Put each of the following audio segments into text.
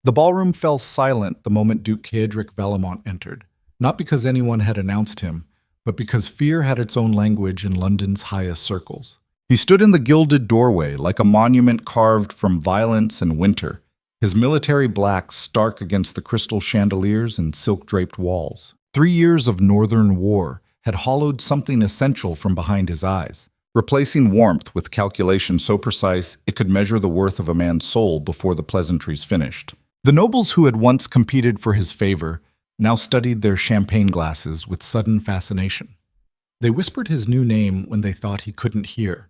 The ballroom fell silent the moment Duke Caedric Valemont entered, not because anyone had announced him, but because fear had its own language in London's highest circles. He stood in the gilded doorway like a monument carved from violence and winter, his military black stark against the crystal chandeliers and silk-draped walls. 3 years of northern war had hollowed something essential from behind his eyes, replacing warmth with calculation so precise it could measure the worth of a man's soul before the pleasantries finished. The nobles who had once competed for his favor now studied their champagne glasses with sudden fascination. They whispered his new name when they thought he couldn't hear: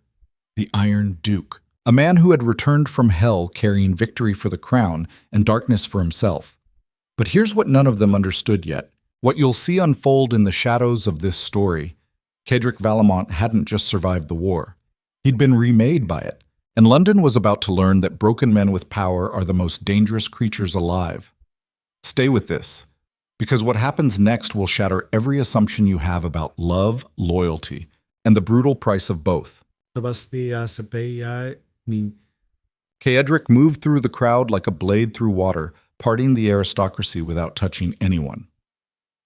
the Iron Duke, a man who had returned from hell carrying victory for the crown and darkness for himself. But here's what none of them understood yet. What you'll see unfold in the shadows of this story: Caedric Valemont hadn't just survived the war. He'd been remade by it, and London was about to learn that broken men with power are the most dangerous creatures alive. Stay with this, because what happens next will shatter every assumption you have about love, loyalty, and the brutal price of both. Caedric moved through the crowd like a blade through water, parting the aristocracy without touching anyone.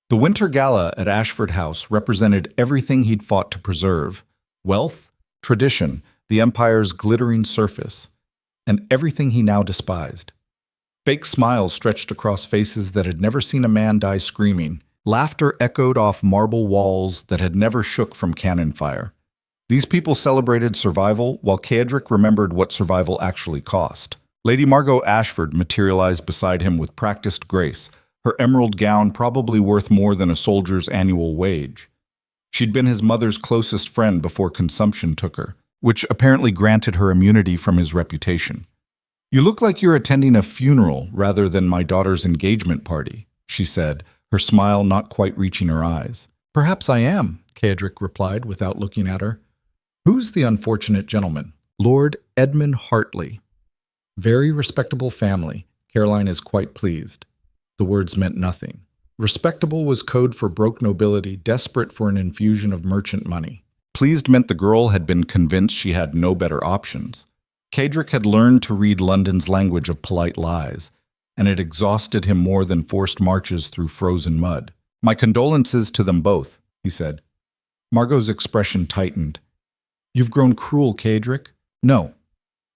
The winter gala at Ashford House represented everything he'd fought to preserve: wealth, tradition, the empire's glittering surface, and everything he now despised. Fake smiles stretched across faces that had never seen a man die screaming. Laughter echoed off marble walls that had never shook from cannon fire. These people celebrated survival, while Caedric remembered what survival actually cost. Lady Margot Ashford materialized beside him with practiced grace, her emerald gown probably worth more than a soldier's annual wage. She'd been his mother's closest friend before consumption took her, which apparently granted her immunity from his reputation. "You look like you're attending a funeral rather than my daughter's engagement party," she said, her smile not quite reaching her eyes. "Perhaps I am," Caedric replied without looking at her. "Who's the unfortunate gentleman?" "Lord Edmund Hartley. Very respectable family. Caroline is quite pleased." The words meant nothing. Respectable was code for broke nobility desperate for an infusion of merchant money. Pleased meant the girl had been convinced she had no better options. Caedric had learned to read London's language of polite lies, and it exhausted him more than forced marches through frozen mud. "My condolences to them both," he said. Margot's expression tightened. "You've grown cruel, Caedric." "No.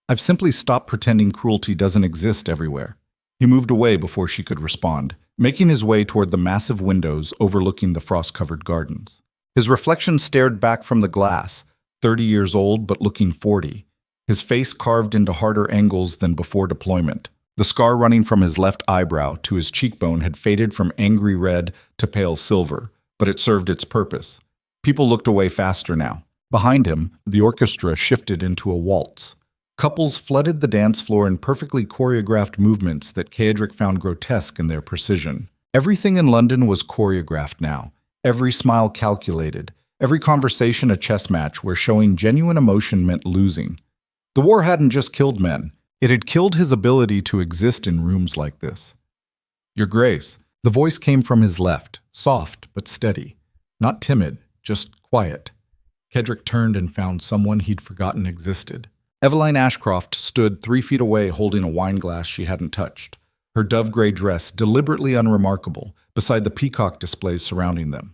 I've simply stopped pretending cruelty doesn't exist everywhere." He moved away before she could respond, making his way toward the massive windows overlooking the frost-covered gardens. His reflection stared back from the glass, 30 years old but looking 40, his face carved into harder angles than before deployment. The scar running from his left eyebrow to his cheekbone had faded from angry red to pale silver, but it served its purpose. People looked away faster now. Behind him, the orchestra shifted into a waltz. Couples flooded the dance floor in perfectly choreographed movements that Caedric found grotesque in their precision. Everything in London was choreographed now, every smile calculated, every conversation a chess match where showing genuine emotion meant losing. The war hadn't just killed men, it had killed his ability to exist in rooms like this. "Your Grace." The voice came from his left, soft but steady, not timid, just quiet. Caedric turned and found someone he'd forgotten existed. Eveline Ashcroft stood 3 feet away holding a wine glass she hadn't touched, her dove-gray dress deliberately unremarkable beside the peacock displays surrounding them.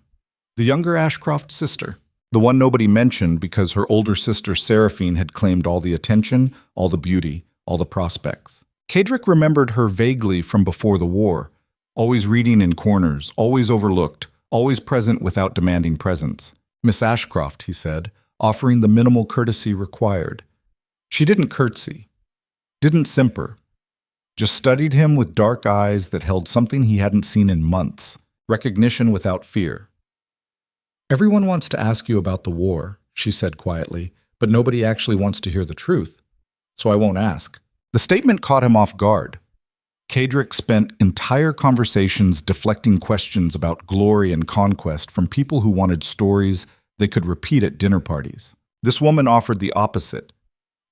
The younger Ashcroft sister, the one nobody mentioned because her older sister Seraphine had claimed all the attention, all the beauty, all the prospects. Caedric remembered her vaguely from before the war, always reading in corners, always overlooked, always present without demanding presence. "Miss Ashcroft," he said, offering the minimal courtesy required. She didn't curtsy, didn't simper, just studied him with dark eyes that held something he hadn't seen in months, recognition without fear. "Everyone wants to ask you about the war," she said quietly, "but nobody actually wants to hear the truth, so I won't ask." The statement caught him off guard. Caedric spent entire conversations deflecting questions about glory and conquest from people who wanted stories they could repeat at dinner parties. This woman offered the opposite.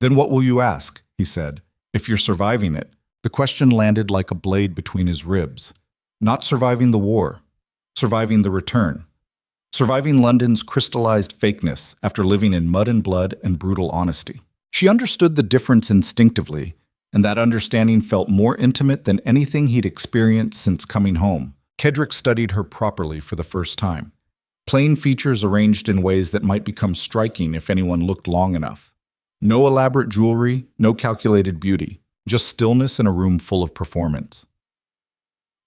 "Then what will you ask?" he said. "If you're surviving it." The question landed like a blade between his ribs. Not surviving the war, surviving the return. Surviving London's crystallized fakeness after living in mud and blood and brutal honesty. She understood the difference instinctively, and that understanding felt more intimate than anything he'd experienced since coming home. Caedric studied her properly for the first time. Plain features arranged in ways that might become striking if anyone looked long enough. No elaborate jewelry, no calculated beauty, just stillness in a room full of performance.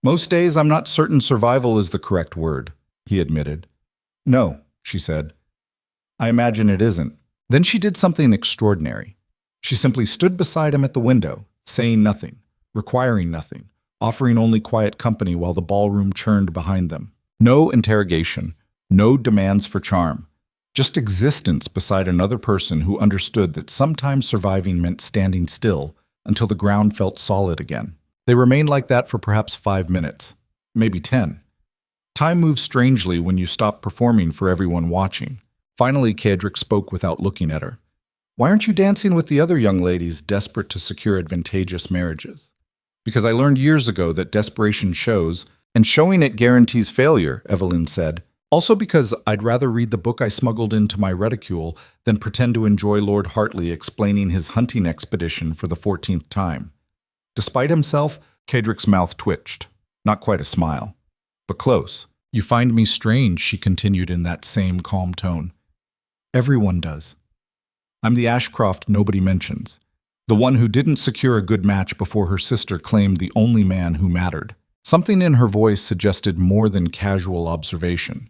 "Most days I'm not certain survival is the correct word," he admitted. "No," she said. "I imagine it isn't." Then she did something extraordinary. She simply stood beside him at the window, saying nothing, requiring nothing, offering only quiet company while the ballroom churned behind them. No interrogation, no demands for charm, just existence beside another person who understood that sometimes surviving meant standing still until the ground felt solid again. They remained like that for perhaps 5 minutes, maybe 10. Time moves strangely when you stop performing for everyone watching. Finally, Caedric spoke without looking at her. "Why aren't you dancing with the other young ladies desperate to secure advantageous marriages?" "Because I learned years ago that desperation shows, and showing it guarantees failure," Eveline said. "Also because I'd rather read the book I smuggled into my reticule than pretend to enjoy Lord Hartley explaining his hunting expedition for the 14th time." Despite himself, Caedric's mouth twitched. Not quite a smile, but close. "You find me strange," she continued in that same calm tone. "Everyone does. I'm the Ashcroft nobody mentions, the one who didn't secure a good match before her sister claimed the only man who mattered." Something in her voice suggested more than casual observation.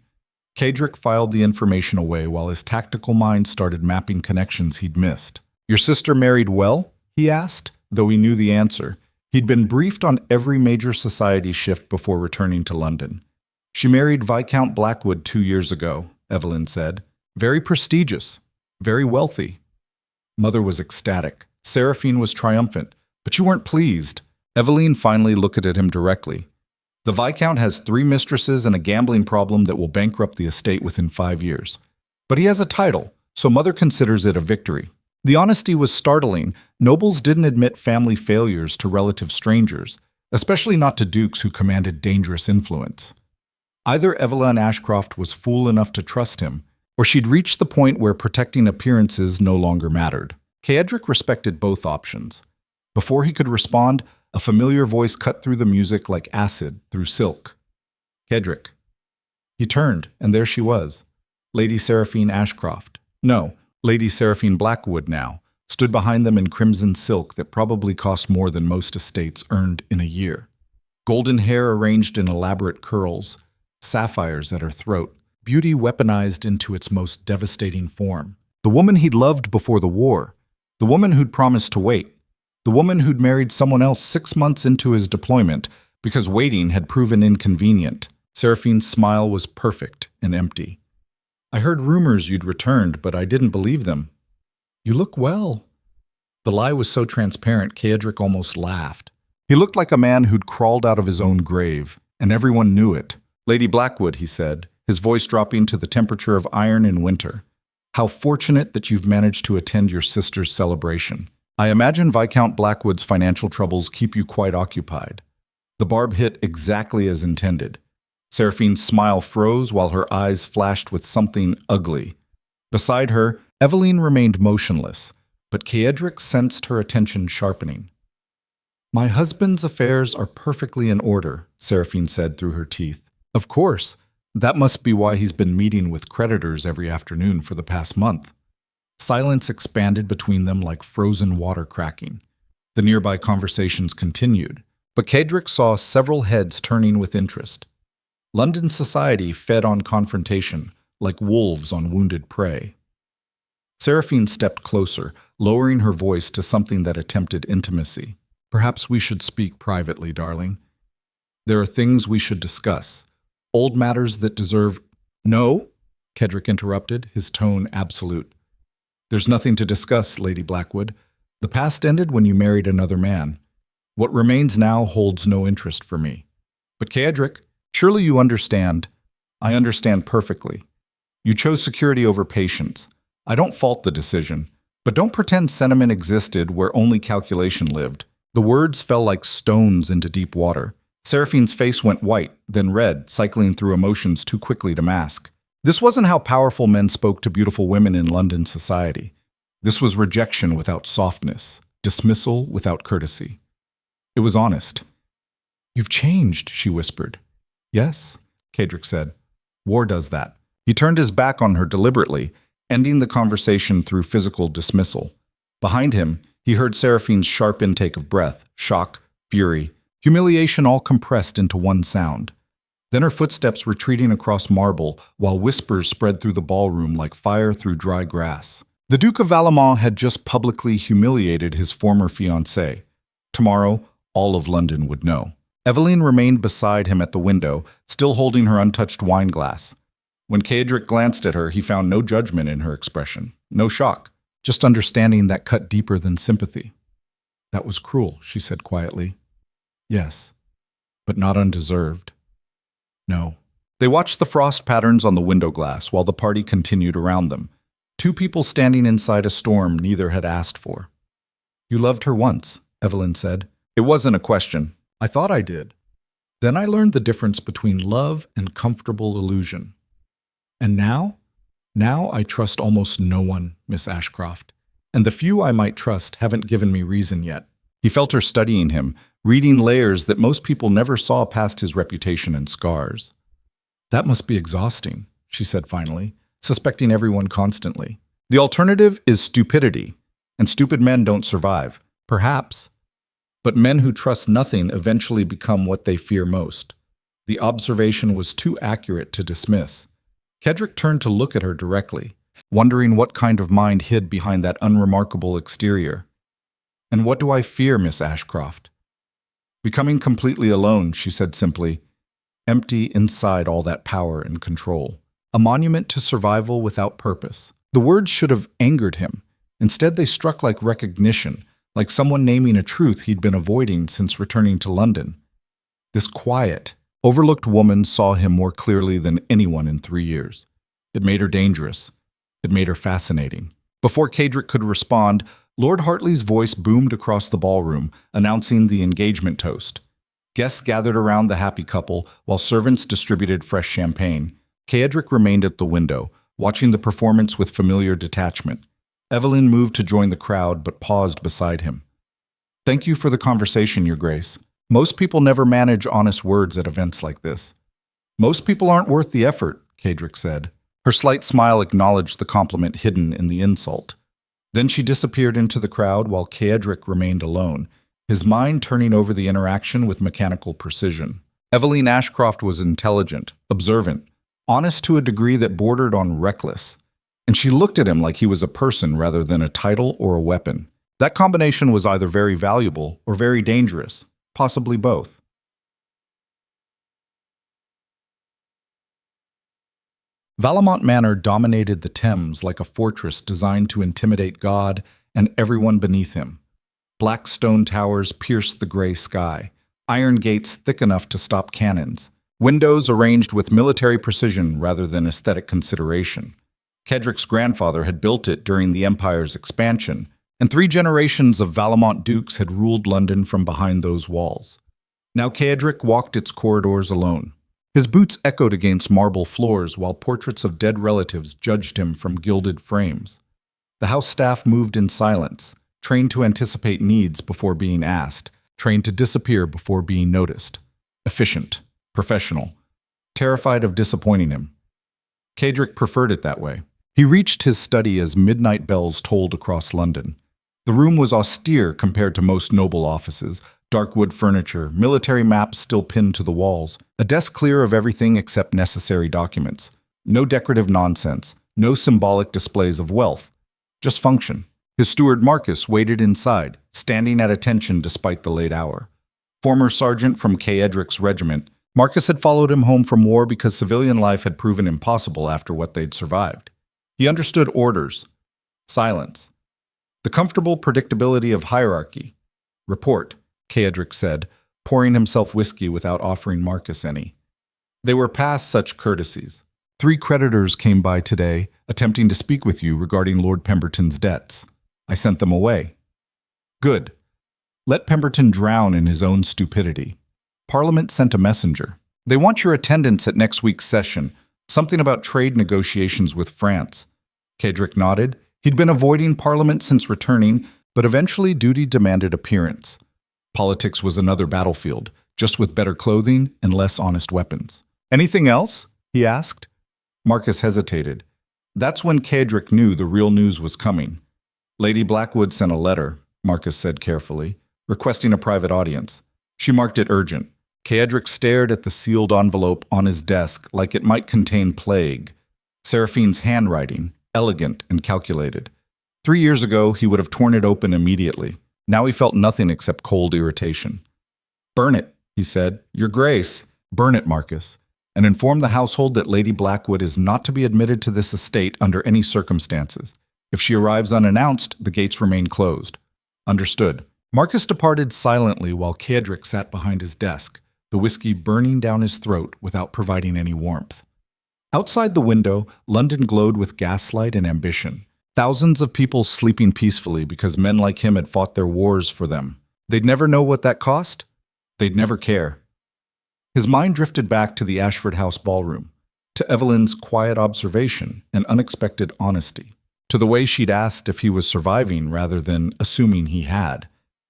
Caedric filed the information away while his tactical mind started mapping connections he'd missed. "Your sister married well?" he asked, though he knew the answer. He'd been briefed on every major society shift before returning to London. "She married Viscount Blackwood 2 years ago," Eveline said. "Very prestigious, very wealthy." Mother was ecstatic. Seraphine was triumphant. "But you weren't pleased." Eveline finally looked at him directly. "The Viscount has 3 mistresses and a gambling problem that will bankrupt the estate within 5 years. But he has a title, so Mother considers it a victory." The honesty was startling. Nobles didn't admit family failures to relative strangers, especially not to dukes who commanded dangerous influence. Either Eveline Ashcroft was fool enough to trust him, or she'd reached the point where protecting appearances no longer mattered. Caedric respected both options. Before he could respond, a familiar voice cut through the music like acid through silk. "Caedric." He turned, and there she was, Lady Seraphine Ashcroft. No, Lady Seraphine Blackwood now, stood behind them in crimson silk that probably cost more than most estates earned in a year. Golden hair arranged in elaborate curls, sapphires at her throat, beauty weaponized into its most devastating form. The woman he'd loved before the war, the woman who'd promised to wait, the woman who'd married someone else 6 months into his deployment because waiting had proven inconvenient. Seraphine's smile was perfect and empty. "I heard rumors you'd returned, but I didn't believe them." "You look well." The lie was so transparent, Caedric almost laughed. He looked like a man who'd crawled out of his own grave, and everyone knew it. "Lady Blackwood," he said, his voice dropping to the temperature of iron in winter. "How fortunate that you've managed to attend your sister's celebration. I imagine Viscount Blackwood's financial troubles keep you quite occupied." The barb hit exactly as intended. Seraphine's smile froze while her eyes flashed with something ugly. Beside her, Eveline remained motionless, but Caedric sensed her attention sharpening. "My husband's affairs are perfectly in order," Seraphine said through her teeth. "Of course, that must be why he's been meeting with creditors every afternoon for the past month." Silence expanded between them like frozen water cracking. The nearby conversations continued, but Caedric saw several heads turning with interest. London society fed on confrontation, like wolves on wounded prey. Seraphine stepped closer, lowering her voice to something that attempted intimacy. "Perhaps we should speak privately, darling. There are things we should discuss, old matters that deserve—" "No," Caedric interrupted, his tone absolute. "There's nothing to discuss, Lady Blackwood. The past ended when you married another man. What remains now holds no interest for me. But Caedric, surely you understand." "I understand perfectly. You chose security over patience. I don't fault the decision, but don't pretend sentiment existed where only calculation lived." The words fell like stones into deep water. Seraphine's face went white, then red, cycling through emotions too quickly to mask. This wasn't how powerful men spoke to beautiful women in London society. This was rejection without softness, dismissal without courtesy. It was honest. "You've changed," she whispered. "Yes," Caedric said. "War does that." He turned his back on her deliberately, ending the conversation through physical dismissal. Behind him, he heard Seraphine's sharp intake of breath, shock, fury, humiliation all compressed into one sound. Then her footsteps retreating across marble, while whispers spread through the ballroom like fire through dry grass. The Duke of Valemont had just publicly humiliated his former fiancée. Tomorrow, all of London would know. Eveline remained beside him at the window, still holding her untouched wine glass. When Caedric glanced at her, he found no judgment in her expression, no shock, just understanding that cut deeper than sympathy. "That was cruel," she said quietly. "Yes, but not undeserved." "No." They watched the frost patterns on the window glass while the party continued around them. Two people standing inside a storm neither had asked for. "You loved her once," Eveline said. "It wasn't a question. I thought I did. Then I learned the difference between love and comfortable illusion. And now I trust almost no one, Miss Ashcroft. And the few I might trust haven't given me reason yet." He felt her studying him, reading layers that most people never saw past his reputation and scars. "That must be exhausting," she said finally, suspecting everyone constantly. "The alternative is stupidity, and stupid men don't survive. Perhaps. But men who trust nothing eventually become what they fear most." The observation was too accurate to dismiss. Caedric turned to look at her directly, wondering what kind of mind hid behind that unremarkable exterior. "And what do I fear, Miss Ashcroft?" "Becoming completely alone," she said simply, "empty inside all that power and control. A monument to survival without purpose." The words should have angered him. Instead, they struck like recognition, like someone naming a truth he'd been avoiding since returning to London. This quiet, overlooked woman saw him more clearly than anyone in 3 years. It made her dangerous. It made her fascinating. Before Caedric could respond, Lord Hartley's voice boomed across the ballroom, announcing the engagement toast. Guests gathered around the happy couple, while servants distributed fresh champagne. Caedric remained at the window, watching the performance with familiar detachment. Eveline moved to join the crowd, but paused beside him. "Thank you for the conversation, Your Grace. Most people never manage honest words at events like this." "Most people aren't worth the effort," Caedric said. Her slight smile acknowledged the compliment hidden in the insult. Then she disappeared into the crowd while Caedric remained alone, his mind turning over the interaction with mechanical precision. Eveline Ashcroft was intelligent, observant, honest to a degree that bordered on reckless. And she looked at him like he was a person rather than a title or a weapon. That combination was either very valuable or very dangerous, possibly both. Valemont Manor dominated the Thames like a fortress designed to intimidate God and everyone beneath him. Black stone towers pierced the gray sky, iron gates thick enough to stop cannons, windows arranged with military precision rather than aesthetic consideration. Caedric's grandfather had built it during the Empire's expansion, and 3 generations of Valemont dukes had ruled London from behind those walls. Now Caedric walked its corridors alone. His boots echoed against marble floors while portraits of dead relatives judged him from gilded frames. The house staff moved in silence, trained to anticipate needs before being asked, trained to disappear before being noticed. Efficient, professional, terrified of disappointing him. Caedric preferred it that way. He reached his study as midnight bells tolled across London. The room was austere compared to most noble offices, dark wood furniture, military maps still pinned to the walls, a desk clear of everything except necessary documents. No decorative nonsense, no symbolic displays of wealth, just function. His steward Marcus waited inside, standing at attention despite the late hour. Former sergeant from Caedric's regiment, Marcus had followed him home from war because civilian life had proven impossible after what they'd survived. He understood orders, silence, the comfortable predictability of hierarchy. "Report," Caedric said, pouring himself whiskey without offering Marcus any. They were past such courtesies. 3 creditors came by today, attempting to speak with you regarding Lord Pemberton's debts. I sent them away. Good. Let Pemberton drown in his own stupidity. Parliament sent a messenger. They want your attendance at next week's session, something about trade negotiations with France. Caedric nodded. He'd been avoiding Parliament since returning, But eventually duty demanded appearance. Politics was another battlefield, just with better clothing and less honest weapons. "Anything else?" he asked. Marcus hesitated. That's when Caedric knew the real news was coming. "Lady Blackwood sent a letter," Marcus said carefully, "requesting a private audience. She marked it urgent." Caedric stared at the sealed envelope on his desk like it might contain plague. Seraphine's handwriting, elegant and calculated. 3 years ago, he would have torn it open immediately. Now he felt nothing except cold irritation. "Burn it," he said. "Your Grace." "Burn it, Marcus, and inform the household that Lady Blackwood is not to be admitted to this estate under any circumstances. If she arrives unannounced, the gates remain closed." "Understood." Marcus departed silently while Caedric sat behind his desk, the whiskey burning down his throat without providing any warmth. Outside the window, London glowed with gaslight and ambition. Thousands of people sleeping peacefully because men like him had fought their wars for them. They'd never know what that cost. They'd never care. His mind drifted back to the Ashford House ballroom, to Eveline's quiet observation and unexpected honesty, to the way she'd asked if he was surviving rather than assuming he had.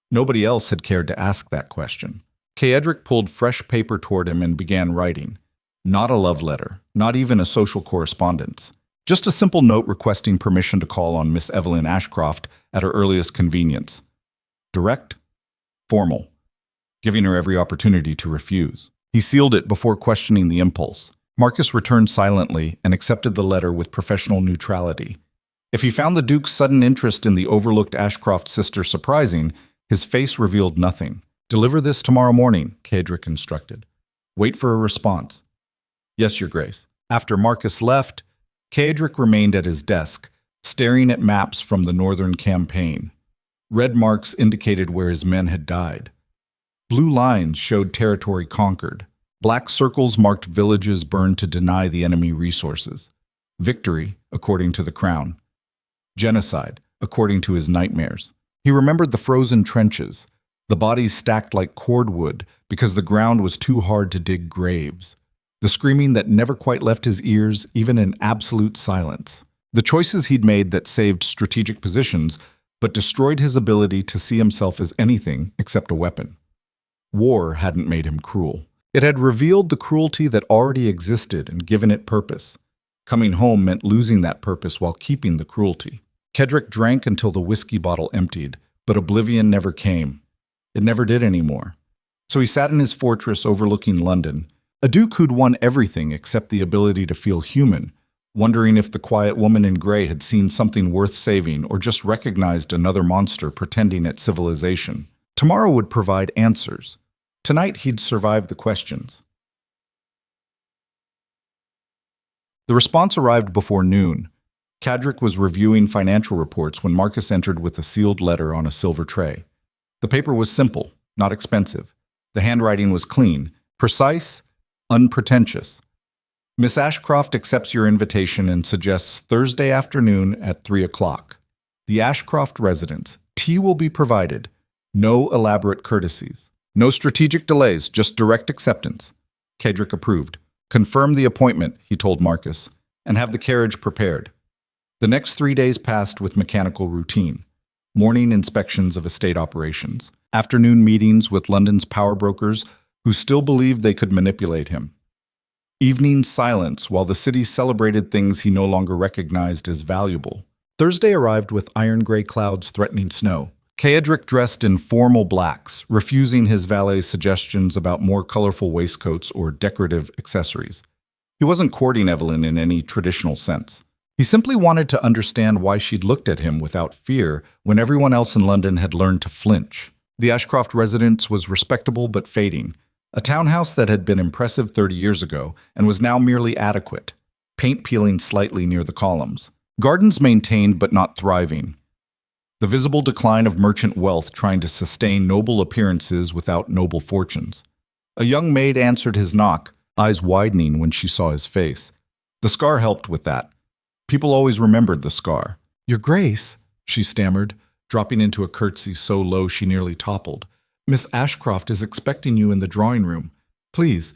Nobody else had cared to ask that question. Caedric pulled fresh paper toward him and began writing. Not a love letter, not even a social correspondence. Just a simple note requesting permission to call on Miss Eveline Ashcroft at her earliest convenience. Direct, formal, giving her every opportunity to refuse. He sealed it before questioning the impulse. Marcus returned silently and accepted the letter with professional neutrality. If he found the Duke's sudden interest in the overlooked Ashcroft sister surprising, his face revealed nothing. "Deliver this tomorrow morning," Caedric instructed. "Wait for a response." "Yes, Your Grace." After Marcus left, Caedric remained at his desk, staring at maps from the northern campaign. Red marks indicated where his men had died. Blue lines showed territory conquered. Black circles marked villages burned to deny the enemy resources. Victory, according to the crown. Genocide, according to his nightmares. He remembered the frozen trenches, the bodies stacked like cordwood because the ground was too hard to dig graves. The screaming that never quite left his ears, even in absolute silence. The choices he'd made that saved strategic positions, but destroyed his ability to see himself as anything except a weapon. War hadn't made him cruel. It had revealed the cruelty that already existed and given it purpose. Coming home meant losing that purpose while keeping the cruelty. Caedric drank until the whiskey bottle emptied, but oblivion never came. It never did anymore. So he sat in his fortress overlooking London, a duke who'd won everything except the ability to feel human, wondering if the quiet woman in gray had seen something worth saving or just recognized another monster pretending at civilization. Tomorrow would provide answers. Tonight he'd survive the questions. The response arrived before noon. Caedric was reviewing financial reports when Marcus entered with a sealed letter on a silver tray. The paper was simple, not expensive. The handwriting was clean, precise, unpretentious. "Miss Ashcroft accepts your invitation and suggests Thursday afternoon at 3 o'clock. The Ashcroft residence. Tea will be provided. No elaborate courtesies. No strategic delays, just direct acceptance." Caedric approved. "Confirm the appointment," he told Marcus, "and have the carriage prepared." The next 3 days passed with mechanical routine. Morning inspections of estate operations. Afternoon meetings with London's power brokers who still believed they could manipulate him. Evening silence while the city celebrated things he no longer recognized as valuable. Thursday arrived with iron-gray clouds threatening snow. Caedric dressed in formal blacks, refusing his valet's suggestions about more colorful waistcoats or decorative accessories. He wasn't courting Eveline in any traditional sense. He simply wanted to understand why she'd looked at him without fear when everyone else in London had learned to flinch. The Ashcroft residence was respectable but fading, a townhouse that had been impressive 30 years ago and was now merely adequate, paint peeling slightly near the columns. Gardens maintained but not thriving. The visible decline of merchant wealth trying to sustain noble appearances without noble fortunes. A young maid answered his knock, eyes widening when she saw his face. The scar helped with that. People always remembered the scar. "Your Grace," she stammered, dropping into a curtsy so low she nearly toppled. "Miss Ashcroft is expecting you in the drawing room. Please,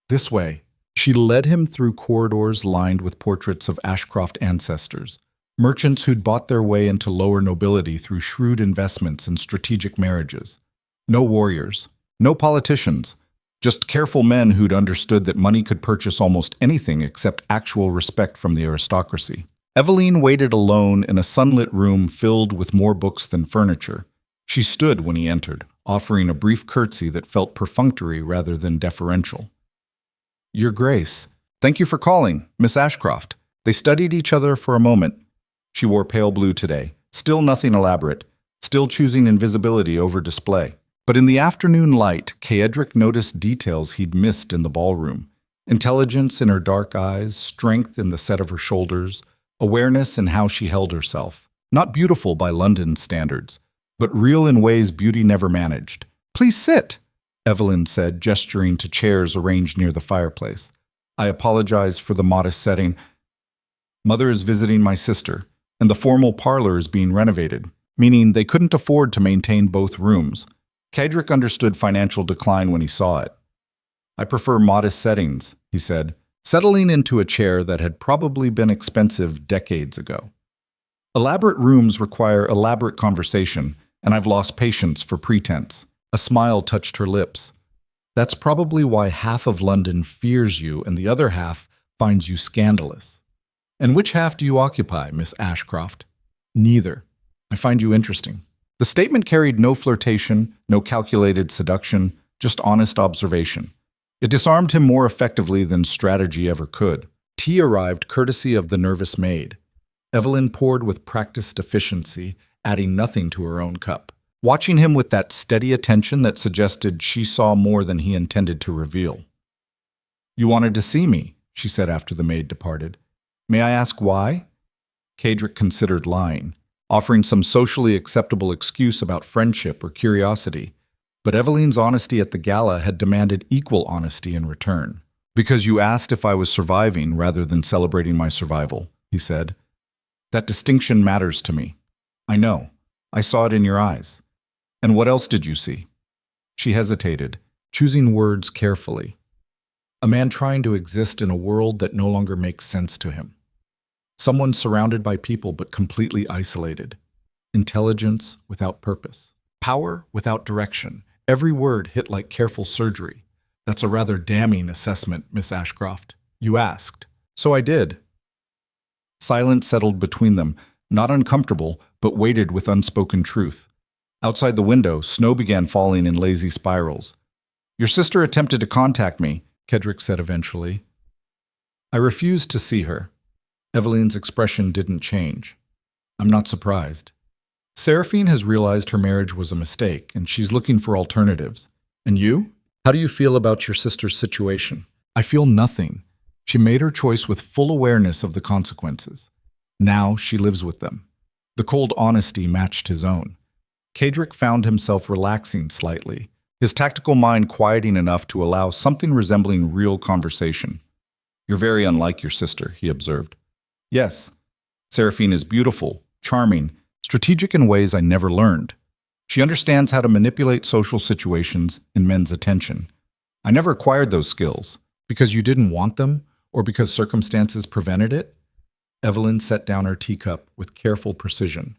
this way." She led him through corridors lined with portraits of Ashcroft ancestors. Merchants who'd bought their way into lower nobility through shrewd investments and strategic marriages. No warriors, no politicians, just careful men who'd understood that money could purchase almost anything except actual respect from the aristocracy. Eveline waited alone in a sunlit room filled with more books than furniture. She stood when he entered, offering a brief curtsy that felt perfunctory rather than deferential. "Your Grace, thank you for calling, Miss Ashcroft." They studied each other for a moment. She wore pale blue today, still nothing elaborate, still choosing invisibility over display. But in the afternoon light, Caedric noticed details he'd missed in the ballroom. Intelligence in her dark eyes, strength in the set of her shoulders, awareness in how she held herself. Not beautiful by London standards, but real in ways beauty never managed. "Please sit," Eveline said, gesturing to chairs arranged near the fireplace. "I apologize for the modest setting. Mother is visiting my sister, and the formal parlor is being renovated, meaning they couldn't afford to maintain both rooms." Caedric understood financial decline when he saw it. "I prefer modest settings," he said, settling into a chair that had probably been expensive decades ago. "Elaborate rooms require elaborate conversation, and I've lost patience for pretense." A smile touched her lips. "That's probably why half of London fears you and the other half finds you scandalous." "And which half do you occupy, Miss Ashcroft?" "Neither. I find you interesting." The statement carried no flirtation, no calculated seduction, just honest observation. It disarmed him more effectively than strategy ever could. Tea arrived courtesy of the nervous maid. Eveline poured with practiced efficiency, adding nothing to her own cup, watching him with that steady attention that suggested she saw more than he intended to reveal. "You wanted to see me," she said after the maid departed. "May I ask why?" Caedric considered lying, offering some socially acceptable excuse about friendship or curiosity. But Eveline's honesty at the gala had demanded equal honesty in return. "Because you asked if I was surviving rather than celebrating my survival," he said. "That distinction matters to me. I know. I saw it in your eyes. And what else did you see?" She hesitated, choosing words carefully. "A man trying to exist in a world that no longer makes sense to him. Someone surrounded by people but completely isolated. Intelligence without purpose. Power without direction." Every word hit like careful surgery. "That's a rather damning assessment, Miss Ashcroft. You asked." "So I did." Silence settled between them, not uncomfortable, but weighted with unspoken truth. Outside the window, snow began falling in lazy spirals. "Your sister attempted to contact me," Caedric said eventually. "I refused to see her." Eveline's expression didn't change. "I'm not surprised. Seraphine has realized her marriage was a mistake, and she's looking for alternatives. And you? How do you feel about your sister's situation?" "I feel nothing. She made her choice with full awareness of the consequences. Now she lives with them." The cold honesty matched his own. Caedric found himself relaxing slightly, his tactical mind quieting enough to allow something resembling real conversation. "You're very unlike your sister," he observed. "Yes, Seraphine is beautiful, charming, strategic in ways I never learned. She understands how to manipulate social situations and men's attention. I never acquired those skills. Because you didn't want them, or because circumstances prevented it?" Eveline set down her teacup with careful precision.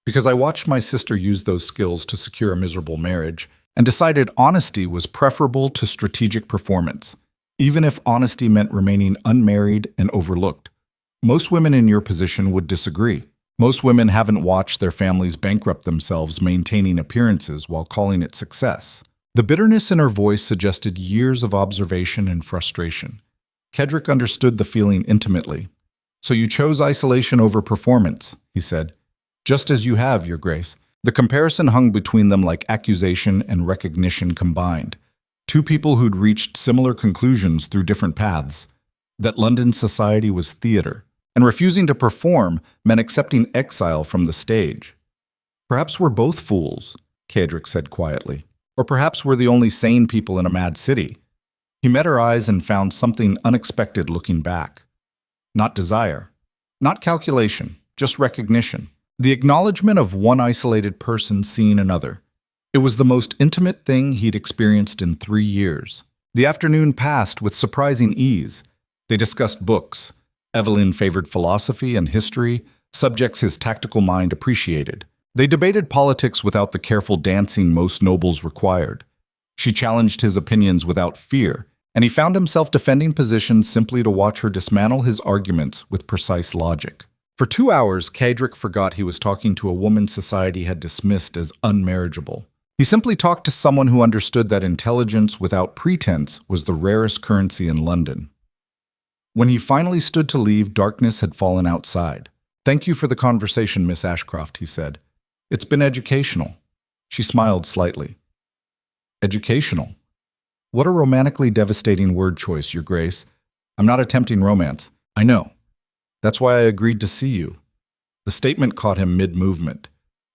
"Because I watched my sister use those skills to secure a miserable marriage, and decided honesty was preferable to strategic performance, even if honesty meant remaining unmarried and overlooked. Most women in your position would disagree. Most women haven't watched their families bankrupt themselves maintaining appearances while calling it success." The bitterness in her voice suggested years of observation and frustration. Caedric understood the feeling intimately. "So you chose isolation over performance," he said. "Just as you have, Your Grace." The comparison hung between them like accusation and recognition combined. Two people who'd reached similar conclusions through different paths. That London society was theater, and refusing to perform meant accepting exile from the stage. "Perhaps we're both fools," Caedric said quietly. "Or perhaps we're the only sane people in a mad city." He met her eyes and found something unexpected looking back. Not desire, not calculation, just recognition. The acknowledgement of one isolated person seeing another. It was the most intimate thing he'd experienced in 3 years. The afternoon passed with surprising ease. They discussed books. Eveline favored philosophy and history, subjects his tactical mind appreciated. They debated politics without the careful dancing most nobles required. She challenged his opinions without fear, and he found himself defending positions simply to watch her dismantle his arguments with precise logic. For 2 hours, Caedric forgot he was talking to a woman society had dismissed as unmarriageable. He simply talked to someone who understood that intelligence without pretense was the rarest currency in London. When he finally stood to leave, darkness had fallen outside. "Thank you for the conversation, Miss Ashcroft," he said. "It's been educational." She smiled slightly. Educational? What a romantically devastating word choice, Your Grace. I'm not attempting romance. I know. That's why I agreed to see you. The statement caught him mid-movement.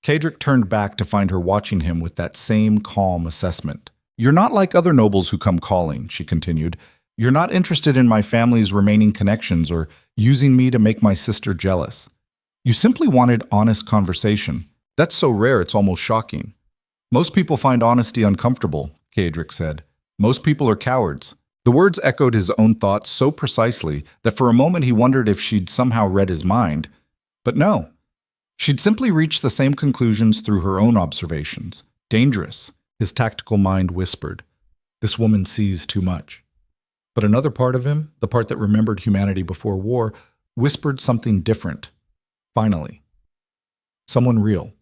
Caedric turned back to find her watching him with that same calm assessment. "You're not like other nobles who come calling," she continued. "You're not interested in my family's remaining connections or using me to make my sister jealous. You simply wanted honest conversation. That's so rare it's almost shocking." "Most people find honesty uncomfortable," Caedric said. "Most people are cowards." The words echoed his own thoughts so precisely that for a moment he wondered if she'd somehow read his mind. But no. She'd simply reached the same conclusions through her own observations. Dangerous, his tactical mind whispered. This woman sees too much. But another part of him, the part that remembered humanity before war, whispered something different. Finally. "Someone real.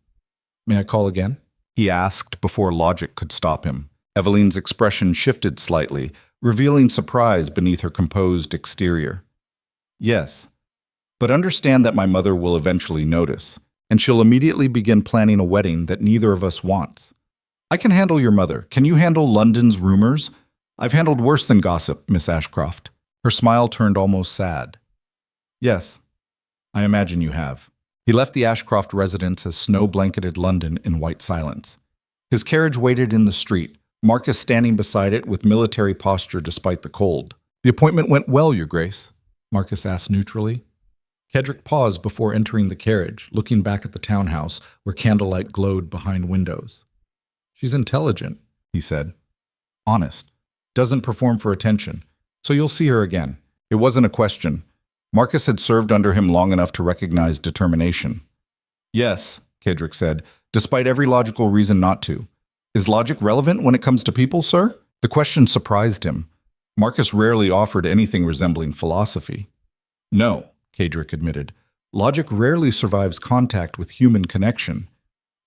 May I call again?" he asked before logic could stop him. Eveline's expression shifted slightly, revealing surprise beneath her composed exterior. "Yes, but understand that my mother will eventually notice, and she'll immediately begin planning a wedding that neither of us wants. I can handle your mother. Can you handle London's rumors? I've handled worse than gossip, Miss Ashcroft." Her smile turned almost sad. "Yes, I imagine you have." He left the Ashcroft residence as snow blanketed London in white silence. His carriage waited in the street, Marcus standing beside it with military posture despite the cold. "The appointment went well, Your Grace?" Marcus asked neutrally. Caedric paused before entering the carriage, looking back at the townhouse where candlelight glowed behind windows. "She's intelligent," he said. "Honest. Doesn't perform for attention. So you'll see her again." It wasn't a question. Marcus had served under him long enough to recognize determination. "Yes," Caedric said, despite every logical reason not to. "Is logic relevant when it comes to people, sir?" The question surprised him. Marcus rarely offered anything resembling philosophy. "No," Caedric admitted. "Logic rarely survives contact with human connection.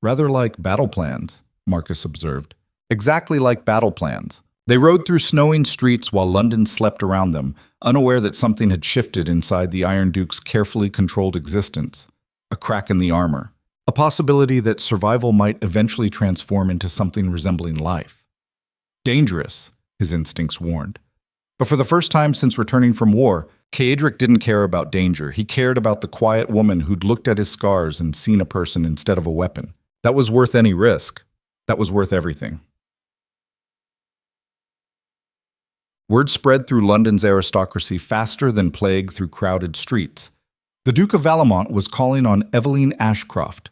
Rather like battle plans," Marcus observed. "Exactly like battle plans." They rode through snowing streets while London slept around them, unaware that something had shifted inside the Iron Duke's carefully controlled existence. A crack in the armor. A possibility that survival might eventually transform into something resembling life. Dangerous, his instincts warned. But for the first time since returning from war, Caedric didn't care about danger. He cared about the quiet woman who'd looked at his scars and seen a person instead of a weapon. That was worth any risk. That was worth everything. Word spread through London's aristocracy faster than plague through crowded streets. The Duke of Valemont was calling on Eveline Ashcroft,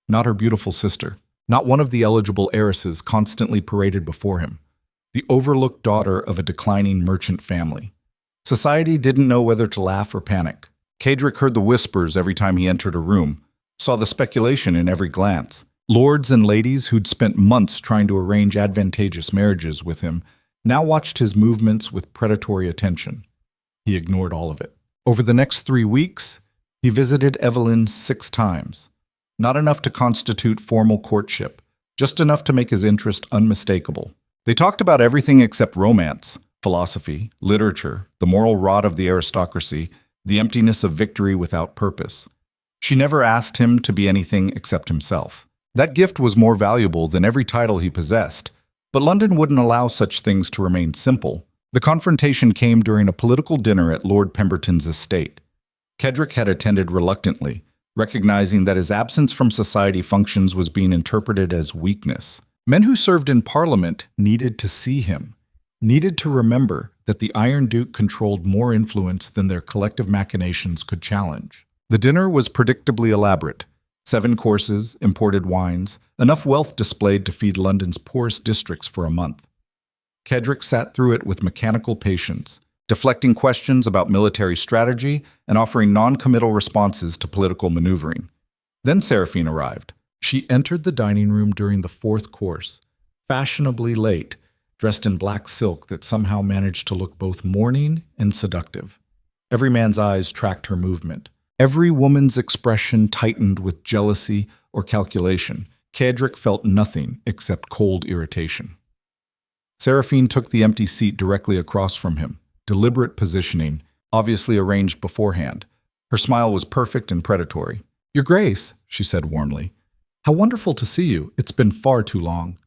not her beautiful sister, not one of the eligible heiresses constantly paraded before him, the overlooked daughter of a declining merchant family. Society didn't know whether to laugh or panic. Caedric heard the whispers every time he entered a room, saw the speculation in every glance. Lords and ladies who'd spent months trying to arrange advantageous marriages with him now watched his movements with predatory attention. He ignored all of it. Over the next 3 weeks, he visited Eveline 6 times. Not enough to constitute formal courtship, just enough to make his interest unmistakable. They talked about everything except romance, philosophy, literature, the moral rot of the aristocracy, the emptiness of victory without purpose. She never asked him to be anything except himself. That gift was more valuable than every title he possessed, but London wouldn't allow such things to remain simple. The confrontation came during a political dinner at Lord Pemberton's estate. Caedric had attended reluctantly, recognizing that his absence from society functions was being interpreted as weakness. Men who served in Parliament needed to see him, needed to remember that the Iron Duke controlled more influence than their collective machinations could challenge. The dinner was predictably elaborate. 7 courses, imported wines, enough wealth displayed to feed London's poorest districts for a month. Caedric sat through it with mechanical patience, deflecting questions about military strategy and offering non-committal responses to political maneuvering. Then Seraphine arrived. She entered the dining room during the fourth course, fashionably late, dressed in black silk that somehow managed to look both mourning and seductive. Every man's eyes tracked her movement. Every woman's expression tightened with jealousy or calculation. Caedric felt nothing except cold irritation. Seraphine took the empty seat directly across from him, deliberate positioning, obviously arranged beforehand. Her smile was perfect and predatory. "Your Grace," she said warmly. "How wonderful to see you. It's been far too long."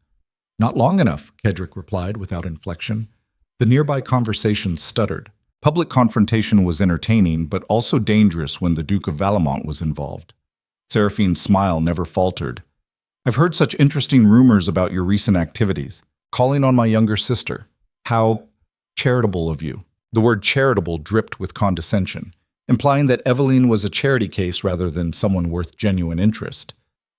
"Not long enough," Caedric replied without inflection. The nearby conversation stuttered. Public confrontation was entertaining, but also dangerous when the Duke of Valemont was involved. Seraphine's smile never faltered. "I've heard such interesting rumors about your recent activities. Calling on my younger sister. How charitable of you." The word charitable dripped with condescension, implying that Eveline was a charity case rather than someone worth genuine interest.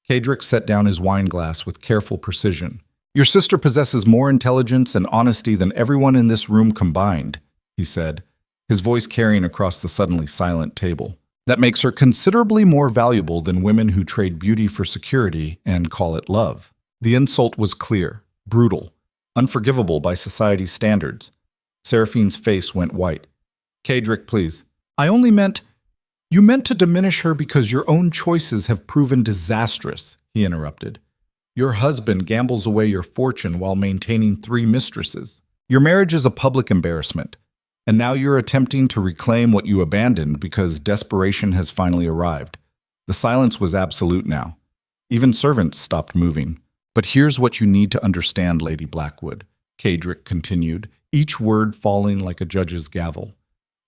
Caedric set down his wine glass with careful precision. "Your sister possesses more intelligence and honesty than everyone in this room combined," he said, his voice carrying across the suddenly silent table. "That makes her considerably more valuable than women who trade beauty for security and call it love." The insult was clear, brutal, unforgivable by society's standards. Seraphine's face went white. "Caedric, please. I only meant—" "You meant to diminish her because your own choices have proven disastrous," he interrupted. "Your husband gambles away your fortune while maintaining 3 mistresses. Your marriage is a public embarrassment. And now you're attempting to reclaim what you abandoned because desperation has finally arrived." The silence was absolute now. Even servants stopped moving. "But here's what you need to understand, Lady Blackwood," Caedric continued, each word falling like a judge's gavel.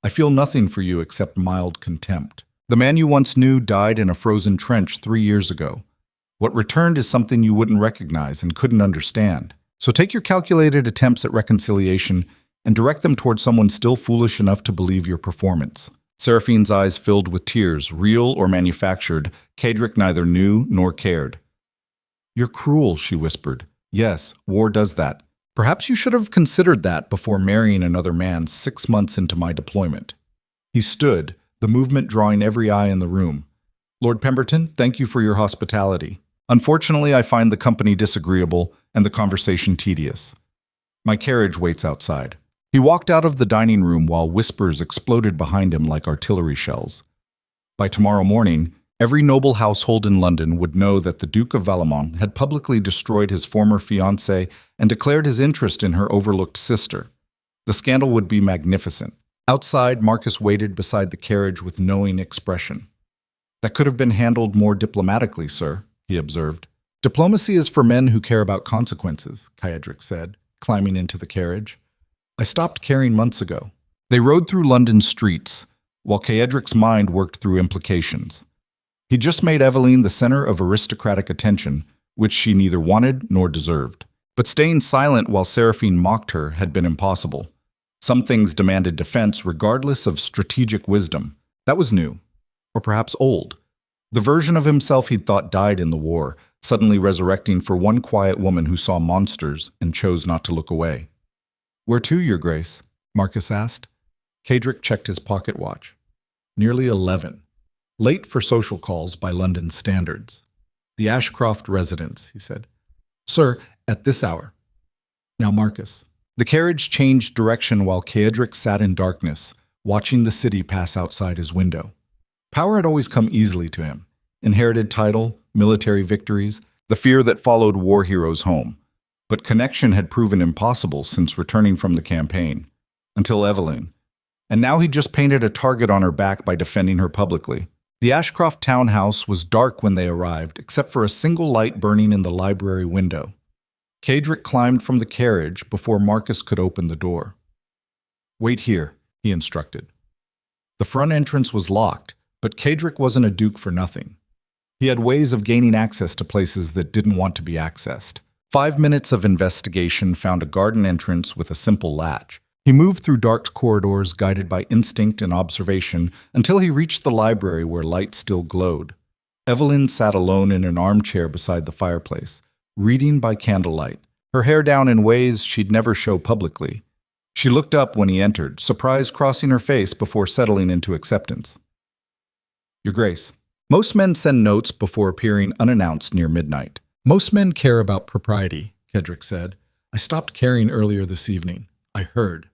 "I feel nothing for you except mild contempt. The man you once knew died in a frozen trench 3 years ago. What returned is something you wouldn't recognize and couldn't understand. So take your calculated attempts at reconciliation and direct them toward someone still foolish enough to believe your performance." Seraphine's eyes filled with tears, real or manufactured. Caedric neither knew nor cared. "You're cruel," she whispered. "Yes, war does that. Perhaps you should have considered that before marrying another man 6 months into my deployment." He stood, the movement drawing every eye in the room. "Lord Pemberton, thank you for your hospitality. Unfortunately, I find the company disagreeable and the conversation tedious. My carriage waits outside." He walked out of the dining room while whispers exploded behind him like artillery shells. By tomorrow morning, every noble household in London would know that the Duke of Valemont had publicly destroyed his former fiancée and declared his interest in her overlooked sister. The scandal would be magnificent. Outside, Marcus waited beside the carriage with knowing expression. "That could have been handled more diplomatically, sir," he observed. "Diplomacy is for men who care about consequences," Caedric said, climbing into the carriage. "I stopped caring months ago." They rode through London's streets, while Caedric's mind worked through implications. He just made Eveline the center of aristocratic attention, which she neither wanted nor deserved. But staying silent while Seraphine mocked her had been impossible. Some things demanded defense regardless of strategic wisdom. That was new. Or perhaps old. The version of himself he'd thought died in the war, suddenly resurrecting for one quiet woman who saw monsters and chose not to look away. "Where to, Your Grace?" Marcus asked. Caedric checked his pocket watch. Nearly 11. Late for social calls by London standards. "The Ashcroft residence," he said. "Sir, at this hour." "Now, Marcus." The carriage changed direction while Caedric sat in darkness, watching the city pass outside his window. Power had always come easily to him. Inherited title, military victories, the fear that followed war heroes home. But connection had proven impossible since returning from the campaign. Until Eveline. And now he just painted a target on her back by defending her publicly. The Ashcroft townhouse was dark when they arrived, except for a single light burning in the library window. Caedric climbed from the carriage before Marcus could open the door. "Wait here," he instructed. The front entrance was locked, but Caedric wasn't a duke for nothing. He had ways of gaining access to places that didn't want to be accessed. 5 minutes of investigation found a garden entrance with a simple latch. He moved through dark corridors guided by instinct and observation until he reached the library where light still glowed. Eveline sat alone in an armchair beside the fireplace, reading by candlelight, her hair down in ways she'd never show publicly. She looked up when he entered, surprise crossing her face before settling into acceptance. Your Grace, most men send notes before appearing unannounced near midnight. Most men care about propriety, Caedric said. I stopped caring earlier this evening. I heard.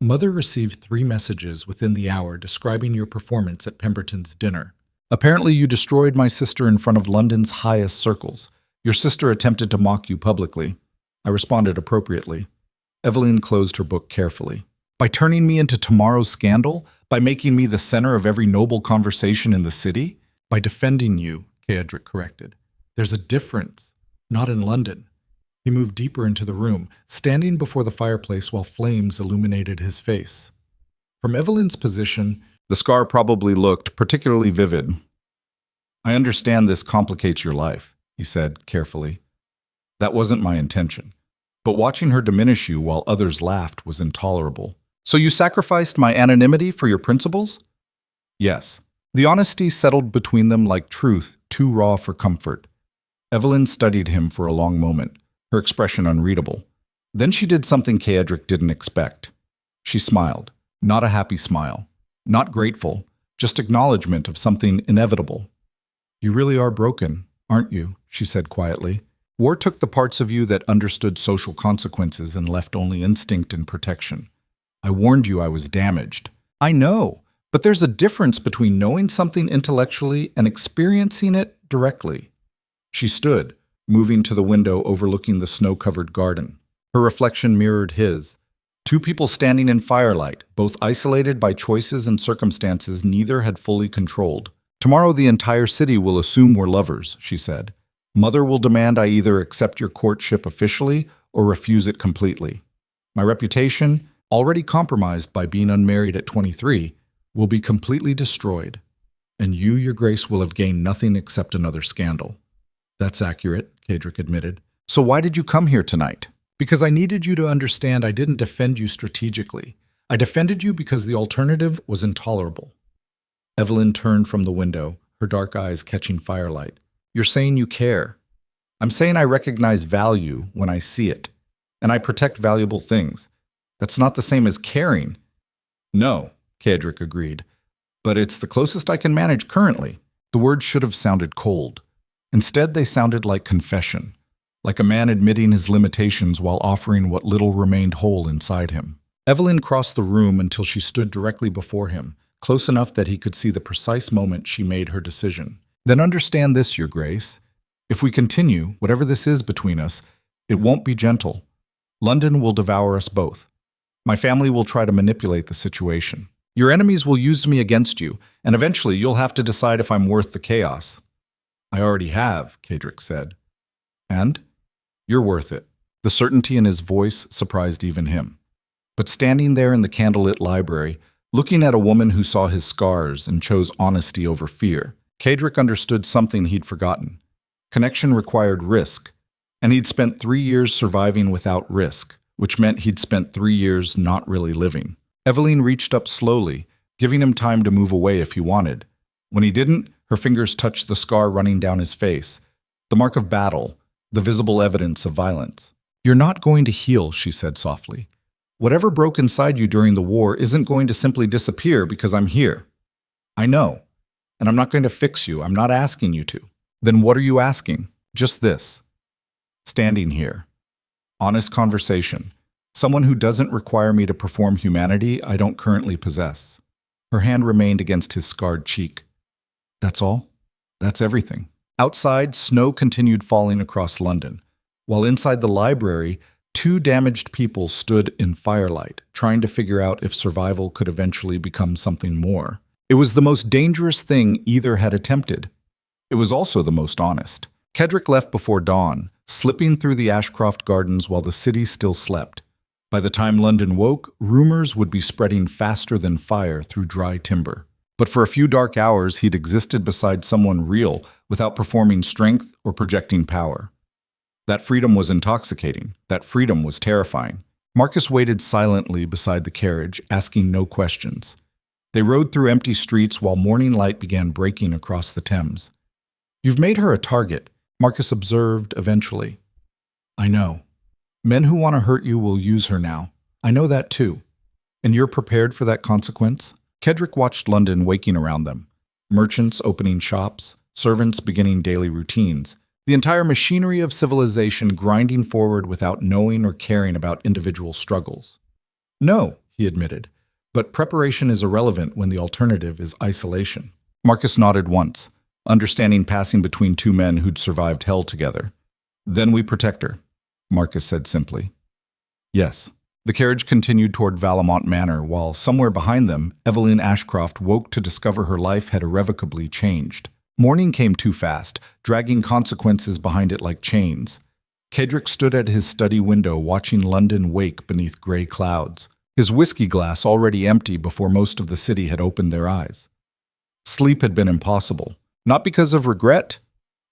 Mother received 3 messages within the hour describing your performance at Pemberton's dinner. Apparently you destroyed my sister in front of London's highest circles. Your sister attempted to mock you publicly. I responded appropriately. Eveline closed her book carefully. By turning me into tomorrow's scandal? By making me the center of every noble conversation in the city? By defending you, Caedric corrected. There's a difference. Not in London. He moved deeper into the room, standing before the fireplace while flames illuminated his face. From Eveline's position, the scar probably looked particularly vivid. I understand this complicates your life, he said carefully. That wasn't my intention. But watching her diminish you while others laughed was intolerable. So you sacrificed my anonymity for your principles? Yes. The honesty settled between them like truth, too raw for comfort. Eveline studied him for a long moment, her expression unreadable. Then she did something Caedric didn't expect. She smiled, not a happy smile, not grateful, just acknowledgement of something inevitable. You really are broken, aren't you? She said quietly. War took the parts of you that understood social consequences and left only instinct and protection. I warned you I was damaged. I know, but there's a difference between knowing something intellectually and experiencing it directly. She stood, moving to the window overlooking the snow-covered garden. Her reflection mirrored his. 2 people standing in firelight, both isolated by choices and circumstances neither had fully controlled. Tomorrow the entire city will assume we're lovers, she said. Mother will demand I either accept your courtship officially or refuse it completely. My reputation, already compromised by being unmarried at 23, will be completely destroyed. And you, Your Grace, will have gained nothing except another scandal. That's accurate, Caedric admitted. So why did you come here tonight? Because I needed you to understand I didn't defend you strategically. I defended you because the alternative was intolerable. Eveline turned from the window, her dark eyes catching firelight. You're saying you care. I'm saying I recognize value when I see it, and I protect valuable things. That's not the same as caring. No, Caedric agreed, but it's the closest I can manage currently. The words should have sounded cold. Instead, they sounded like confession, like a man admitting his limitations while offering what little remained whole inside him. Eveline crossed the room until she stood directly before him, close enough that he could see the precise moment she made her decision. Then understand this, Your Grace. If we continue, whatever this is between us, it won't be gentle. London will devour us both. My family will try to manipulate the situation. Your enemies will use me against you, and eventually you'll have to decide if I'm worth the chaos. I already have, Caedric said. And? You're worth it. The certainty in his voice surprised even him. But standing there in the candlelit library, looking at a woman who saw his scars and chose honesty over fear, Caedric understood something he'd forgotten. Connection required risk, and he'd spent 3 years surviving without risk, which meant he'd spent 3 years not really living. Eveline reached up slowly, giving him time to move away if he wanted. When he didn't, her fingers touched the scar running down his face, the mark of battle, the visible evidence of violence. You're not going to heal, she said softly. Whatever broke inside you during the war isn't going to simply disappear because I'm here. I know. And I'm not going to fix you. I'm not asking you to. Then what are you asking? Just this. Standing here. Honest conversation. Someone who doesn't require me to perform humanity I don't currently possess. Her hand remained against his scarred cheek. That's all? That's everything. Outside, snow continued falling across London, while inside the library, 2 damaged people stood in firelight, trying to figure out if survival could eventually become something more. It was the most dangerous thing either had attempted. It was also the most honest. Caedric left before dawn, slipping through the Ashcroft Gardens while the city still slept. By the time London woke, rumors would be spreading faster than fire through dry timber. But for a few dark hours, he'd existed beside someone real without performing strength or projecting power. That freedom was intoxicating. That freedom was terrifying. Marcus waited silently beside the carriage, asking no questions. They rode through empty streets while morning light began breaking across the Thames. You've made her a target, Marcus observed eventually. I know. Men who want to hurt you will use her now. I know that too. And you're prepared for that consequence? Caedric watched London waking around them. Merchants opening shops, servants beginning daily routines, the entire machinery of civilization grinding forward without knowing or caring about individual struggles. No, he admitted, but preparation is irrelevant when the alternative is isolation. Marcus nodded once, understanding passing between two men who'd survived hell together. Then we protect her, Marcus said simply. Yes. The carriage continued toward Valemont Manor, while somewhere behind them, Eveline Ashcroft woke to discover her life had irrevocably changed. Morning came too fast, dragging consequences behind it like chains. Caedric stood at his study window watching London wake beneath gray clouds, his whiskey glass already empty before most of the city had opened their eyes. Sleep had been impossible, not because of regret.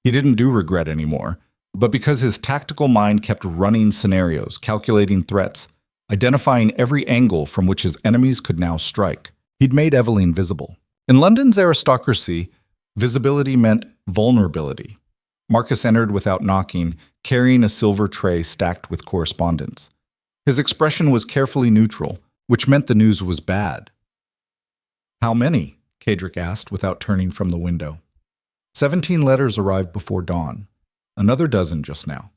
He didn't do regret anymore, but because his tactical mind kept running scenarios, calculating threats, identifying every angle from which his enemies could now strike. He'd made Eveline visible. In London's aristocracy, visibility meant vulnerability. Marcus entered without knocking, carrying a silver tray stacked with correspondence. His expression was carefully neutral, which meant the news was bad. How many? Caedric asked without turning from the window. 17 letters arrived before dawn. Another dozen just now.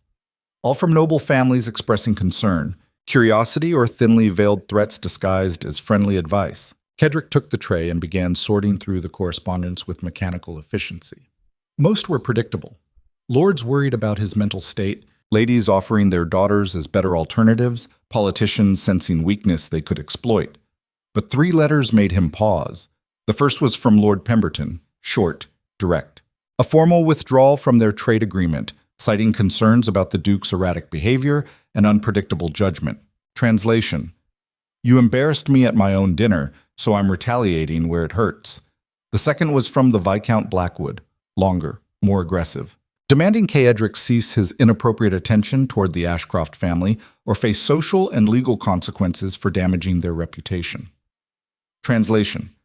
All from noble families expressing concern, curiosity, or thinly veiled threats disguised as friendly advice. Caedric took the tray and began sorting through the correspondence with mechanical efficiency. Most were predictable. Lords worried about his mental state, ladies offering their daughters as better alternatives, politicians sensing weakness they could exploit. But 3 letters made him pause. The first was from Lord Pemberton, short, direct. A formal withdrawal from their trade agreement, citing concerns about the Duke's erratic behavior and unpredictable judgment. Translation: You embarrassed me at my own dinner, so I'm retaliating where it hurts. The second was from the Viscount Blackwood, longer, more aggressive, demanding Caedric cease his inappropriate attention toward the Ashcroft family or face social and legal consequences for damaging their reputation. Translation: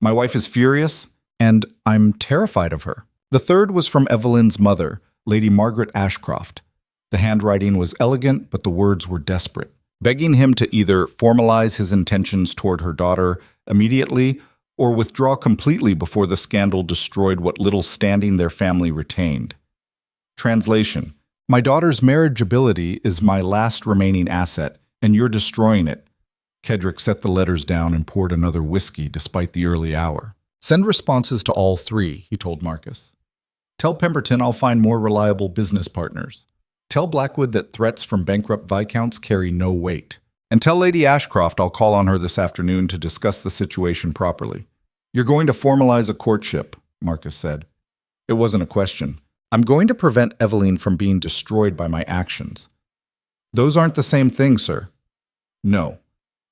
My wife is furious, and I'm terrified of her. The third was from Eveline's mother, Lady Margaret Ashcroft. The handwriting was elegant, but the words were desperate, begging him to either formalize his intentions toward her daughter immediately or withdraw completely before the scandal destroyed what little standing their family retained. Translation: My daughter's marriageability is my last remaining asset, and you're destroying it. Caedric set the letters down and poured another whiskey despite the early hour. Send responses to all 3, he told Marcus. Tell Pemberton I'll find more reliable business partners. Tell Blackwood that threats from bankrupt viscounts carry no weight. And tell Lady Ashcroft I'll call on her this afternoon to discuss the situation properly. You're going to formalize a courtship, Marcus said. It wasn't a question. I'm going to prevent Eveline from being destroyed by my actions. Those aren't the same thing, sir. No,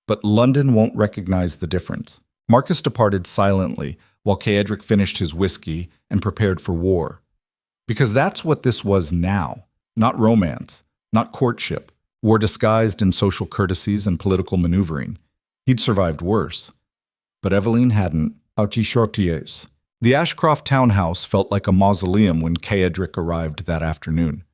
but London won't recognize the difference. Marcus departed silently while Caedric finished his whiskey and prepared for war. Because that's what this was now. Not romance, not courtship, war disguised in social courtesies and political maneuvering. He'd survived worse. But Eveline hadn't. Auchichorties. The Ashcroft townhouse felt like a mausoleum when Caedric arrived that afternoon.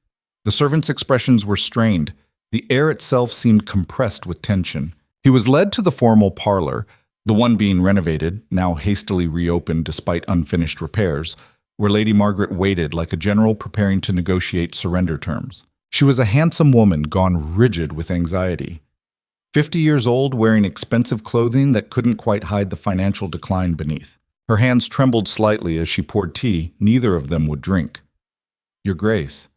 The servants' expressions were strained. The air itself seemed compressed with tension. He was led to the formal parlor, the one being renovated, now hastily reopened despite unfinished repairs, where Lady Margaret waited like a general preparing to negotiate surrender terms. She was a handsome woman gone rigid with anxiety. 50 years old, wearing expensive clothing that couldn't quite hide the financial decline beneath. Her hands trembled slightly as she poured tea neither of them would drink. Your Grace,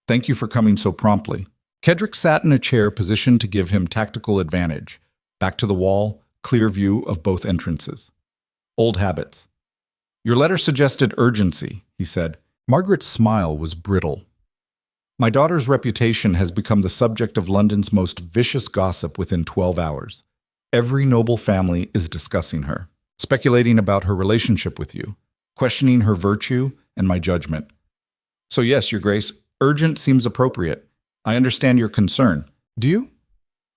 thank you for coming so promptly. Caedric sat in a chair positioned to give him tactical advantage. Back to the wall, clear view of both entrances. Old habits. Your letter suggested urgency, he said. Margaret's smile was brittle. My daughter's reputation has become the subject of London's most vicious gossip within 12 hours. Every noble family is discussing her, speculating about her relationship with you, questioning her virtue and my judgment. So yes, Your Grace, urgent seems appropriate. I understand your concern. Do you?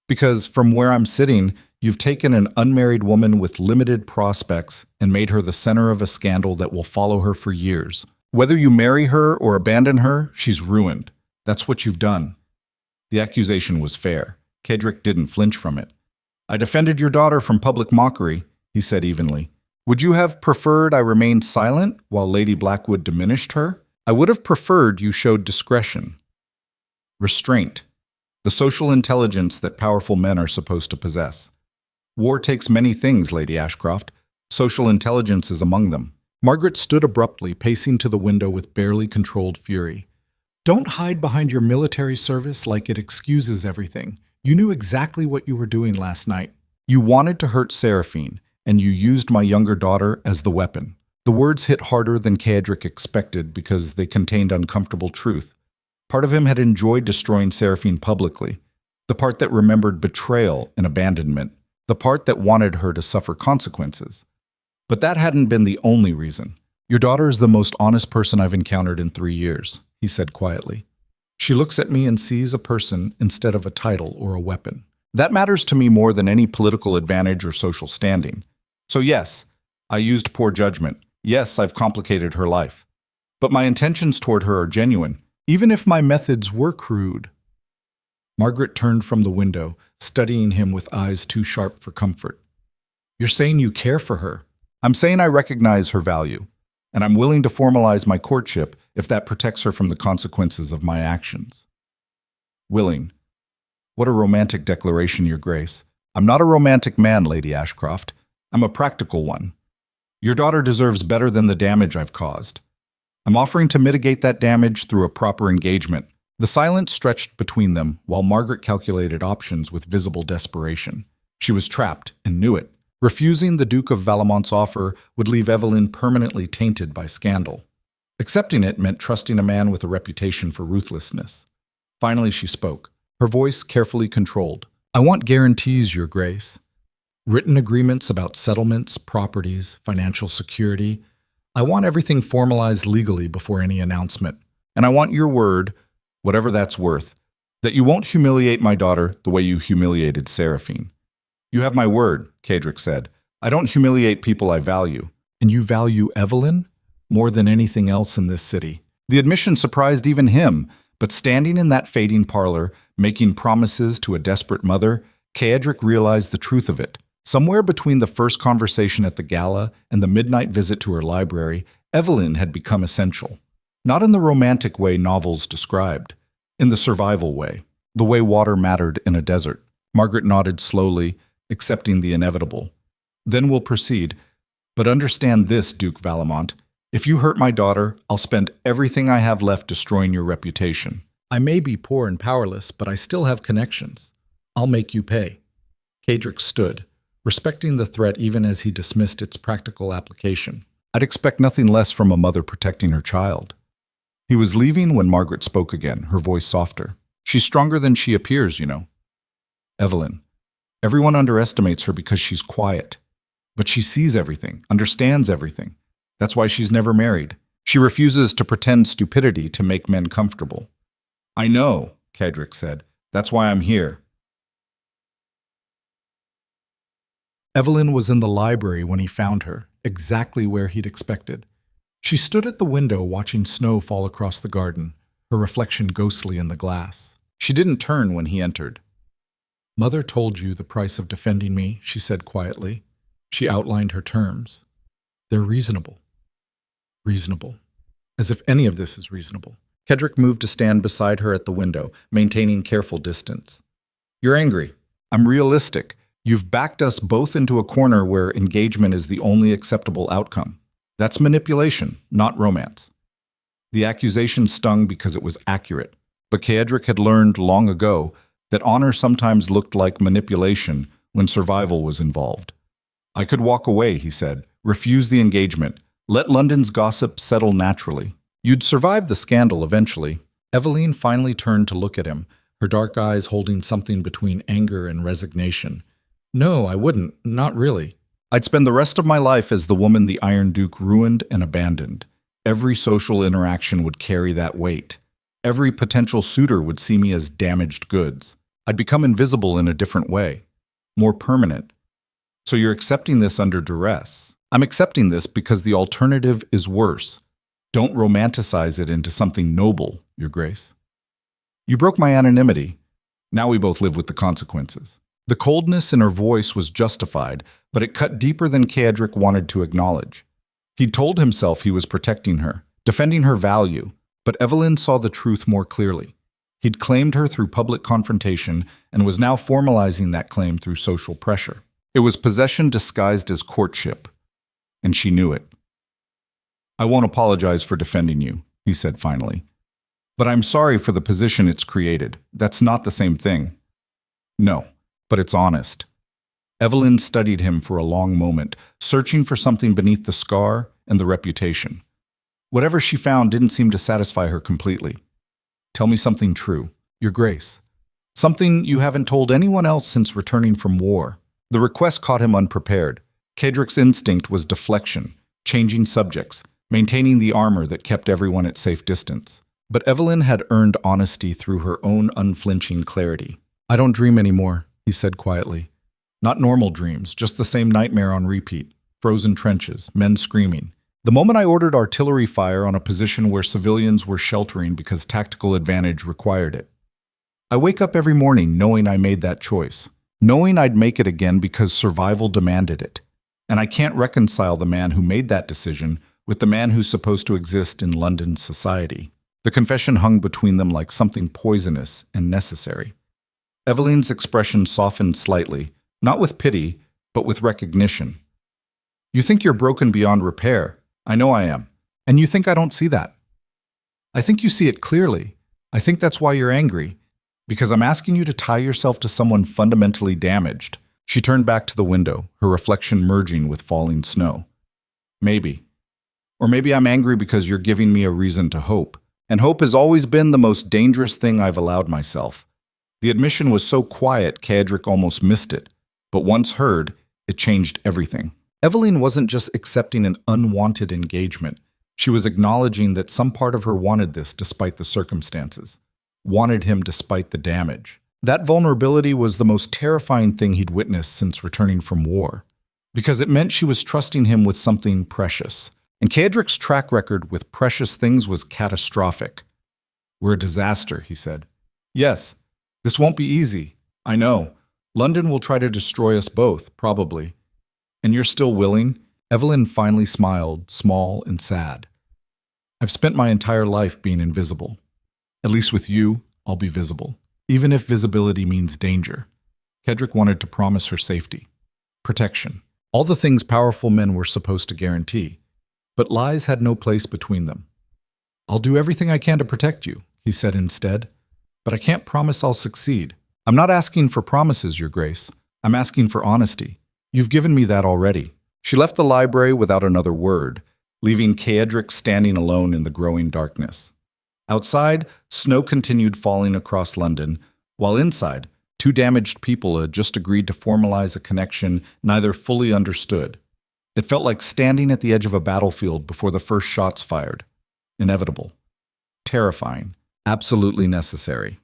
Because from where I'm sitting, you've taken an unmarried woman with limited prospects and made her the center of a scandal that will follow her for years. Whether you marry her or abandon her, she's ruined. That's what you've done. The accusation was fair. Caedric didn't flinch from it. I defended your daughter from public mockery, he said evenly. Would you have preferred I remained silent while Lady Blackwood diminished her? I would have preferred you showed discretion. Restraint. The social intelligence that powerful men are supposed to possess. War takes many things, Lady Ashcroft. Social intelligence is among them. Margaret stood abruptly, pacing to the window with barely controlled fury. Don't hide behind your military service like it excuses everything. You knew exactly what you were doing last night. You wanted to hurt Seraphine, and you used my younger daughter as the weapon. The words hit harder than Caedric expected because they contained uncomfortable truth. Part of him had enjoyed destroying Seraphine publicly, the part that remembered betrayal and abandonment, the part that wanted her to suffer consequences. But that hadn't been the only reason. Your daughter is the most honest person I've encountered in 3 years, he said quietly. She looks at me and sees a person instead of a title or a weapon. That matters to me more than any political advantage or social standing. So yes, I used poor judgment. Yes, I've complicated her life. But my intentions toward her are genuine, even if my methods were crude. Margaret turned from the window, studying him with eyes too sharp for comfort. You're saying you care for her. I'm saying I recognize her value, and I'm willing to formalize my courtship if that protects her from the consequences of my actions. Willing. What a romantic declaration, Your Grace. I'm not a romantic man, Lady Ashcroft. I'm a practical one. Your daughter deserves better than the damage I've caused. I'm offering to mitigate that damage through a proper engagement. The silence stretched between them while Margaret calculated options with visible desperation. She was trapped and knew it. Refusing the Duke of Valemont's offer would leave Eveline permanently tainted by scandal. Accepting it meant trusting a man with a reputation for ruthlessness. Finally, she spoke, her voice carefully controlled. I want guarantees, Your Grace. Written agreements about settlements, properties, financial security. I want everything formalized legally before any announcement. And I want your word, whatever that's worth, that you won't humiliate my daughter the way you humiliated Seraphine. You have my word, Caedric said. I don't humiliate people I value. And you value Eveline? More than anything else in this city. The admission surprised even him, but standing in that fading parlor, making promises to a desperate mother, Caedric realized the truth of it. Somewhere between the first conversation at the gala and the midnight visit to her library, Eveline had become essential. Not in the romantic way novels described, in the survival way, the way water mattered in a desert. Margaret nodded slowly, accepting the inevitable. Then we'll proceed. But understand this, Duke Valemont. If you hurt my daughter, I'll spend everything I have left destroying your reputation. I may be poor and powerless, but I still have connections. I'll make you pay. Caedric stood, respecting the threat even as he dismissed its practical application. I'd expect nothing less from a mother protecting her child. He was leaving when Margaret spoke again, her voice softer. She's stronger than she appears, you know. Eveline. Everyone underestimates her because she's quiet. But she sees everything, understands everything. That's why she's never married. She refuses to pretend stupidity to make men comfortable. I know, Caedric said. That's why I'm here. Eveline was in the library when he found her, exactly where he'd expected. She stood at the window watching snow fall across the garden, her reflection ghostly in the glass. She didn't turn when he entered. Mother told you the price of defending me, she said quietly. She outlined her terms. They're reasonable. Reasonable. As if any of this is reasonable. Caedric moved to stand beside her at the window, maintaining careful distance. You're angry. I'm realistic. You've backed us both into a corner where engagement is the only acceptable outcome. That's manipulation, not romance. The accusation stung because it was accurate, but Caedric had learned long ago that honor sometimes looked like manipulation when survival was involved. I could walk away, he said, refuse the engagement, let London's gossip settle naturally. You'd survive the scandal eventually. Eveline finally turned to look at him, her dark eyes holding something between anger and resignation. No, I wouldn't, not really. I'd spend the rest of my life as the woman the Iron Duke ruined and abandoned. Every social interaction would carry that weight. Every potential suitor would see me as damaged goods. I'd become invisible in a different way, more permanent. So you're accepting this under duress. I'm accepting this because the alternative is worse. Don't romanticize it into something noble, Your Grace. You broke my anonymity. Now we both live with the consequences. The coldness in her voice was justified, but it cut deeper than Caedric wanted to acknowledge. He'd told himself he was protecting her, defending her value, but Eveline saw the truth more clearly. He'd claimed her through public confrontation and was now formalizing that claim through social pressure. It was possession disguised as courtship, and she knew it. "I won't apologize for defending you," he said finally. "But I'm sorry for the position it's created. That's not the same thing." "No, but it's honest." Eveline studied him for a long moment, searching for something beneath the scar and the reputation. Whatever she found didn't seem to satisfy her completely. "Tell me something true, Your Grace. Something you haven't told anyone else since returning from war." The request caught him unprepared. Caedric's instinct was deflection, changing subjects, maintaining the armor that kept everyone at safe distance. But Eveline had earned honesty through her own unflinching clarity. "I don't dream anymore," he said quietly. "Not normal dreams, just the same nightmare on repeat. Frozen trenches, men screaming. The moment I ordered artillery fire on a position where civilians were sheltering because tactical advantage required it. I wake up every morning knowing I made that choice, knowing I'd make it again because survival demanded it. And I can't reconcile the man who made that decision with the man who's supposed to exist in London society." The confession hung between them like something poisonous and necessary. Eveline's expression softened slightly, not with pity, but with recognition. "You think you're broken beyond repair. I know I am. And you think I don't see that. I think you see it clearly. I think that's why you're angry. Because I'm asking you to tie yourself to someone fundamentally damaged." She turned back to the window, her reflection merging with falling snow. "Maybe. Or maybe I'm angry because you're giving me a reason to hope. And hope has always been the most dangerous thing I've allowed myself." The admission was so quiet, Caedric almost missed it. But once heard, it changed everything. Eveline wasn't just accepting an unwanted engagement. She was acknowledging that some part of her wanted this despite the circumstances, wanted him despite the damage. That vulnerability was the most terrifying thing he'd witnessed since returning from war, because it meant she was trusting him with something precious. And Caedric's track record with precious things was catastrophic. "We're a disaster," he said. "Yes, this won't be easy. I know. London will try to destroy us both, probably. And you're still willing?" Eveline finally smiled, small and sad. "I've spent my entire life being invisible. At least with you, I'll be visible. Even if visibility means danger." Caedric wanted to promise her safety, protection, all the things powerful men were supposed to guarantee. But lies had no place between them. "I'll do everything I can to protect you," he said instead. "But I can't promise I'll succeed. I'm not asking for promises, Your Grace. I'm asking for honesty. You've given me that already." She left the library without another word, leaving Caedric standing alone in the growing darkness. Outside, snow continued falling across London, while inside, two damaged people had just agreed to formalize a connection neither fully understood. It felt like standing at the edge of a battlefield before the first shots fired. Inevitable. Terrifying. Absolutely necessary.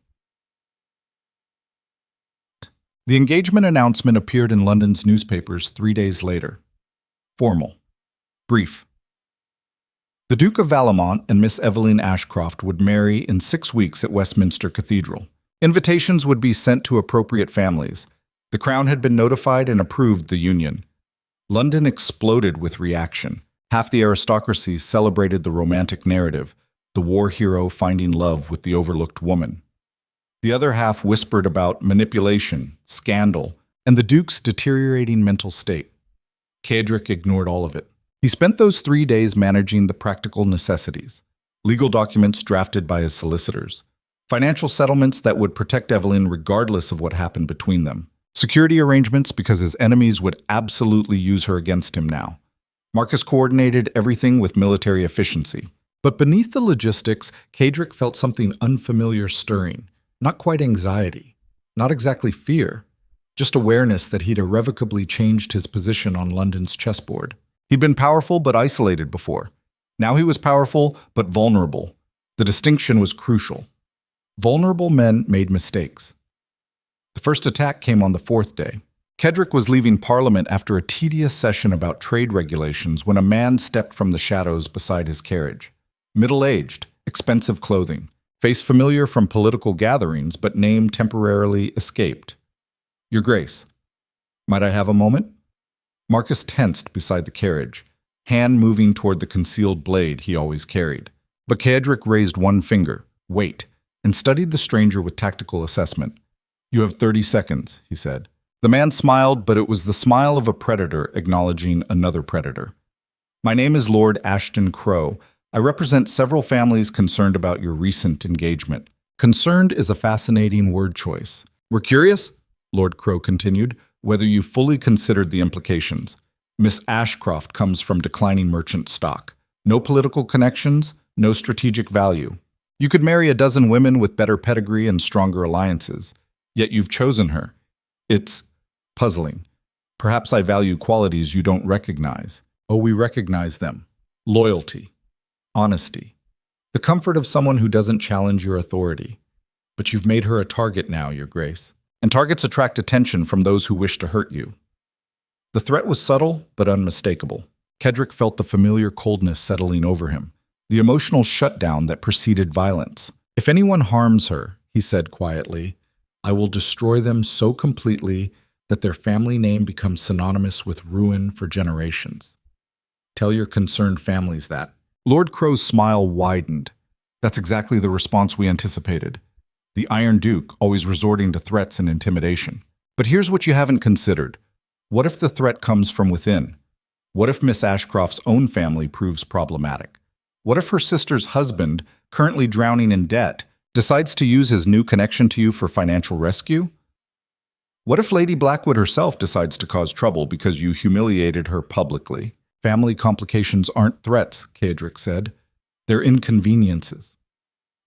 The engagement announcement appeared in London's newspapers 3 days later. Formal. Brief. The Duke of Valemont and Miss Eveline Ashcroft would marry in 6 weeks at Westminster Cathedral. Invitations would be sent to appropriate families. The Crown had been notified and approved the union. London exploded with reaction. Half the aristocracy celebrated the romantic narrative, the war hero finding love with the overlooked woman. The other half whispered about manipulation, scandal, and the Duke's deteriorating mental state. Caedric ignored all of it. He spent those 3 days managing the practical necessities, legal documents drafted by his solicitors, financial settlements that would protect Eveline regardless of what happened between them, security arrangements because his enemies would absolutely use her against him now. Marcus coordinated everything with military efficiency. But beneath the logistics, Caedric felt something unfamiliar stirring. Not quite anxiety, not exactly fear, just awareness that he'd irrevocably changed his position on London's chessboard. He'd been powerful but isolated before. Now he was powerful but vulnerable. The distinction was crucial. Vulnerable men made mistakes. The first attack came on the 4th day. Caedric was leaving Parliament after a tedious session about trade regulations when a man stepped from the shadows beside his carriage. Middle-aged, expensive clothing, Face familiar from political gatherings, but name temporarily escaped. Your Grace, might I have a moment? Marcus tensed beside the carriage, hand moving toward the concealed blade he always carried. But Caedric raised one finger, wait, and studied the stranger with tactical assessment. You have 30 seconds, he said. The man smiled, but it was the smile of a predator acknowledging another predator. My name is Lord Ashton Crow. I represent several families concerned about your recent engagement. Concerned is a fascinating word choice. We're curious, Lord Crow continued, whether you fully considered the implications. Miss Ashcroft comes from declining merchant stock. No political connections, no strategic value. You could marry a dozen women with better pedigree and stronger alliances, yet you've chosen her. It's puzzling. Perhaps I value qualities you don't recognize. Oh, we recognize them. Loyalty. Honesty. The comfort of someone who doesn't challenge your authority. But you've made her a target now, Your Grace. And targets attract attention from those who wish to hurt you. The threat was subtle, but unmistakable. Caedric felt the familiar coldness settling over him, the emotional shutdown that preceded violence. If anyone harms her, he said quietly, I will destroy them so completely that their family name becomes synonymous with ruin for generations. Tell your concerned families that. Lord Crow's smile widened. That's exactly the response we anticipated. The Iron Duke always resorting to threats and intimidation. But here's what you haven't considered. What if the threat comes from within? What if Miss Ashcroft's own family proves problematic? What if her sister's husband, currently drowning in debt, decides to use his new connection to you for financial rescue? What if Lady Blackwood herself decides to cause trouble because you humiliated her publicly? Family complications aren't threats, Caedric said. They're inconveniences.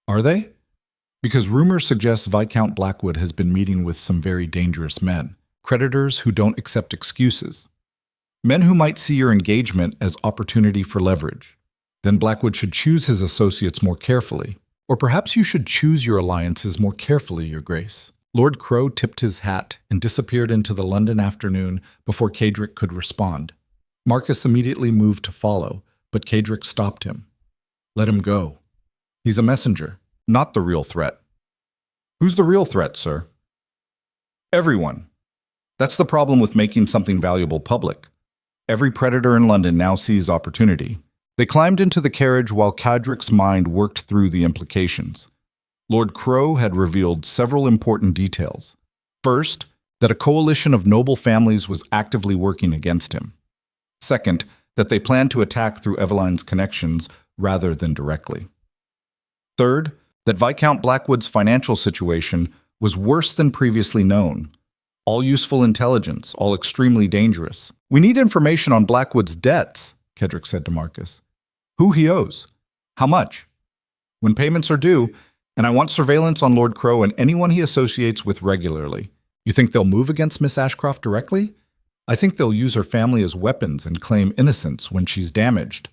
Are they? Because rumors suggest Viscount Blackwood has been meeting with some very dangerous men, creditors who don't accept excuses. Men who might see your engagement as opportunity for leverage. Then Blackwood should choose his associates more carefully. Or perhaps you should choose your alliances more carefully, Your Grace. Lord Crow tipped his hat and disappeared into the London afternoon before Caedric could respond. Marcus immediately moved to follow, but Caedric stopped him. Let him go. He's a messenger, not the real threat. Who's the real threat, sir? Everyone. That's the problem with making something valuable public. Every predator in London now sees opportunity. They climbed into the carriage while Caedric's mind worked through the implications. Lord Crow had revealed several important details. First, that a coalition of noble families was actively working against him. Second, that they planned to attack through Eveline's connections rather than directly. Third, that Viscount Blackwood's financial situation was worse than previously known. All useful intelligence, all extremely dangerous. We need information on Blackwood's debts, Caedric said to Marcus. Who he owes. How much. When payments are due, and I want surveillance on Lord Crow and anyone he associates with regularly. You think they'll move against Miss Ashcroft directly? I think they'll use her family as weapons and claim innocence when she's damaged.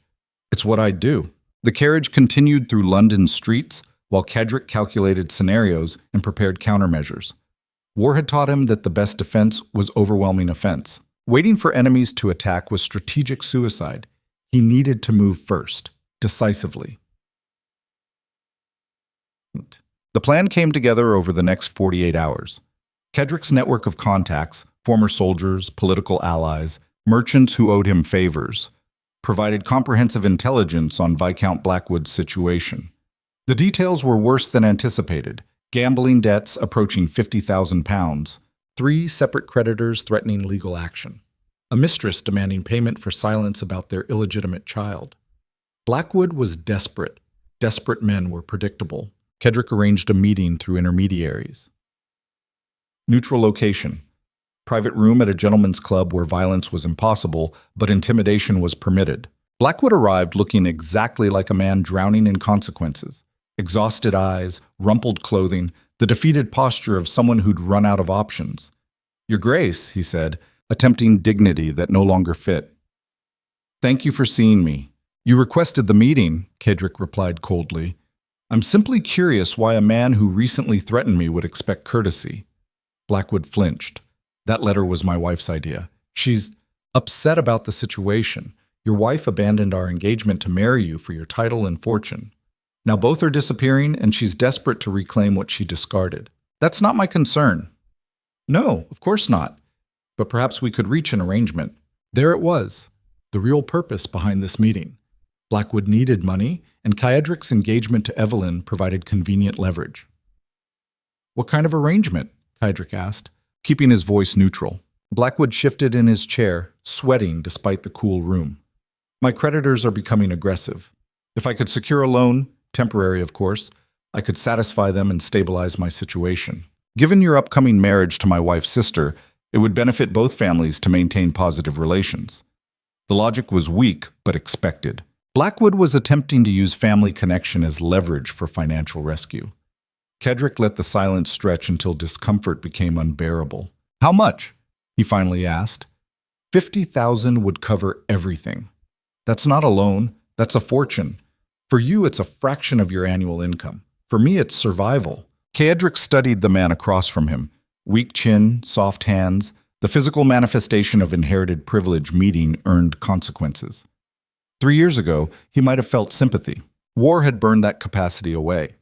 It's what I'd do. The carriage continued through London's streets while Caedric calculated scenarios and prepared countermeasures. War had taught him that the best defense was overwhelming offense. Waiting for enemies to attack was strategic suicide. He needed to move first, decisively. The plan came together over the next 48 hours. Caedric's network of contacts, former soldiers, political allies, merchants who owed him favors, provided comprehensive intelligence on Viscount Blackwood's situation. The details were worse than anticipated. Gambling debts approaching £50,000, 3 separate creditors threatening legal action, a mistress demanding payment for silence about their illegitimate child. Blackwood was desperate. Desperate men were predictable. Caedric arranged a meeting through intermediaries. Neutral location. Private room at a gentleman's club where violence was impossible, but intimidation was permitted. Blackwood arrived looking exactly like a man drowning in consequences. Exhausted eyes, rumpled clothing, the defeated posture of someone who'd run out of options. Your Grace, he said, attempting dignity that no longer fit. Thank you for seeing me. You requested the meeting, Caedric replied coldly. I'm simply curious why a man who recently threatened me would expect courtesy. Blackwood flinched. That letter was my wife's idea. She's upset about the situation. Your wife abandoned our engagement to marry you for your title and fortune. Now both are disappearing, and she's desperate to reclaim what she discarded. That's not my concern. No, of course not. But perhaps we could reach an arrangement. There it was, the real purpose behind this meeting. Blackwood needed money, and Caedric's engagement to Eveline provided convenient leverage. What kind of arrangement? Caedric asked, keeping his voice neutral. Blackwood shifted in his chair, sweating despite the cool room. My creditors are becoming aggressive. If I could secure a loan, temporary of course, I could satisfy them and stabilize my situation. Given your upcoming marriage to my wife's sister, it would benefit both families to maintain positive relations. The logic was weak, but expected. Blackwood was attempting to use family connection as leverage for financial rescue. Caedric let the silence stretch until discomfort became unbearable. How much? He finally asked. 50,000 would cover everything. That's not a loan, that's a fortune. For you, it's a fraction of your annual income. For me, it's survival. Caedric studied the man across from him. Weak chin, soft hands, the physical manifestation of inherited privilege meeting earned consequences. 3 years ago, he might have felt sympathy. War had burned that capacity away.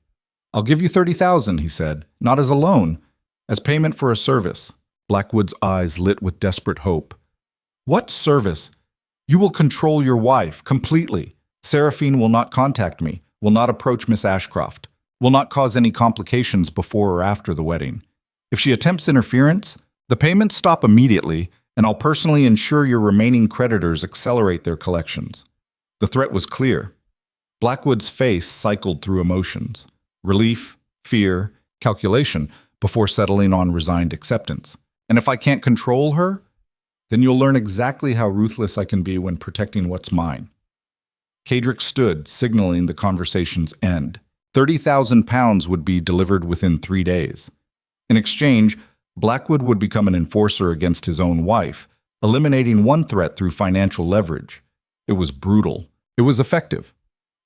I'll give you 30,000, he said, not as a loan, as payment for a service. Blackwood's eyes lit with desperate hope. What service? You will control your wife completely. Seraphine will not contact me, will not approach Miss Ashcroft, will not cause any complications before or after the wedding. If she attempts interference, the payments stop immediately, and I'll personally ensure your remaining creditors accelerate their collections. The threat was clear. Blackwood's face cycled through emotions. Relief, fear, calculation, before settling on resigned acceptance. And if I can't control her, then you'll learn exactly how ruthless I can be when protecting what's mine. Caedric stood, signaling the conversation's end. 30,000 pounds would be delivered within 3 days. In exchange, Blackwood would become an enforcer against his own wife, eliminating one threat through financial leverage. It was brutal. It was effective.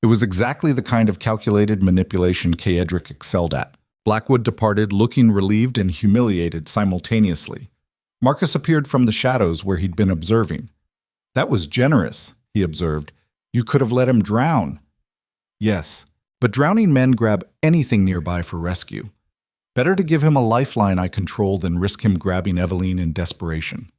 It was exactly the kind of calculated manipulation Caedric excelled at. Blackwood departed looking relieved and humiliated simultaneously. Marcus appeared from the shadows where he'd been observing. That was generous, he observed. You could have let him drown. Yes, but drowning men grab anything nearby for rescue. Better to give him a lifeline I control than risk him grabbing Eveline in desperation.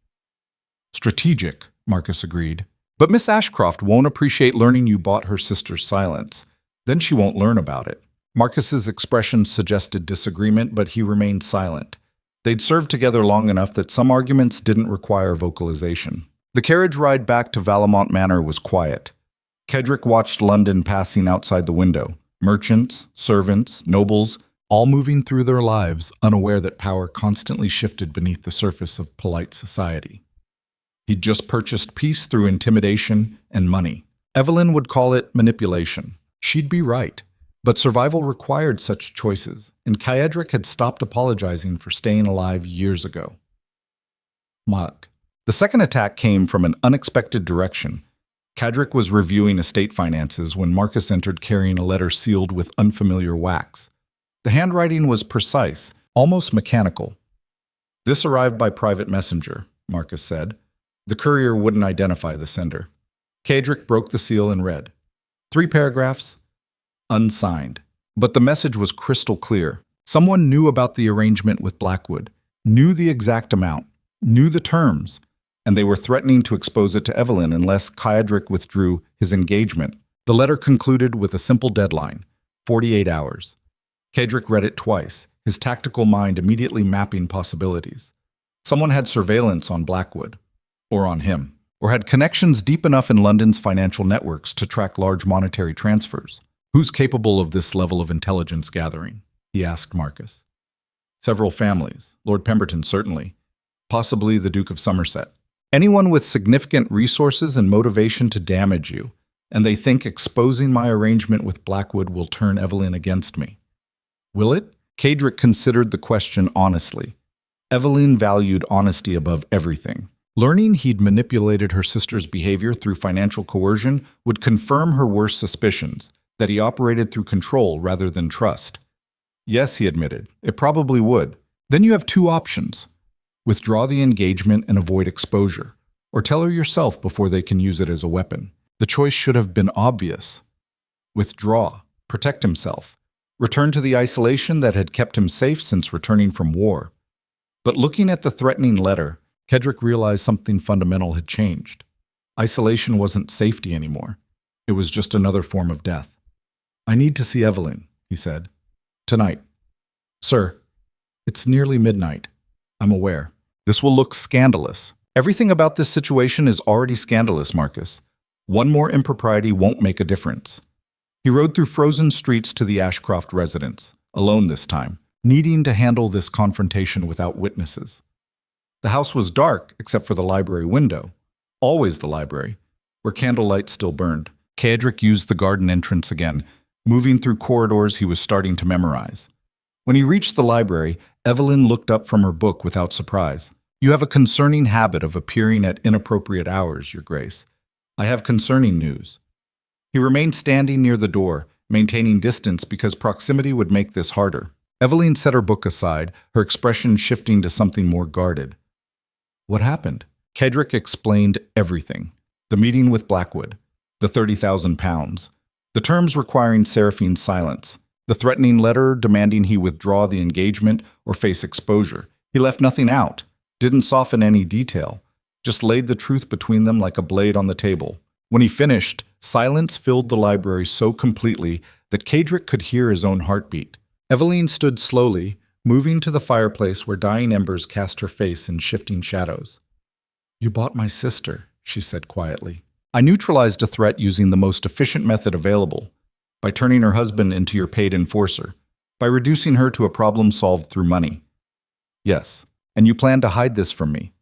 Strategic, Marcus agreed. But Miss Ashcroft won't appreciate learning you bought her sister's silence. Then she won't learn about it. Marcus's expression suggested disagreement, but he remained silent. They'd served together long enough that some arguments didn't require vocalization. The carriage ride back to Valemont Manor was quiet. Caedric watched London passing outside the window. Merchants, servants, nobles, all moving through their lives, unaware that power constantly shifted beneath the surface of polite society. He'd just purchased peace through intimidation and money. Eveline would call it manipulation. She'd be right. But survival required such choices, and Caedric had stopped apologizing for staying alive years ago. Mark. The second attack came from an unexpected direction. Caedric was reviewing estate finances when Marcus entered carrying a letter sealed with unfamiliar wax. The handwriting was precise, almost mechanical. This arrived by private messenger, Marcus said. The courier wouldn't identify the sender. Caedric broke the seal and read. 3 paragraphs, unsigned. But the message was crystal clear. Someone knew about the arrangement with Blackwood, knew the exact amount, knew the terms, and they were threatening to expose it to Eveline unless Caedric withdrew his engagement. The letter concluded with a simple deadline, 48 hours. Caedric read it twice, his tactical mind immediately mapping possibilities. Someone had surveillance on Blackwood. Or on him, or had connections deep enough in London's financial networks to track large monetary transfers. Who's capable of this level of intelligence gathering? He asked Marcus. Several families, Lord Pemberton certainly, possibly the Duke of Somerset. Anyone with significant resources and motivation to damage you, and they think exposing my arrangement with Blackwood will turn Eveline against me. Will it? Caedric considered the question honestly. Eveline valued honesty above everything. Learning he'd manipulated her sister's behavior through financial coercion would confirm her worst suspicions, that he operated through control rather than trust. Yes, he admitted, it probably would. Then you have 2 options. Withdraw the engagement and avoid exposure, or tell her yourself before they can use it as a weapon. The choice should have been obvious. Withdraw. protect himself, return to the isolation that had kept him safe since returning from war. But looking at the threatening letter, Caedric realized something fundamental had changed. Isolation wasn't safety anymore. It was just another form of death. "I need to see Eveline," he said. "Tonight." "Sir, it's nearly midnight. I'm aware. This will look scandalous. Everything about this situation is already scandalous, Marcus. One more impropriety won't make a difference." He rode through frozen streets to the Ashcroft residence, alone this time, needing to handle this confrontation without witnesses. The house was dark except for the library window, always the library, where candlelight still burned. Caedric used the garden entrance again, moving through corridors he was starting to memorize. When he reached the library, Eveline looked up from her book without surprise. "You have a concerning habit of appearing at inappropriate hours, Your Grace. I have concerning news." He remained standing near the door, maintaining distance because proximity would make this harder. Eveline set her book aside, her expression shifting to something more guarded. "What happened?" Caedric explained everything. The meeting with Blackwood, the £30,000, the terms requiring Seraphine's silence, the threatening letter demanding he withdraw the engagement or face exposure. He left nothing out, didn't soften any detail, just laid the truth between them like a blade on the table. When he finished, silence filled the library so completely that Caedric could hear his own heartbeat. Eveline stood slowly, moving to the fireplace where dying embers cast her face in shifting shadows. "You bought my sister," she said quietly. "I neutralized a threat using the most efficient method available, by turning her husband into your paid enforcer, by reducing her to a problem solved through money. Yes, and you plan to hide this from me.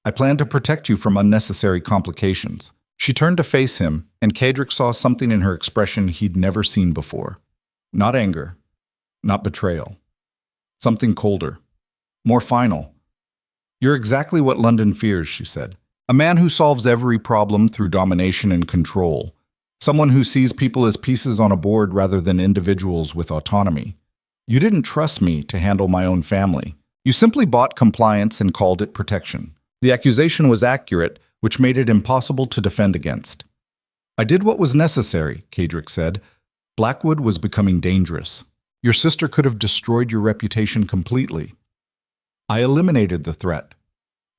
I plan to protect you from unnecessary complications." She turned to face him, and Caedric saw something in her expression he'd never seen before. Not anger, not betrayal. Something colder, more final. "You're exactly what London fears," she said. "A man who solves every problem through domination and control. Someone who sees people as pieces on a board rather than individuals with autonomy. You didn't trust me to handle my own family. You simply bought compliance and called it protection. The accusation was accurate, which made it impossible to defend against." "I did what was necessary," Caedric said. "Blackwood was becoming dangerous. Your sister could have destroyed your reputation completely. I eliminated the threat,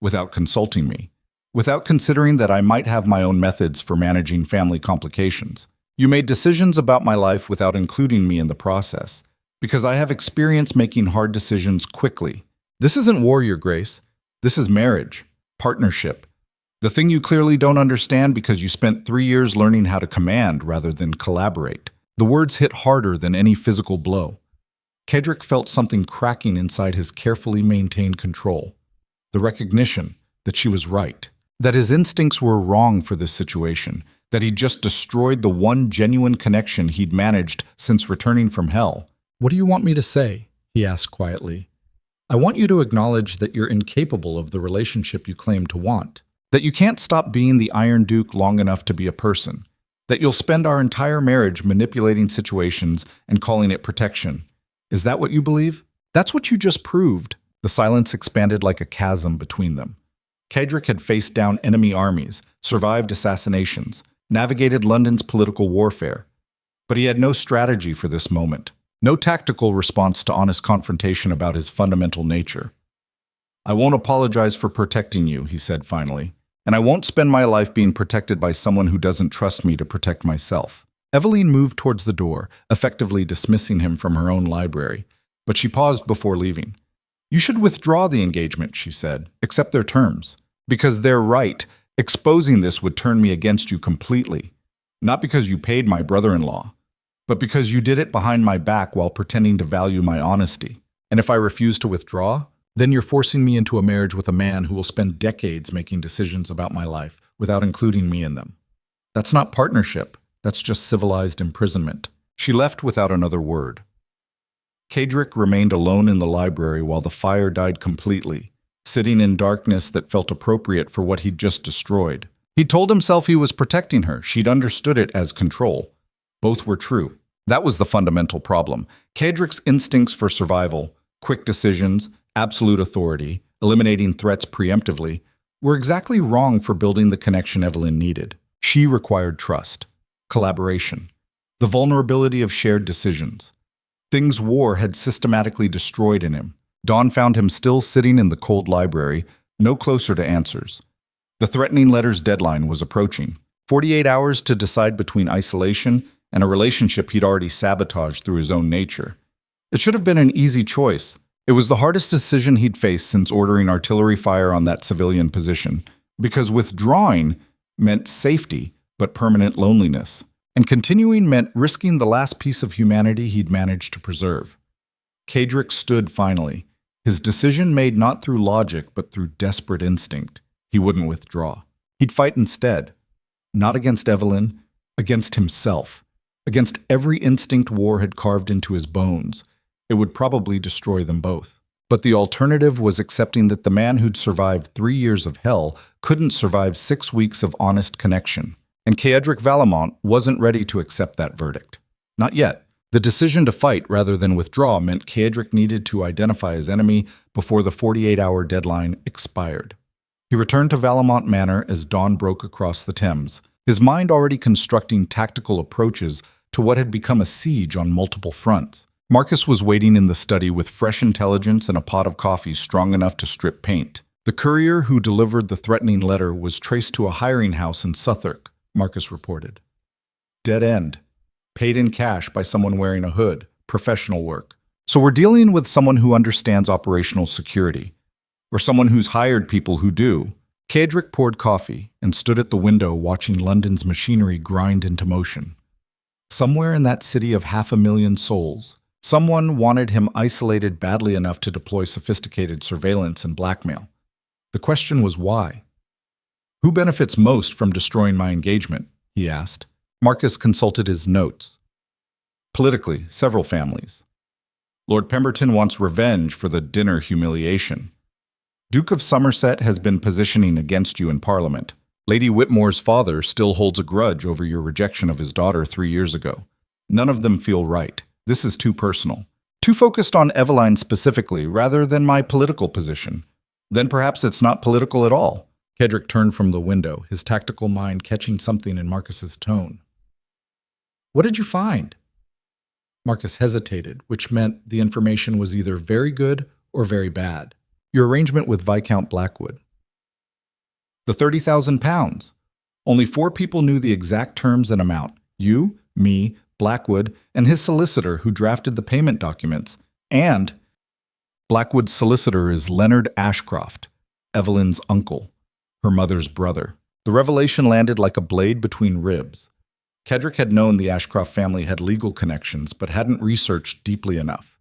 without consulting me, without considering that I might have my own methods for managing family complications. You made decisions about my life without including me in the process, because I have experience making hard decisions quickly. This isn't war, Your Grace. This is marriage, partnership. The thing you clearly don't understand because you spent 3 years learning how to command rather than collaborate." The words hit harder than any physical blow. Caedric felt something cracking inside his carefully maintained control. The recognition that she was right, that his instincts were wrong for this situation, that he'd just destroyed the one genuine connection he'd managed since returning from hell. "What do you want me to say?" he asked quietly. "I want you to acknowledge that you're incapable of the relationship you claim to want. That you can't stop being the Iron Duke long enough to be a person. That you'll spend our entire marriage manipulating situations and calling it protection. Is that what you believe? That's what you just proved." The silence expanded like a chasm between them. Caedric had faced down enemy armies, survived assassinations, navigated London's political warfare. But he had no strategy for this moment, no tactical response to honest confrontation about his fundamental nature. "I won't apologize for protecting you," he said finally. "And I won't spend my life being protected by someone who doesn't trust me to protect myself." Eveline moved towards the door, effectively dismissing him from her own library, but she paused before leaving. "You should withdraw the engagement," she said, "accept their terms. Because they're right. Exposing this would turn me against you completely. Not because you paid my brother-in-law, but because you did it behind my back while pretending to value my honesty. And if I refuse to withdraw, then you're forcing me into a marriage with a man who will spend decades making decisions about my life without including me in them. That's not partnership. That's just civilized imprisonment." She left without another word. Caedric remained alone in the library while the fire died completely, sitting in darkness that felt appropriate for what he'd just destroyed. He told himself he was protecting her. She'd understood it as control. Both were true. That was the fundamental problem. Caedric's instincts for survival, quick decisions, absolute authority, eliminating threats preemptively, were exactly wrong for building the connection Eveline needed. She required trust, collaboration, The vulnerability of shared decisions. Things war had systematically destroyed in him. Dawn found him still sitting in the cold library, no closer to answers. The threatening letter's deadline was approaching. 48 hours to decide between isolation and a relationship he'd already sabotaged through his own nature. It should have been an easy choice. It was the hardest decision he'd faced since ordering artillery fire on that civilian position, because withdrawing meant safety, but permanent loneliness. And continuing meant risking the last piece of humanity he'd managed to preserve. Caedric stood finally, his decision made not through logic, but through desperate instinct. He wouldn't withdraw. He'd fight instead. Not against Eveline, against himself. Against every instinct war had carved into his bones. It would probably destroy them both. But the alternative was accepting that the man who'd survived 3 years of hell couldn't survive 6 weeks of honest connection. And Caedric Valemont wasn't ready to accept that verdict. Not yet. The decision to fight rather than withdraw meant Caedric needed to identify his enemy before the 48-hour deadline expired. He returned to Valemont Manor as dawn broke across the Thames, his mind already constructing tactical approaches to what had become a siege on multiple fronts. Marcus was waiting in the study with fresh intelligence and a pot of coffee strong enough to strip paint. The courier who delivered the threatening letter was traced to a hiring house in Southwark, Marcus reported. Dead end. Paid in cash by someone wearing a hood. Professional work. So we're dealing with someone who understands operational security. Or someone who's hired people who do. Caedric poured coffee and stood at the window watching London's machinery grind into motion. Somewhere in that city of 500,000 souls, someone wanted him isolated badly enough to deploy sophisticated surveillance and blackmail. The question was why? Who benefits most from destroying my engagement? He asked. Marcus consulted his notes. Politically, several families. Lord Pemberton wants revenge for the dinner humiliation. Duke of Somerset has been positioning against you in Parliament. Lady Whitmore's father still holds a grudge over your rejection of his daughter 3 years ago. None of them feel right. This is too personal. Too focused on Eveline specifically, rather than my political position. Then perhaps it's not political at all. Caedric turned from the window, his tactical mind catching something in Marcus's tone. What did you find? Marcus hesitated, which meant the information was either very good or very bad. Your arrangement with Viscount Blackwood. The £30,000. Only 4 people knew the exact terms and amount. You, me, Blackwood, and his solicitor who drafted the payment documents. And Blackwood's solicitor is Leonard Ashcroft, Eveline's uncle, her mother's brother. The revelation landed like a blade between ribs. Caedric had known the Ashcroft family had legal connections, but hadn't researched deeply enough.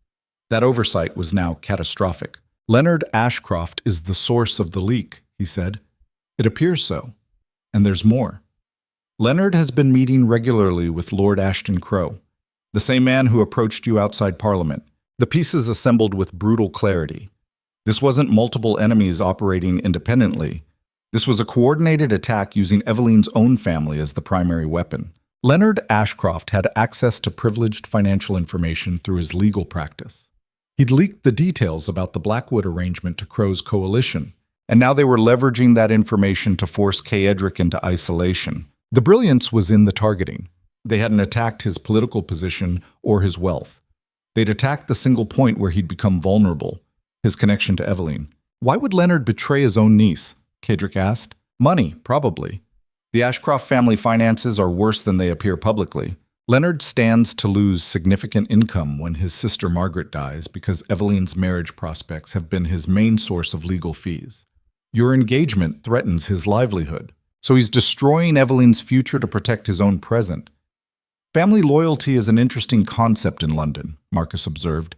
That oversight was now catastrophic. Leonard Ashcroft is the source of the leak, he said. It appears so. And there's more. Leonard has been meeting regularly with Lord Ashton Crowe, the same man who approached you outside Parliament. The pieces assembled with brutal clarity. This wasn't multiple enemies operating independently. This was a coordinated attack using Eveline's own family as the primary weapon. Leonard Ashcroft had access to privileged financial information through his legal practice. He'd leaked the details about the Blackwood arrangement to Crowe's coalition, and now they were leveraging that information to force Caedric into isolation. The brilliance was in the targeting. They hadn't attacked his political position or his wealth. They'd attacked the single point where he'd become vulnerable, his connection to Eveline. Why would Leonard betray his own niece? Caedric asked. Money, probably. The Ashcroft family finances are worse than they appear publicly. Leonard stands to lose significant income when his sister Margaret dies because Eveline's marriage prospects have been his main source of legal fees. Your engagement threatens his livelihood, so he's destroying Eveline's future to protect his own present. Family loyalty is an interesting concept in London, Marcus observed.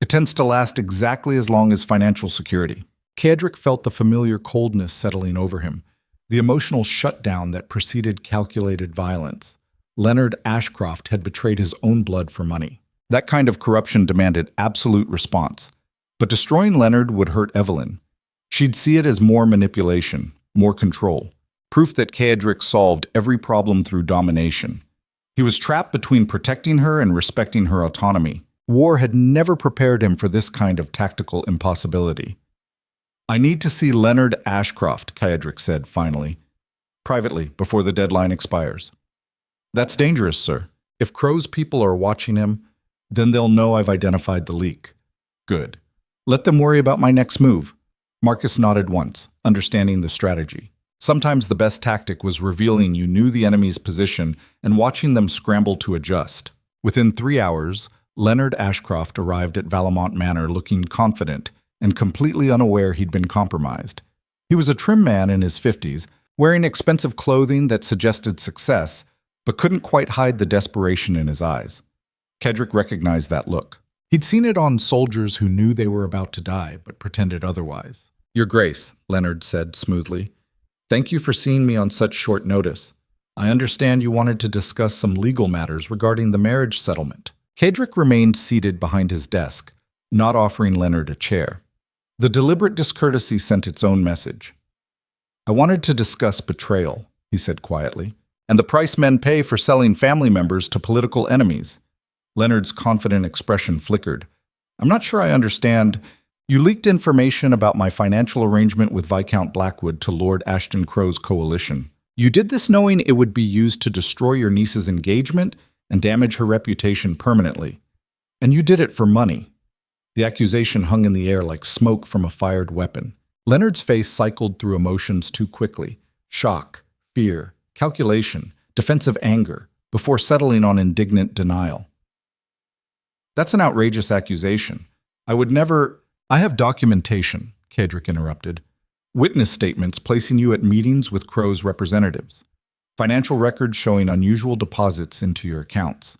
It tends to last exactly as long as financial security. Caedric felt the familiar coldness settling over him, the emotional shutdown that preceded calculated violence. Leonard Ashcroft had betrayed his own blood for money. That kind of corruption demanded absolute response. But destroying Leonard would hurt Eveline. She'd see it as more manipulation, more control, proof that Caedric solved every problem through domination. He was trapped between protecting her and respecting her autonomy. War had never prepared him for this kind of tactical impossibility. I need to see Leonard Ashcroft, Caedric said finally, privately, before the deadline expires. That's dangerous, sir. If Crow's people are watching him, then they'll know I've identified the leak. Good. Let them worry about my next move. Marcus nodded once, understanding the strategy. Sometimes the best tactic was revealing you knew the enemy's position and watching them scramble to adjust. Within 3 hours, Leonard Ashcroft arrived at Valemont Manor looking confident and completely unaware he'd been compromised. He was a trim man in his 50s, wearing expensive clothing that suggested success, but couldn't quite hide the desperation in his eyes. Caedric recognized that look. He'd seen it on soldiers who knew they were about to die, but pretended otherwise. "Your Grace," Leonard said smoothly. "Thank you for seeing me on such short notice. I understand you wanted to discuss some legal matters regarding the marriage settlement." Caedric remained seated behind his desk, not offering Leonard a chair. The deliberate discourtesy sent its own message. "I wanted to discuss betrayal," he said quietly, "and the price men pay for selling family members to political enemies." Leonard's confident expression flickered. "I'm not sure I understand. You leaked information about my financial arrangement with Viscount Blackwood to Lord Ashton Crow's coalition. You did this knowing it would be used to destroy your niece's engagement and damage her reputation permanently. And you did it for money." The accusation hung in the air like smoke from a fired weapon. Leonard's face cycled through emotions too quickly: shock, fear, calculation, defensive anger, before settling on indignant denial. "That's an outrageous accusation. I would never—" "I have documentation," Caedric interrupted. "Witness statements placing you at meetings with Crow's representatives. Financial records showing unusual deposits into your accounts.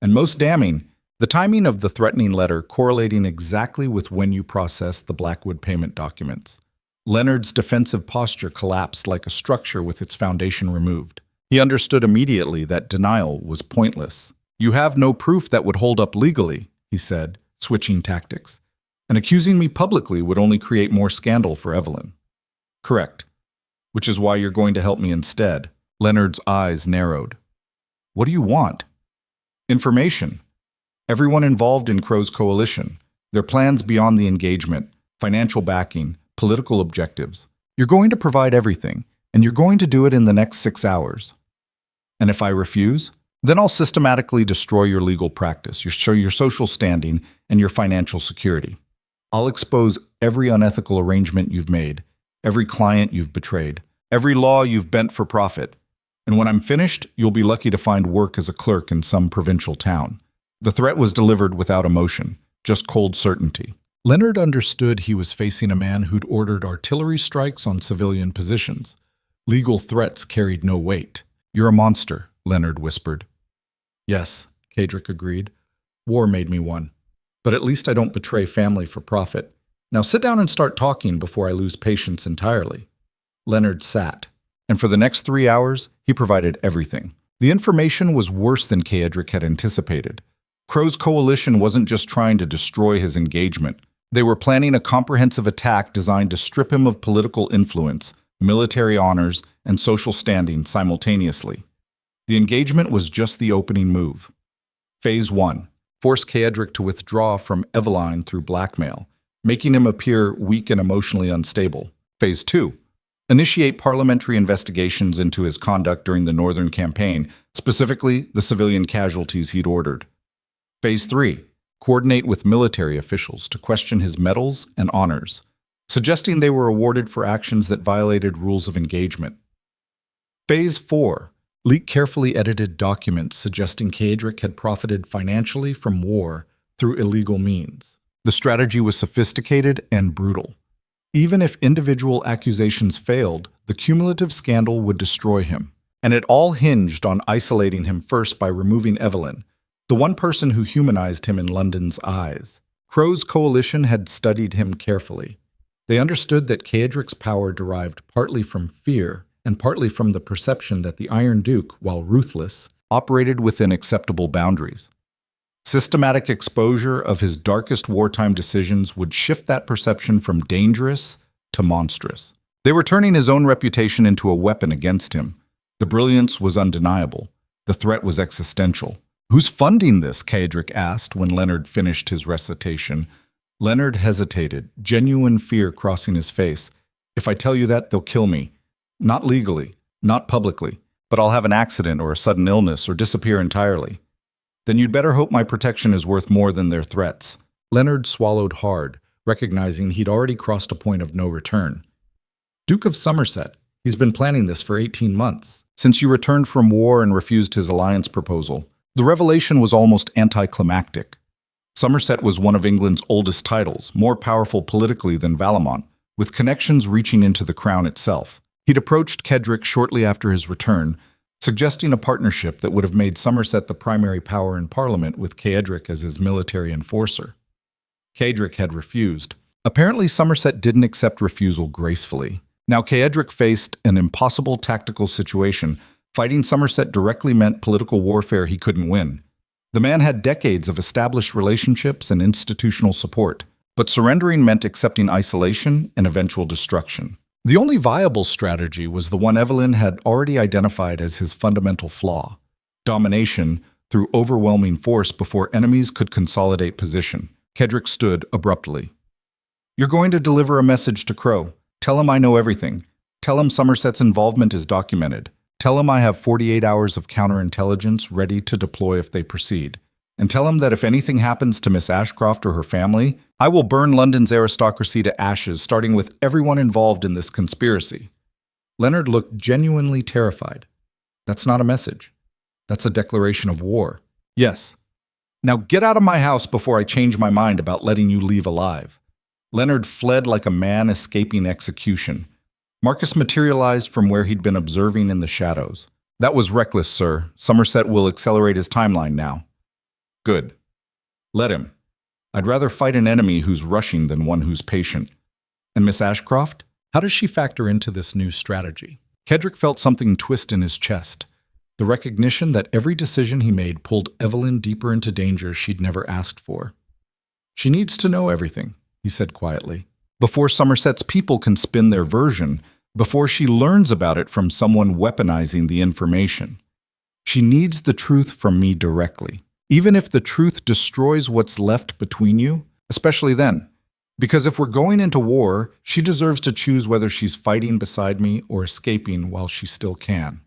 And most damning, the timing of the threatening letter correlating exactly with when you processed the Blackwood payment documents." Leonard's defensive posture collapsed like a structure with its foundation removed. He understood immediately that denial was pointless. "You have no proof that would hold up legally," he said, switching tactics. "And accusing me publicly would only create more scandal for Eveline." "Correct. Which is why you're going to help me instead." Leonard's eyes narrowed. "What do you want?" "Information. Everyone involved in Crow's coalition, their plans beyond the engagement, financial backing, political objectives. You're going to provide everything, and you're going to do it in the next 6 hours. And if I refuse, then I'll systematically destroy your legal practice, your social standing, and your financial security. I'll expose every unethical arrangement you've made, every client you've betrayed, every law you've bent for profit. And when I'm finished, you'll be lucky to find work as a clerk in some provincial town." The threat was delivered without emotion, just cold certainty. Leonard understood he was facing a man who'd ordered artillery strikes on civilian positions. Legal threats carried no weight. "You're a monster," Leonard whispered. "Yes," Caedric agreed. "War made me one. But at least I don't betray family for profit. Now sit down and start talking before I lose patience entirely." Leonard sat, and for the next 3 hours, he provided everything. The information was worse than Caedric had anticipated. Crow's coalition wasn't just trying to destroy his engagement. They were planning a comprehensive attack designed to strip him of political influence, military honors, and social standing simultaneously. The engagement was just the opening move. Phase 1. Force Caedric to withdraw from Eveline through blackmail, making him appear weak and emotionally unstable. Phase 2. Initiate parliamentary investigations into his conduct during the Northern Campaign, specifically the civilian casualties he'd ordered. Phase 3. Coordinate with military officials to question his medals and honors, suggesting they were awarded for actions that violated rules of engagement. Phase 4. Leak carefully edited documents suggesting Caedric had profited financially from war through illegal means. The strategy was sophisticated and brutal. Even if individual accusations failed, the cumulative scandal would destroy him. And it all hinged on isolating him first by removing Eveline, the one person who humanized him in London's eyes. Crow's coalition had studied him carefully. They understood that Caedric's power derived partly from fear and partly from the perception that the Iron Duke, while ruthless, operated within acceptable boundaries. Systematic exposure of his darkest wartime decisions would shift that perception from dangerous to monstrous. They were turning his own reputation into a weapon against him. The brilliance was undeniable. The threat was existential. "Who's funding this?" Caedric asked when Leonard finished his recitation. Leonard hesitated, genuine fear crossing his face. "If I tell you that, they'll kill me. Not legally, not publicly, but I'll have an accident or a sudden illness or disappear entirely." Then you'd better hope my protection is worth more than their threats. Leonard swallowed hard, recognizing he'd already crossed a point of no return. Duke of Somerset, he's been planning this for 18 months. Since you returned from war and refused his alliance proposal, the revelation was almost anticlimactic. Somerset was one of England's oldest titles, more powerful politically than Valemont, with connections reaching into the crown itself. He'd approached Caedric shortly after his return, suggesting a partnership that would have made Somerset the primary power in Parliament with Caedric as his military enforcer. Caedric had refused. Apparently, Somerset didn't accept refusal gracefully. Now, Caedric faced an impossible tactical situation. Fighting Somerset directly meant political warfare he couldn't win. The man had decades of established relationships and institutional support, but surrendering meant accepting isolation and eventual destruction. The only viable strategy was the one Eveline had already identified as his fundamental flaw: domination through overwhelming force before enemies could consolidate position. Caedric stood abruptly. "You're going to deliver a message to Crow. Tell him I know everything. Tell him Somerset's involvement is documented. Tell him I have 48 hours of counterintelligence ready to deploy if they proceed. And tell him that if anything happens to Miss Ashcroft or her family, I will burn London's aristocracy to ashes, starting with everyone involved in this conspiracy." Leonard looked genuinely terrified. "That's not a message. That's a declaration of war." "Yes. Now get out of my house before I change my mind about letting you leave alive." Leonard fled like a man escaping execution. Marcus materialized from where he'd been observing in the shadows. "That was reckless, sir. Somerset will accelerate his timeline now." "Good. Let him. I'd rather fight an enemy who's rushing than one who's patient." "And Miss Ashcroft? How does she factor into this new strategy?" Caedric felt something twist in his chest. The recognition that every decision he made pulled Eveline deeper into danger she'd never asked for. "She needs to know everything," he said quietly, "before Somerset's people can spin their version, before she learns about it from someone weaponizing the information. She needs the truth from me directly, even if the truth destroys what's left between you, especially then. Because if we're going into war, she deserves to choose whether she's fighting beside me or escaping while she still can."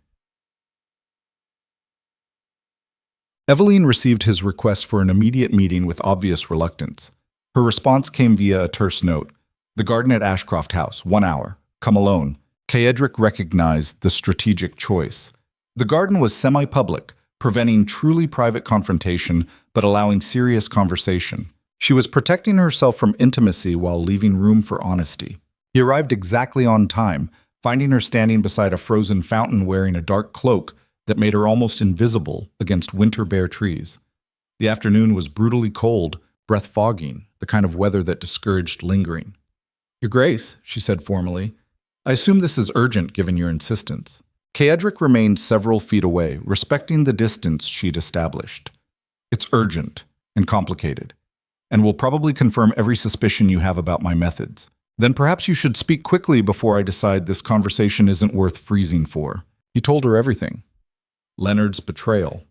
Eveline received his request for an immediate meeting with obvious reluctance. Her response came via a terse note: "The garden at Ashcroft House, 1 hour. Come alone." Caedric recognized the strategic choice. The garden was semi-public, preventing truly private confrontation but allowing serious conversation. She was protecting herself from intimacy while leaving room for honesty. He arrived exactly on time, finding her standing beside a frozen fountain wearing a dark cloak that made her almost invisible against winter-bare trees. The afternoon was brutally cold, breath-fogging, the kind of weather that discouraged lingering. "Your Grace," she said formally, "I assume this is urgent given your insistence." Caedric remained several feet away, respecting the distance she'd established. "It's urgent and complicated, and will probably confirm every suspicion you have about my methods. Then perhaps you should speak quickly before I decide this conversation isn't worth freezing for." He told her everything. Leonard's betrayal,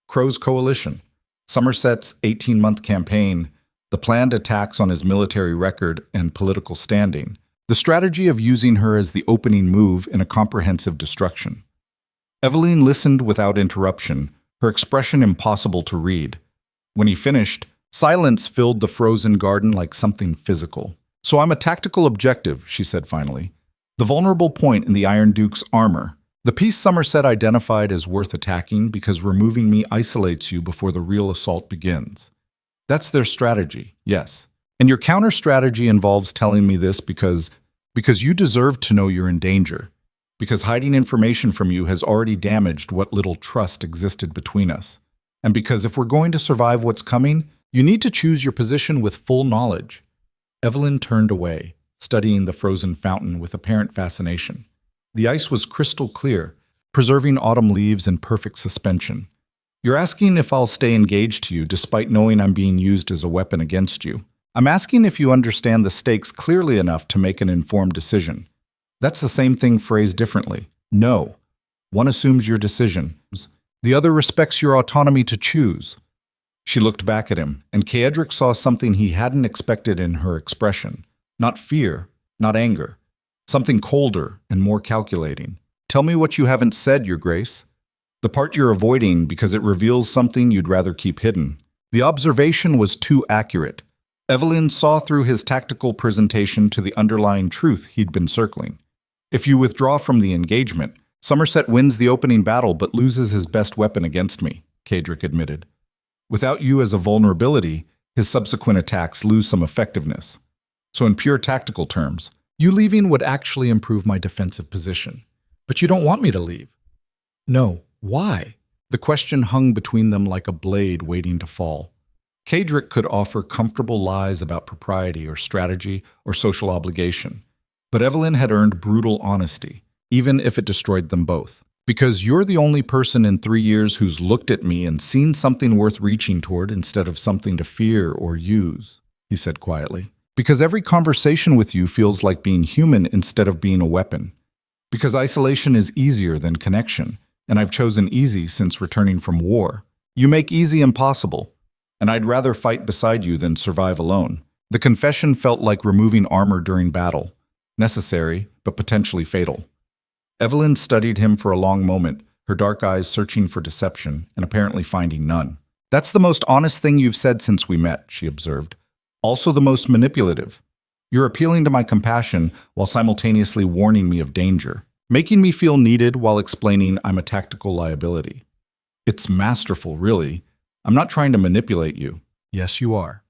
Crow's coalition, Somerset's 18-month campaign, the planned attacks on his military record and political standing, the strategy of using her as the opening move in a comprehensive destruction. Eveline listened without interruption, her expression impossible to read. When he finished, silence filled the frozen garden like something physical. "So I'm a tactical objective," she said finally. "The vulnerable point in the Iron Duke's armor. The piece Somerset identified as worth attacking because removing me isolates you before the real assault begins. That's their strategy, yes. And your counter-strategy involves telling me this because you deserve to know you're in danger, because hiding information from you has already damaged what little trust existed between us, and because if we're going to survive what's coming, you need to choose your position with full knowledge." Eveline turned away, studying the frozen fountain with apparent fascination. The ice was crystal clear, preserving autumn leaves in perfect suspension. "You're asking if I'll stay engaged to you despite knowing I'm being used as a weapon against you. I'm asking if you understand the stakes clearly enough to make an informed decision. That's the same thing phrased differently. No. One assumes your decision. The other respects your autonomy to choose." She looked back at him, and Caedric saw something he hadn't expected in her expression. Not fear, not anger. Something colder and more calculating. "Tell me what you haven't said, Your Grace." The part you're avoiding because it reveals something you'd rather keep hidden. The observation was too accurate. Eveline saw through his tactical presentation to the underlying truth he'd been circling. If you withdraw from the engagement, Somerset wins the opening battle but loses his best weapon against me, Caedric admitted. Without you as a vulnerability, his subsequent attacks lose some effectiveness. So in pure tactical terms, you leaving would actually improve my defensive position. But you don't want me to leave. No, why? The question hung between them like a blade waiting to fall. Caedric could offer comfortable lies about propriety or strategy or social obligation. But Eveline had earned brutal honesty, even if it destroyed them both. Because you're the only person in 3 years who's looked at me and seen something worth reaching toward instead of something to fear or use, he said quietly. Because every conversation with you feels like being human instead of being a weapon. Because isolation is easier than connection, and I've chosen easy since returning from war. You make easy impossible, and I'd rather fight beside you than survive alone. The confession felt like removing armor during battle, necessary but potentially fatal. Eveline studied him for a long moment, her dark eyes searching for deception and apparently finding none. That's the most honest thing you've said since we met, she observed. Also the most manipulative. You're appealing to my compassion while simultaneously warning me of danger, making me feel needed while explaining I'm a tactical liability. It's masterful, really. I'm not trying to manipulate you. Yes, you are.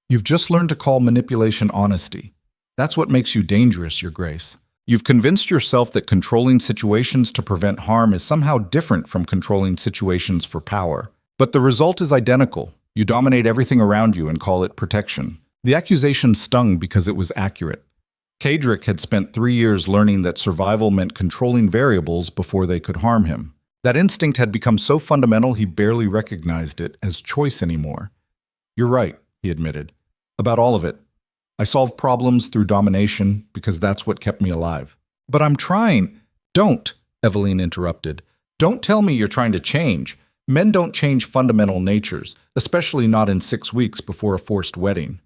You've just learned to call manipulation honesty. That's what makes you dangerous, Your Grace. You've convinced yourself that controlling situations to prevent harm is somehow different from controlling situations for power. But the result is identical. You dominate everything around you and call it protection. The accusation stung because it was accurate. Caedric had spent 3 years learning that survival meant controlling variables before they could harm him. That instinct had become so fundamental he barely recognized it as choice anymore. You're right, he admitted. About all of it. I solved problems through domination because that's what kept me alive. But I'm trying. Don't, Eveline interrupted. Don't tell me you're trying to change. Men don't change fundamental natures, especially not in 6 weeks before a forced wedding.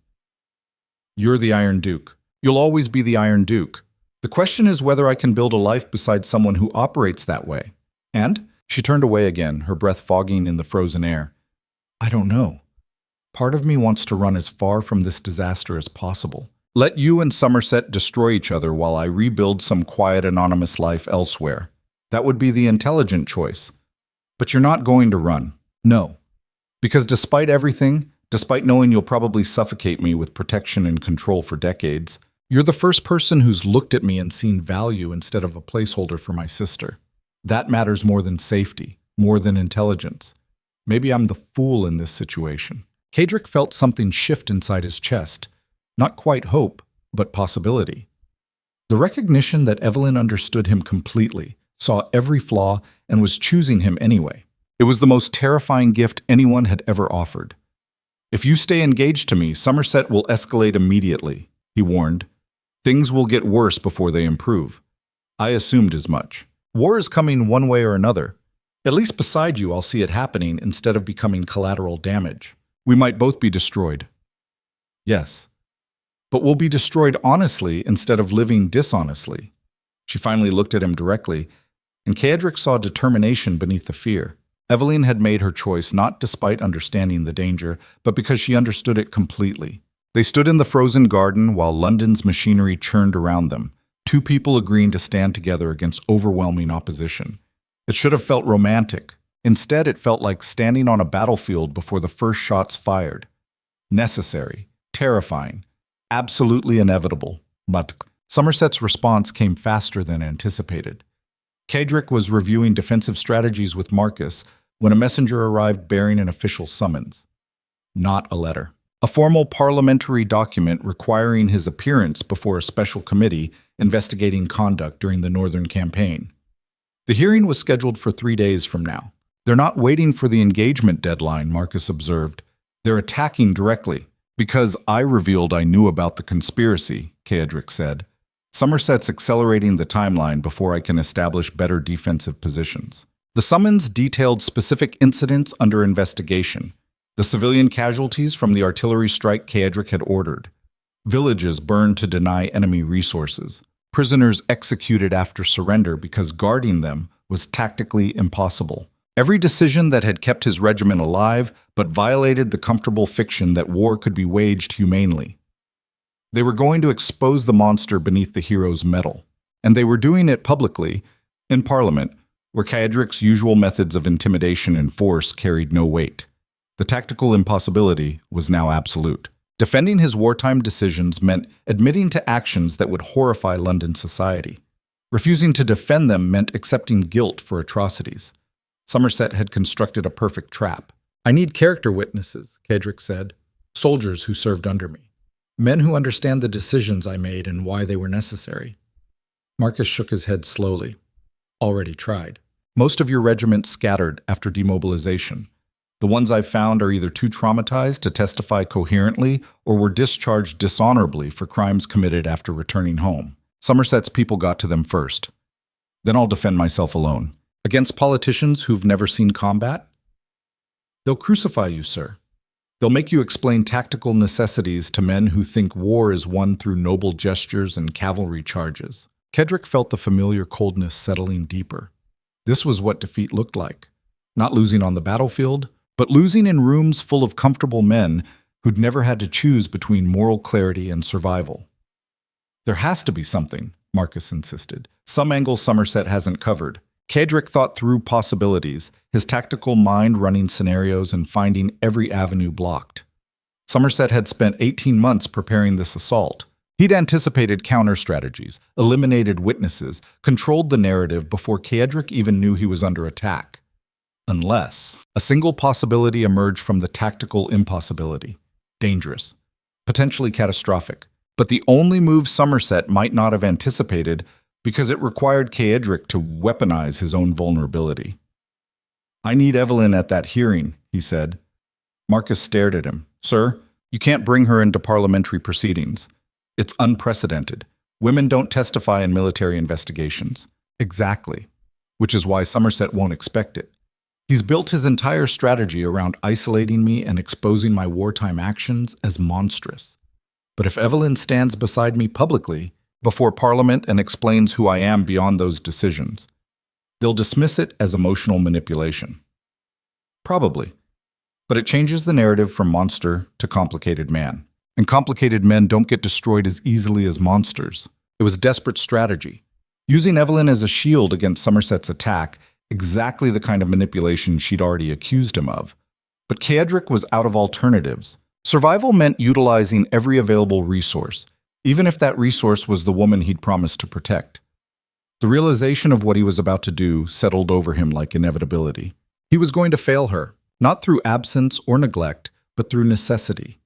You're the Iron Duke. You'll always be the Iron Duke. The question is whether I can build a life beside someone who operates that way. And? She turned away again, her breath fogging in the frozen air. I don't know. Part of me wants to run as far from this disaster as possible. Let you and Somerset destroy each other while I rebuild some quiet, anonymous life elsewhere. That would be the intelligent choice. But you're not going to run. No. Because despite everything, despite knowing you'll probably suffocate me with protection and control for decades, you're the first person who's looked at me and seen value instead of a placeholder for my sister. That matters more than safety, more than intelligence. Maybe I'm the fool in this situation. Caedric felt something shift inside his chest. Not quite hope, but possibility. The recognition that Eveline understood him completely, saw every flaw, and was choosing him anyway. It was the most terrifying gift anyone had ever offered. If you stay engaged to me, Somerset will escalate immediately, he warned. Things will get worse before they improve. I assumed as much. War is coming one way or another. At least beside you, I'll see it happening instead of becoming collateral damage. We might both be destroyed. Yes. But we'll be destroyed honestly instead of living dishonestly. She finally looked at him directly, and Caedric saw determination beneath the fear. Eveline had made her choice not despite understanding the danger, but because she understood it completely. They stood in the frozen garden while London's machinery churned around them, 2 people agreeing to stand together against overwhelming opposition. It should have felt romantic. Instead, it felt like standing on a battlefield before the first shots fired. Necessary, terrifying, absolutely inevitable. But Somerset's response came faster than anticipated. Caedric was reviewing defensive strategies with Marcus when a messenger arrived bearing an official summons. Not a letter. A formal parliamentary document requiring his appearance before a special committee investigating conduct during the Northern Campaign. The hearing was scheduled for 3 days from now. They're not waiting for the engagement deadline, Marcus observed. They're attacking directly. Because I revealed I knew about the conspiracy, Caedric said. Somerset's accelerating the timeline before I can establish better defensive positions. The summons detailed specific incidents under investigation. The civilian casualties from the artillery strike Caedric had ordered. Villages burned to deny enemy resources. Prisoners executed after surrender because guarding them was tactically impossible. Every decision that had kept his regiment alive but violated the comfortable fiction that war could be waged humanely. They were going to expose the monster beneath the hero's metal, and they were doing it publicly, in Parliament, where Caedric's usual methods of intimidation and force carried no weight. The tactical impossibility was now absolute. Defending his wartime decisions meant admitting to actions that would horrify London society. Refusing to defend them meant accepting guilt for atrocities. Somerset had constructed a perfect trap. "I need character witnesses," Caedric said. "Soldiers who served under me. Men who understand the decisions I made and why they were necessary." Marcus shook his head slowly. "Already tried. Most of your regiment scattered after demobilization. The ones I've found are either too traumatized to testify coherently or were discharged dishonorably for crimes committed after returning home. Somerset's people got to them first. Then I'll defend myself alone. Against politicians who've never seen combat? They'll crucify you, sir. They'll make you explain tactical necessities to men who think war is won through noble gestures and cavalry charges." Caedric felt the familiar coldness settling deeper. This was what defeat looked like. Not losing on the battlefield, but losing in rooms full of comfortable men who'd never had to choose between moral clarity and survival. "There has to be something," Marcus insisted. "Some angle Somerset hasn't covered." Caedric thought through possibilities, his tactical mind running scenarios and finding every avenue blocked. Somerset had spent 18 months preparing this assault. He'd anticipated counter-strategies, eliminated witnesses, controlled the narrative before Caedric even knew he was under attack. Unless a single possibility emerged from the tactical impossibility. Dangerous. Potentially catastrophic. But the only move Somerset might not have anticipated because it required Caedric to weaponize his own vulnerability. "I need Eveline at that hearing," he said. Marcus stared at him. "Sir, you can't bring her into parliamentary proceedings. It's unprecedented. Women don't testify in military investigations." "Exactly. Which is why Somerset won't expect it. He's built his entire strategy around isolating me and exposing my wartime actions as monstrous. But if Eveline stands beside me publicly, before Parliament, and explains who I am beyond those decisions, they'll dismiss it as emotional manipulation." Probably. But it changes the narrative from monster to complicated man. And complicated men don't get destroyed as easily as monsters. It was a desperate strategy. Using Eveline as a shield against Somerset's attack, exactly the kind of manipulation she'd already accused him of. But Caedric was out of alternatives. Survival meant utilizing every available resource, even if that resource was the woman he'd promised to protect. The realization of what he was about to do settled over him like inevitability. He was going to fail her, not through absence or neglect, but through necessity.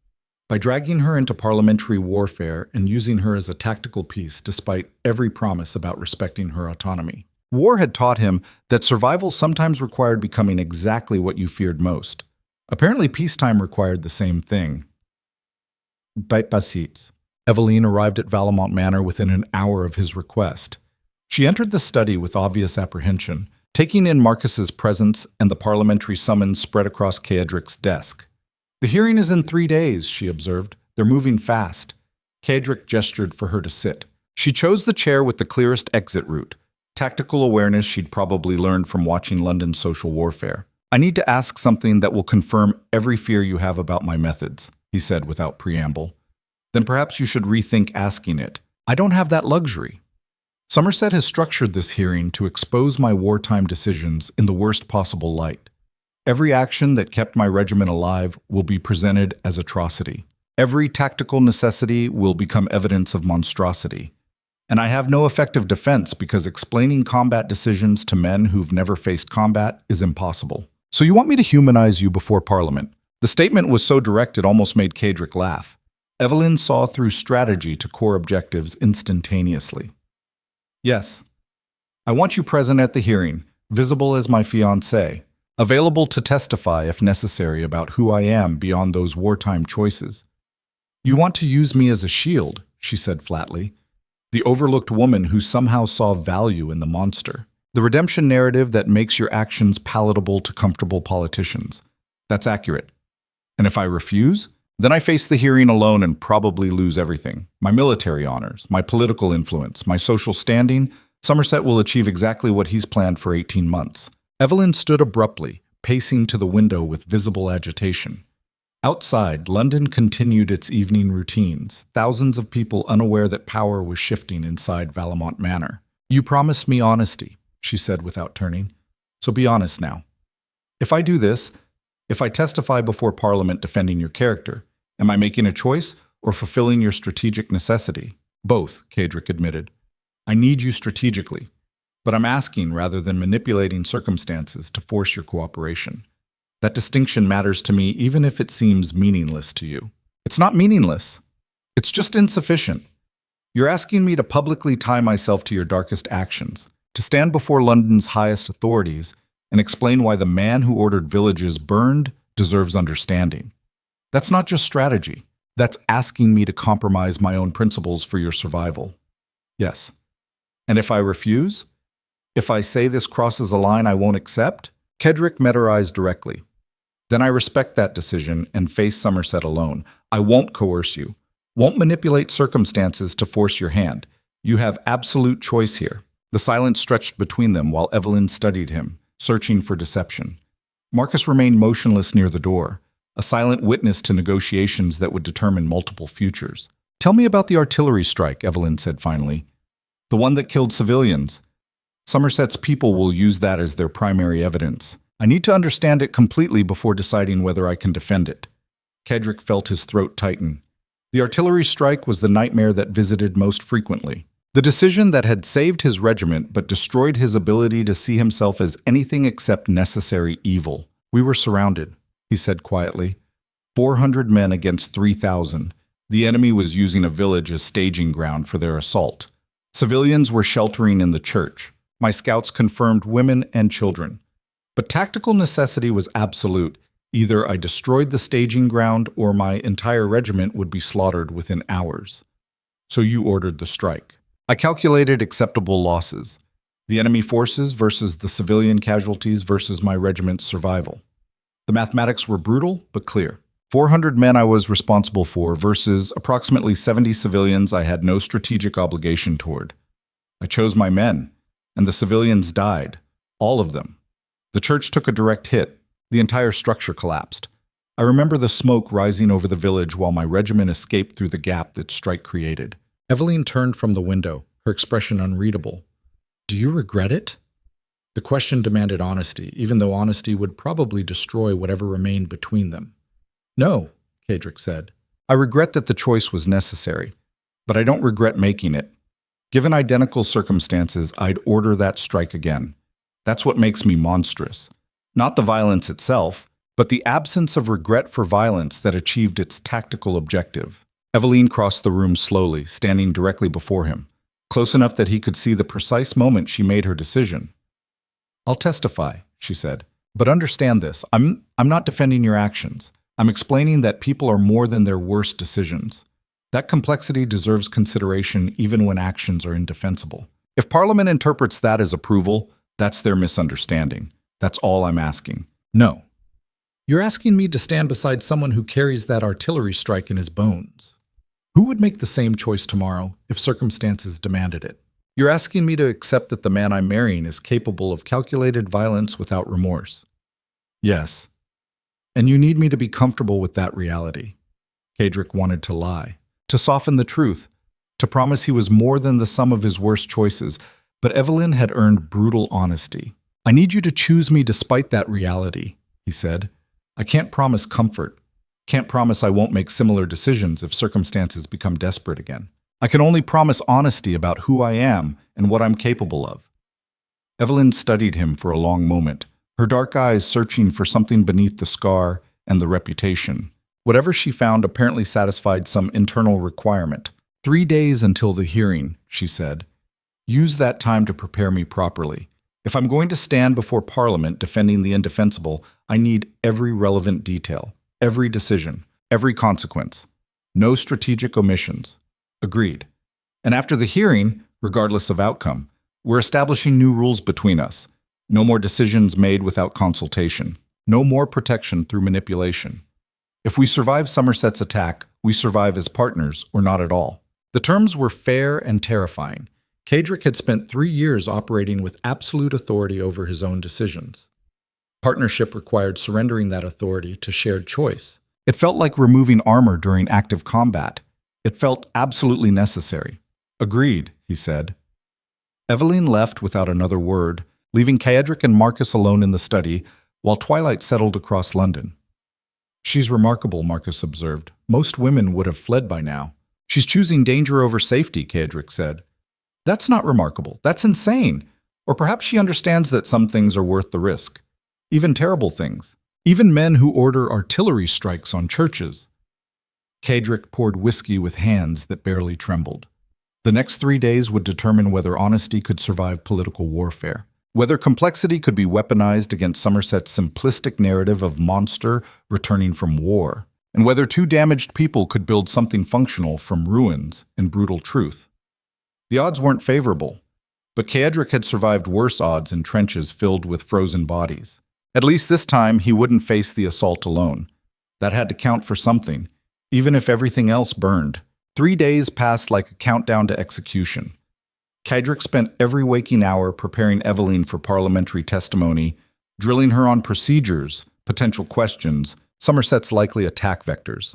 By dragging her into parliamentary warfare and using her as a tactical piece despite every promise about respecting her autonomy. War had taught him that survival sometimes required becoming exactly what you feared most. Apparently peacetime required the same thing. Bite-basits. Eveline arrived at Valemont Manor within an hour of his request. She entered the study with obvious apprehension, taking in Marcus's presence and the parliamentary summons spread across Caedric's desk. "The hearing is in 3 days," she observed. "They're moving fast." Caedric gestured for her to sit. She chose the chair with the clearest exit route, tactical awareness she'd probably learned from watching London social warfare. "I need to ask something that will confirm every fear you have about my methods," he said without preamble. "Then perhaps you should rethink asking it. I don't have that luxury. Somerset has structured this hearing to expose my wartime decisions in the worst possible light. Every action that kept my regiment alive will be presented as atrocity. Every tactical necessity will become evidence of monstrosity. And I have no effective defense because explaining combat decisions to men who've never faced combat is impossible. So you want me to humanize you before Parliament?" The statement was so direct it almost made Caedric laugh. Eveline saw through strategy to core objectives instantaneously. "Yes. I want you present at the hearing, visible as my fiancée, available to testify if necessary about who I am beyond those wartime choices." "You want to use me as a shield," she said flatly. "The overlooked woman who somehow saw value in the monster. The redemption narrative that makes your actions palatable to comfortable politicians. That's accurate. And if I refuse, then I face the hearing alone and probably lose everything. My military honors, my political influence, my social standing. Somerset will achieve exactly what he's planned for 18 months. Eveline stood abruptly, pacing to the window with visible agitation. Outside, London continued its evening routines, thousands of people unaware that power was shifting inside Valemont Manor. "You promised me honesty," she said without turning. "So be honest now. If I do this, if I testify before Parliament defending your character, am I making a choice or fulfilling your strategic necessity?" "Both," Caedric admitted. "I need you strategically, but I'm asking rather than manipulating circumstances to force your cooperation. That distinction matters to me even if it seems meaningless to you." "It's not meaningless. It's just insufficient. You're asking me to publicly tie myself to your darkest actions, to stand before London's highest authorities and explain why the man who ordered villages burned deserves understanding. That's not just strategy. That's asking me to compromise my own principles for your survival." "Yes. And if I refuse? If I say this crosses a line I won't accept?" Caedric met her eyes directly. "Then I respect that decision and face Somerset alone. I won't coerce you, won't manipulate circumstances to force your hand. You have absolute choice here." The silence stretched between them while Eveline studied him, searching for deception. Marcus remained motionless near the door, a silent witness to negotiations that would determine multiple futures. "Tell me about the artillery strike," Eveline said finally. "The one that killed civilians. Somerset's people will use that as their primary evidence. I need to understand it completely before deciding whether I can defend it." Caedric felt his throat tighten. The artillery strike was the nightmare that visited most frequently. The decision that had saved his regiment but destroyed his ability to see himself as anything except necessary evil. "We were surrounded," he said quietly. 400 men against 3,000. The enemy was using a village as staging ground for their assault. Civilians were sheltering in the church. My scouts confirmed women and children. But tactical necessity was absolute. Either I destroyed the staging ground or my entire regiment would be slaughtered within hours. "So you ordered the strike." "I calculated acceptable losses. The enemy forces versus the civilian casualties versus my regiment's survival. The mathematics were brutal but clear. 400 men I was responsible for versus approximately 70 civilians I had no strategic obligation toward. I chose my men, and the civilians died. All of them. The church took a direct hit. The entire structure collapsed. I remember the smoke rising over the village while my regiment escaped through the gap that strike created." Eveline turned from the window, her expression unreadable. "Do you regret it?" The question demanded honesty, even though honesty would probably destroy whatever remained between them. "No," Caedric said. "I regret that the choice was necessary, but I don't regret making it. Given identical circumstances, I'd order that strike again. That's what makes me monstrous. Not the violence itself, but the absence of regret for violence that achieved its tactical objective." Eveline crossed the room slowly, standing directly before him, close enough that he could see the precise moment she made her decision. "I'll testify," she said, "but understand this. I'm not defending your actions. I'm explaining that people are more than their worst decisions. That complexity deserves consideration even when actions are indefensible. If Parliament interprets that as approval, that's their misunderstanding. That's all I'm asking." "No. You're asking me to stand beside someone who carries that artillery strike in his bones. Who would make the same choice tomorrow if circumstances demanded it? You're asking me to accept that the man I'm marrying is capable of calculated violence without remorse." "Yes. And you need me to be comfortable with that reality." Caedric wanted to lie, to soften the truth, to promise he was more than the sum of his worst choices, but Eveline had earned brutal honesty. "I need you to choose me despite that reality," he said. "I can't promise comfort. Can't promise I won't make similar decisions if circumstances become desperate again. I can only promise honesty about who I am and what I'm capable of." Eveline studied him for a long moment, her dark eyes searching for something beneath the scar and the reputation. Whatever she found apparently satisfied some internal requirement. 3 days until the hearing, she said. Use that time to prepare me properly. If I'm going to stand before Parliament defending the indefensible, I need every relevant detail, every decision, every consequence. No strategic omissions. Agreed. And after the hearing, regardless of outcome, we're establishing new rules between us. No more decisions made without consultation. No more protection through manipulation. If we survive Somerset's attack, we survive as partners or not at all. The terms were fair and terrifying. Caedric had spent 3 years operating with absolute authority over his own decisions. Partnership required surrendering that authority to shared choice. It felt like removing armor during active combat. It felt absolutely necessary. Agreed, he said. Eveline left without another word, leaving Caedric and Marcus alone in the study while twilight settled across London. She's remarkable, Marcus observed. Most women would have fled by now. She's choosing danger over safety, Caedric said. That's not remarkable. That's insane. Or perhaps she understands that some things are worth the risk. Even terrible things. Even men who order artillery strikes on churches. Caedric poured whiskey with hands that barely trembled. The next 3 days would determine whether honesty could survive political warfare, whether complexity could be weaponized against Somerset's simplistic narrative of monster returning from war, and whether two damaged people could build something functional from ruins and brutal truth. The odds weren't favorable, but Caedric had survived worse odds in trenches filled with frozen bodies. At least this time, he wouldn't face the assault alone. That had to count for something, even if everything else burned. 3 days passed like a countdown to execution. Caedric spent every waking hour preparing Eveline for parliamentary testimony, drilling her on procedures, potential questions, Somerset's likely attack vectors.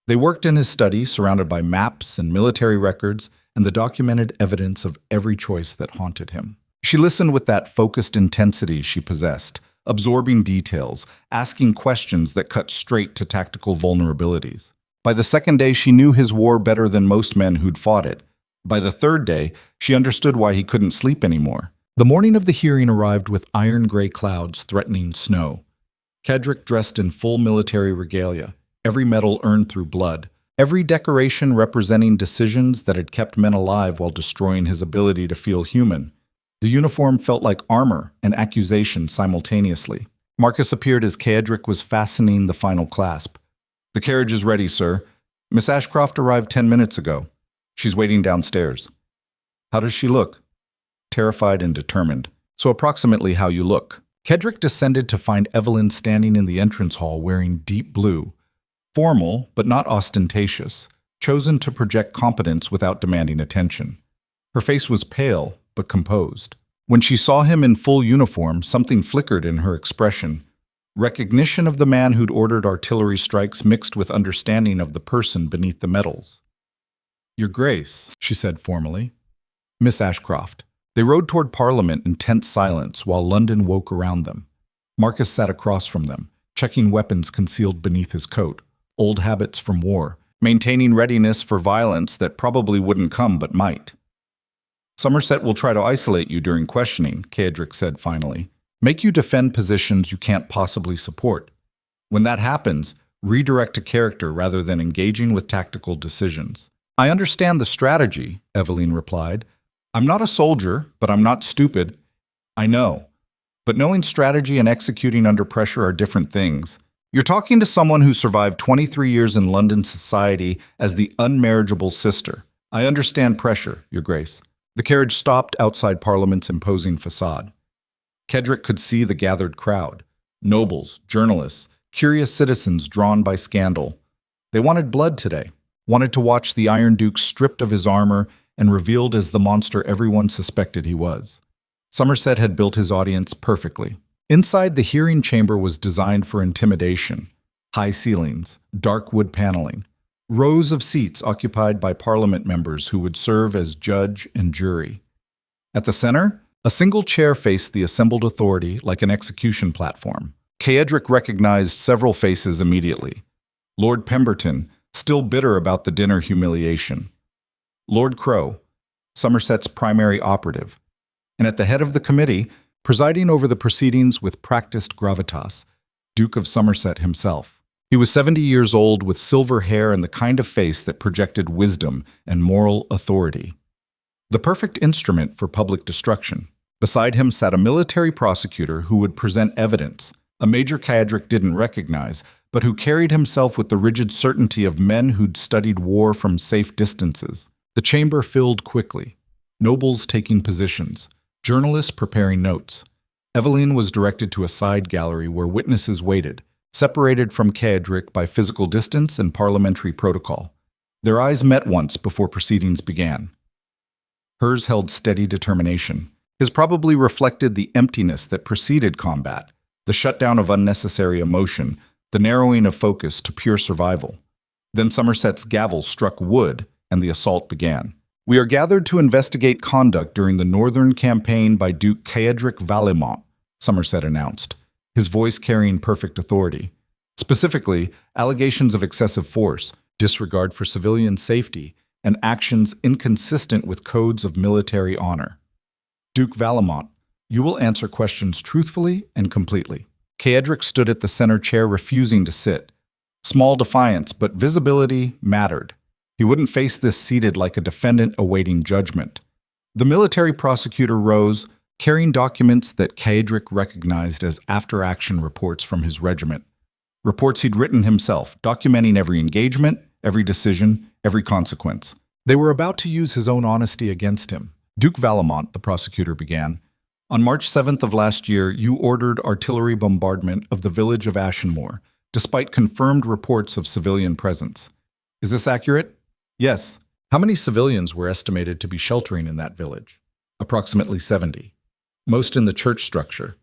They worked in his study, surrounded by maps and military records and the documented evidence of every choice that haunted him. She listened with that focused intensity she possessed, absorbing details, asking questions that cut straight to tactical vulnerabilities. By the second day, she knew his war better than most men who'd fought it. By the third day, she understood why he couldn't sleep anymore. The morning of the hearing arrived with iron-gray clouds threatening snow. Caedric dressed in full military regalia, every medal earned through blood, every decoration representing decisions that had kept men alive while destroying his ability to feel human. The uniform felt like armor and accusation simultaneously. Marcus appeared as Caedric was fastening the final clasp. "The carriage is ready, sir. Miss Ashcroft arrived 10 minutes ago. She's waiting downstairs." "How does she look?" "Terrified and determined. So approximately how you look." Caedric descended to find Eveline standing in the entrance hall wearing deep blue. Formal, but not ostentatious, chosen to project competence without demanding attention. Her face was pale, but composed. When she saw him in full uniform, something flickered in her expression. Recognition of the man who'd ordered artillery strikes mixed with understanding of the person beneath the medals. "Your Grace," she said formally. "Miss Ashcroft." They rode toward Parliament in tense silence while London woke around them. Marcus sat across from them, checking weapons concealed beneath his coat, old habits from war, maintaining readiness for violence that probably wouldn't come but might. "Somerset will try to isolate you during questioning," Caedric said finally. "Make you defend positions you can't possibly support. When that happens, redirect a character rather than engaging with tactical decisions." "I understand the strategy," Eveline replied. "I'm not a soldier, but I'm not stupid." "I know. But knowing strategy and executing under pressure are different things. You're talking to someone who survived 23 years in London society as the unmarriageable sister. I understand pressure, Your Grace." The carriage stopped outside Parliament's imposing facade. Caedric could see the gathered crowd. Nobles, journalists, curious citizens drawn by scandal. They wanted blood today, wanted to watch the Iron Duke stripped of his armor and revealed as the monster everyone suspected he was. Somerset had built his audience perfectly. Inside, the hearing chamber was designed for intimidation. High ceilings, dark wood paneling, rows of seats occupied by Parliament members who would serve as judge and jury. At the center, a single chair faced the assembled authority like an execution platform. Caedric recognized several faces immediately. Lord Pemberton, still bitter about the dinner humiliation. Lord Crow, Somerset's primary operative. And at the head of the committee, presiding over the proceedings with practiced gravitas, Duke of Somerset himself. He was 70 years old with silver hair and the kind of face that projected wisdom and moral authority. The perfect instrument for public destruction. Beside him sat a military prosecutor who would present evidence, a Major Caedric didn't recognize, but who carried himself with the rigid certainty of men who'd studied war from safe distances. The chamber filled quickly. Nobles taking positions, journalists preparing notes. Eveline was directed to a side gallery where witnesses waited, separated from Caedric by physical distance and parliamentary protocol. Their eyes met once before proceedings began. Hers held steady determination. His probably reflected the emptiness that preceded combat, the shutdown of unnecessary emotion, the narrowing of focus to pure survival. Then Somerset's gavel struck wood, and the assault began. "We are gathered to investigate conduct during the Northern campaign by Duke Caedric Valemont," Somerset announced, his voice carrying perfect authority. Specifically, allegations of excessive force, disregard for civilian safety, and actions inconsistent with codes of military honor. "Duke Valemont, you will answer questions truthfully and completely." Caedric stood at the center chair, refusing to sit. Small defiance, but visibility mattered. He wouldn't face this seated like a defendant awaiting judgment. The military prosecutor rose, carrying documents that Caedric recognized as after-action reports from his regiment. Reports he'd written himself, documenting every engagement, every decision, every consequence. They were about to use his own honesty against him. "Duke Valemont," the prosecutor began, "on March 7th of last year, you ordered artillery bombardment of the village of Ashenmoor, despite confirmed reports of civilian presence. Is this accurate?" "Yes." "How many civilians were estimated to be sheltering in that village?" "Approximately 70. Most in the church structure."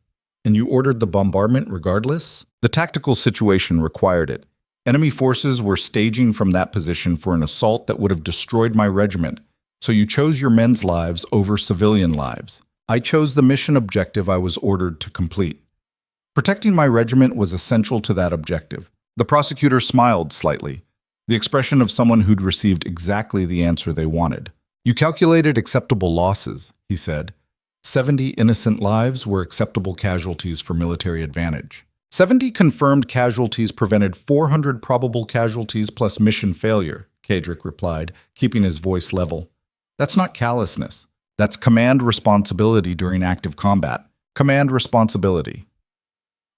"And you ordered the bombardment regardless?" "The tactical situation required it. Enemy forces were staging from that position for an assault that would have destroyed my regiment, so you chose your men's lives over civilian lives. I chose the mission objective I was ordered to complete. Protecting my regiment was essential to that objective." The prosecutor smiled slightly, the expression of someone who'd received exactly the answer they wanted. "You calculated acceptable losses," he said. 70 innocent lives were acceptable casualties for military advantage. 70 confirmed casualties prevented 400 probable casualties plus mission failure, Caedric replied, keeping his voice level. "That's not callousness. That's command responsibility during active combat. Command responsibility."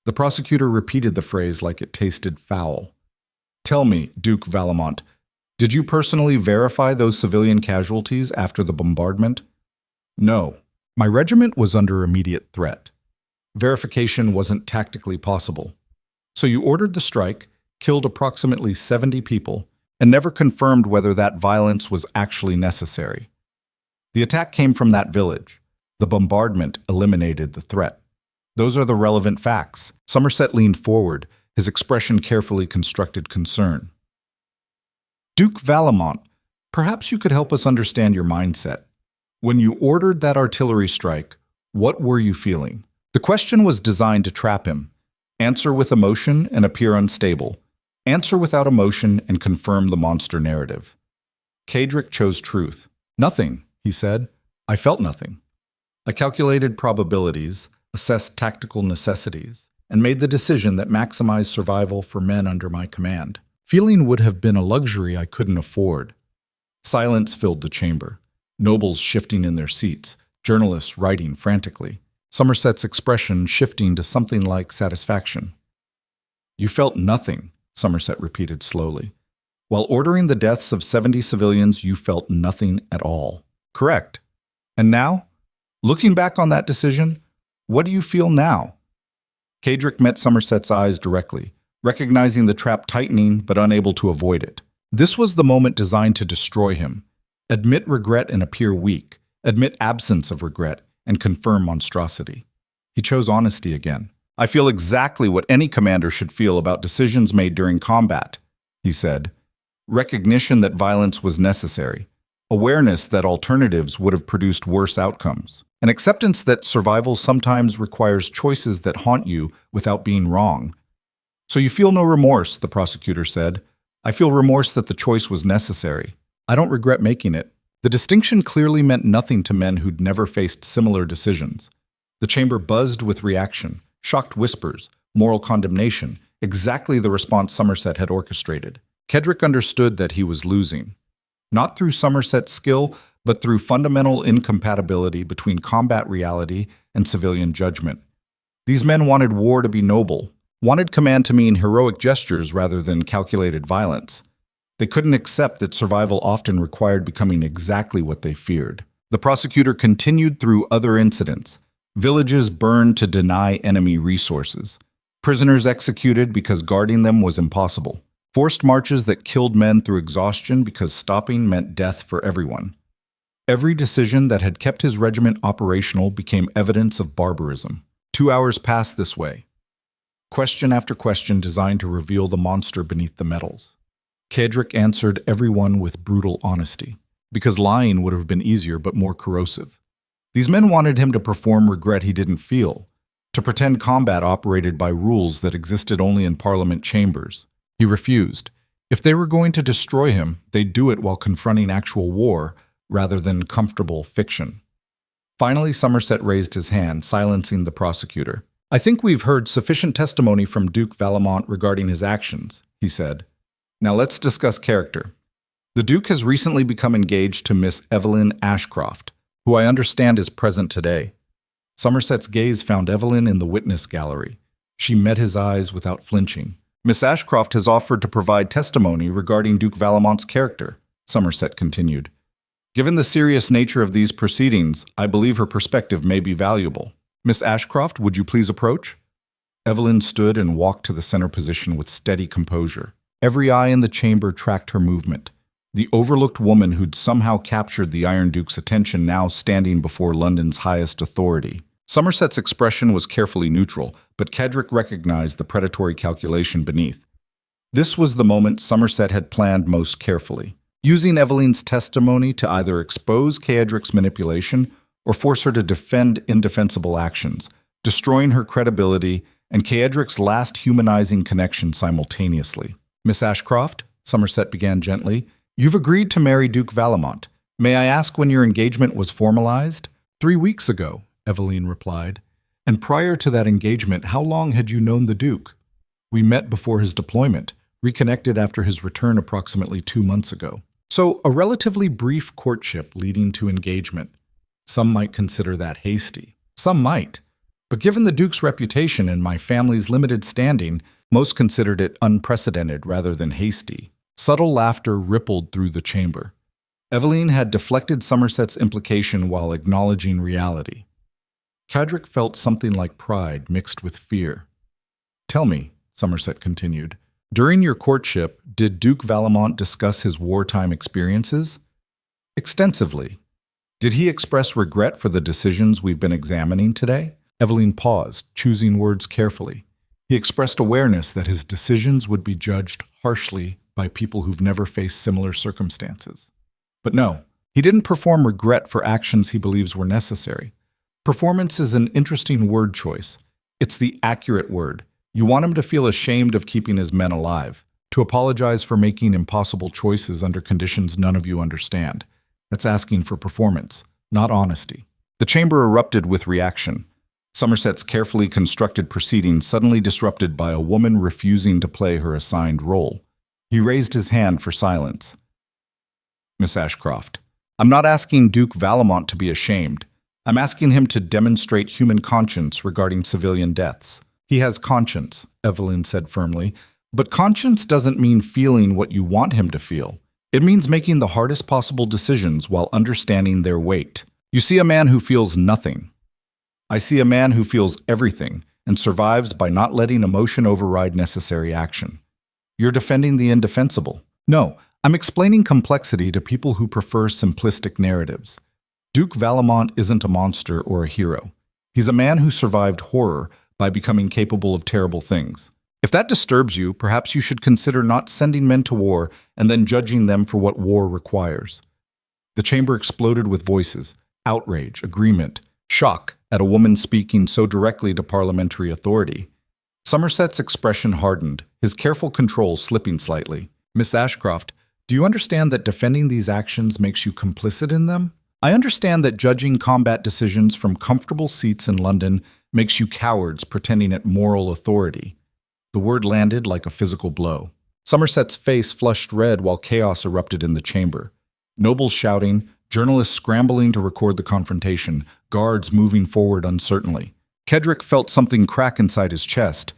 The prosecutor repeated the phrase like it tasted foul. "Tell me, Duke Valemont, did you personally verify those civilian casualties after the bombardment?" "No. My regiment was under immediate threat. Verification wasn't tactically possible. So you ordered the strike, killed approximately 70 people, and never confirmed whether that violence was actually necessary. The attack came from that village. The bombardment eliminated the threat. Those are the relevant facts." Somerset leaned forward, his expression carefully constructed concern. "Duke Valemont, perhaps you could help us understand your mindset. When you ordered that artillery strike, what were you feeling?" The question was designed to trap him. Answer with emotion and appear unstable. Answer without emotion and confirm the monster narrative. Caedric chose truth. "Nothing," he said. "I felt nothing. I calculated probabilities, assessed tactical necessities, and made the decision that maximized survival for men under my command. Feeling would have been a luxury I couldn't afford." Silence filled the chamber. Nobles shifting in their seats, journalists writing frantically. Somerset's expression shifting to something like satisfaction. "You felt nothing," Somerset repeated slowly. "While ordering the deaths of 70 civilians, you felt nothing at all." "Correct. And now? Looking back on that decision, what do you feel now?" Caedric met Somerset's eyes directly, recognizing the trap tightening but unable to avoid it. This was the moment designed to destroy him. Admit regret and appear weak. Admit absence of regret and confirm monstrosity. He chose honesty again. "I feel exactly what any commander should feel about decisions made during combat," he said. "Recognition that violence was necessary. Awareness that alternatives would have produced worse outcomes. An acceptance that survival sometimes requires choices that haunt you without being wrong." "So you feel no remorse," the prosecutor said. "I feel remorse that the choice was necessary. I don't regret making it." The distinction clearly meant nothing to men who'd never faced similar decisions. The chamber buzzed with reaction, shocked whispers, moral condemnation, exactly the response Somerset had orchestrated. Caedric understood that he was losing. Not through Somerset's skill, but through fundamental incompatibility between combat reality and civilian judgment. These men wanted war to be noble, wanted command to mean heroic gestures rather than calculated violence. They couldn't accept that survival often required becoming exactly what they feared. The prosecutor continued through other incidents. Villages burned to deny enemy resources. Prisoners executed because guarding them was impossible. Forced marches that killed men through exhaustion because stopping meant death for everyone. Every decision that had kept his regiment operational became evidence of barbarism. 2 hours passed this way, question after question designed to reveal the monster beneath the metals. Caedric answered everyone with brutal honesty, because lying would have been easier but more corrosive. These men wanted him to perform regret he didn't feel, to pretend combat operated by rules that existed only in parliament chambers. He refused. If they were going to destroy him, they'd do it while confronting actual war, rather than comfortable fiction. Finally, Somerset raised his hand, silencing the prosecutor. "I think we've heard sufficient testimony from Duke Valemont regarding his actions," he said. "Now let's discuss character. The Duke has recently become engaged to Miss Eveline Ashcroft, who I understand is present today." Somerset's gaze found Eveline in the witness gallery. She met his eyes without flinching. "Miss Ashcroft has offered to provide testimony regarding Duke Valemont's character," Somerset continued. "Given the serious nature of these proceedings, I believe her perspective may be valuable. Miss Ashcroft, would you please approach?" Eveline stood and walked to the center position with steady composure. Every eye in the chamber tracked her movement. The overlooked woman who'd somehow captured the Iron Duke's attention now standing before London's highest authority. Somerset's expression was carefully neutral, but Caedric recognized the predatory calculation beneath. This was the moment Somerset had planned most carefully, using Eveline's testimony to either expose Caedric's manipulation or force her to defend indefensible actions, destroying her credibility and Caedric's last humanizing connection simultaneously. "Miss Ashcroft," Somerset began gently, "you've agreed to marry Duke Valemont. May I ask when your engagement was formalized?" 3 weeks ago," Eveline replied. "And prior to that engagement, how long had you known the Duke?" "We met before his deployment, reconnected after his return approximately 2 months ago." So, a relatively brief courtship leading to engagement. Some might consider that hasty. Some might. But given the Duke's reputation and my family's limited standing, most considered it unprecedented rather than hasty. Subtle laughter rippled through the chamber. Eveline had deflected Somerset's implication while acknowledging reality. Caedric felt something like pride mixed with fear. "Tell me," Somerset continued, "during your courtship, did Duke Valemont discuss his wartime experiences?" "Extensively." "Did he express regret for the decisions we've been examining today?" Eveline paused, choosing words carefully. "He expressed awareness that his decisions would be judged harshly by people who've never faced similar circumstances. But no, he didn't perform regret for actions he believes were necessary. Performance is an interesting word choice. It's the accurate word. You want him to feel ashamed of keeping his men alive, to apologize for making impossible choices under conditions none of you understand. That's asking for performance, not honesty." The chamber erupted with reaction. Somerset's carefully constructed proceedings suddenly disrupted by a woman refusing to play her assigned role. He raised his hand for silence. "Miss Ashcroft, I'm not asking Duke Valemont to be ashamed. I'm asking him to demonstrate human conscience regarding civilian deaths." "He has conscience," Eveline said firmly, "but conscience doesn't mean feeling what you want him to feel. It means making the hardest possible decisions while understanding their weight. You see a man who feels nothing. I see a man who feels everything and survives by not letting emotion override necessary action. You're defending the indefensible. No, I'm explaining complexity to people who prefer simplistic narratives. Duke Valemont isn't a monster or a hero. He's a man who survived horror by becoming capable of terrible things. If that disturbs you, perhaps you should consider not sending men to war and then judging them for what war requires." The chamber exploded with voices, outrage, agreement, shock at a woman speaking so directly to parliamentary authority. Somerset's expression hardened, his careful control slipping slightly. "Miss Ashcroft, do you understand that defending these actions makes you complicit in them? I understand that judging combat decisions from comfortable seats in London makes you cowards pretending at moral authority." The word landed like a physical blow. Somerset's face flushed red while chaos erupted in the chamber. Nobles shouting, journalists scrambling to record the confrontation, guards moving forward uncertainly. Caedric felt something crack inside his chest,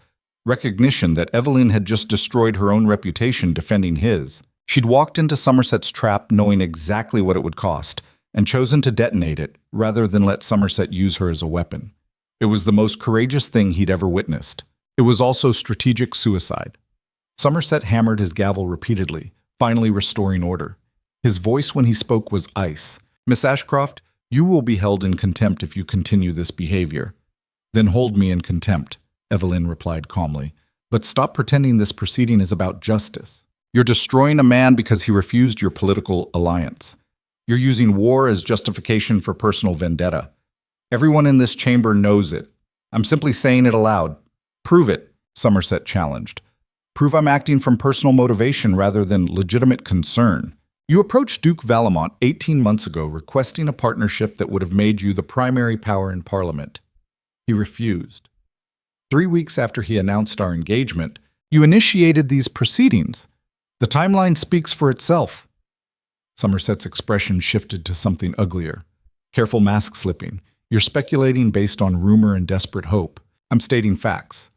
recognition that Eveline had just destroyed her own reputation defending his. She'd walked into Somerset's trap knowing exactly what it would cost, and chosen to detonate it rather than let Somerset use her as a weapon. It was the most courageous thing he'd ever witnessed. It was also strategic suicide. Somerset hammered his gavel repeatedly, finally restoring order. His voice when he spoke was ice, Miss Ashcroft, you will be held in contempt if you continue this behavior. Then hold me in contempt, Eveline replied calmly. But stop pretending this proceeding is about justice. You're destroying a man because he refused your political alliance. You're using war as justification for personal vendetta. Everyone in this chamber knows it. I'm simply saying it aloud. Prove it, Somerset challenged. Prove I'm acting from personal motivation rather than legitimate concern. You approached Duke Valemont 18 months ago requesting a partnership that would have made you the primary power in Parliament. He refused. 3 weeks after he announced our engagement, you initiated these proceedings. The timeline speaks for itself. Somerset's expression shifted to something uglier. Careful mask slipping. You're speculating based on rumor and desperate hope. I'm stating facts.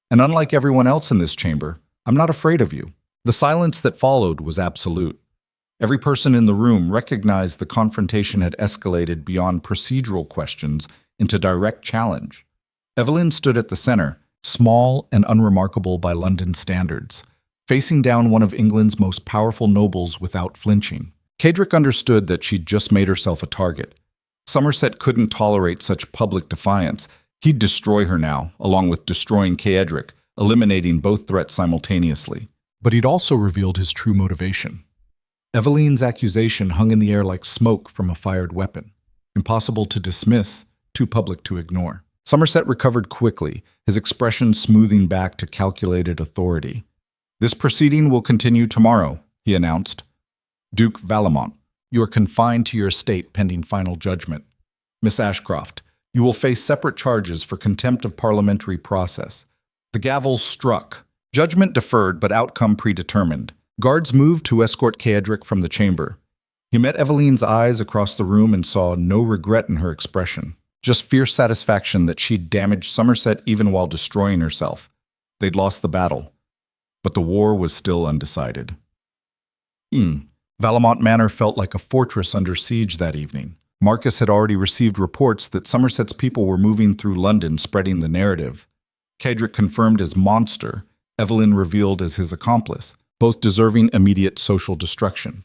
And unlike everyone else in this chamber, I'm not afraid of you. The silence that followed was absolute. Every person in the room recognized the confrontation had escalated beyond procedural questions into direct challenge. Eveline stood at the center, small and unremarkable by London standards, facing down one of England's most powerful nobles without flinching. Caedric understood that she'd just made herself a target. Somerset couldn't tolerate such public defiance. He'd destroy her now, along with destroying Caedric, eliminating both threats simultaneously. But he'd also revealed his true motivation. Eveline's accusation hung in the air like smoke from a fired weapon. Impossible to dismiss, too public to ignore. Somerset recovered quickly, his expression smoothing back to calculated authority. This proceeding will continue tomorrow, he announced. Duke Valemont, you are confined to your estate pending final judgment. Miss Ashcroft, you will face separate charges for contempt of parliamentary process. The gavel struck. Judgment deferred, but outcome predetermined. Guards moved to escort Caedric from the chamber. He met Eveline's eyes across the room and saw no regret in her expression, just fierce satisfaction that she'd damaged Somerset even while destroying herself. They'd lost the battle, but the war was still undecided. Valemont Manor felt like a fortress under siege that evening. Marcus had already received reports that Somerset's people were moving through London spreading the narrative. Caedric confirmed as monster, Eveline revealed as his accomplice, both deserving immediate social destruction.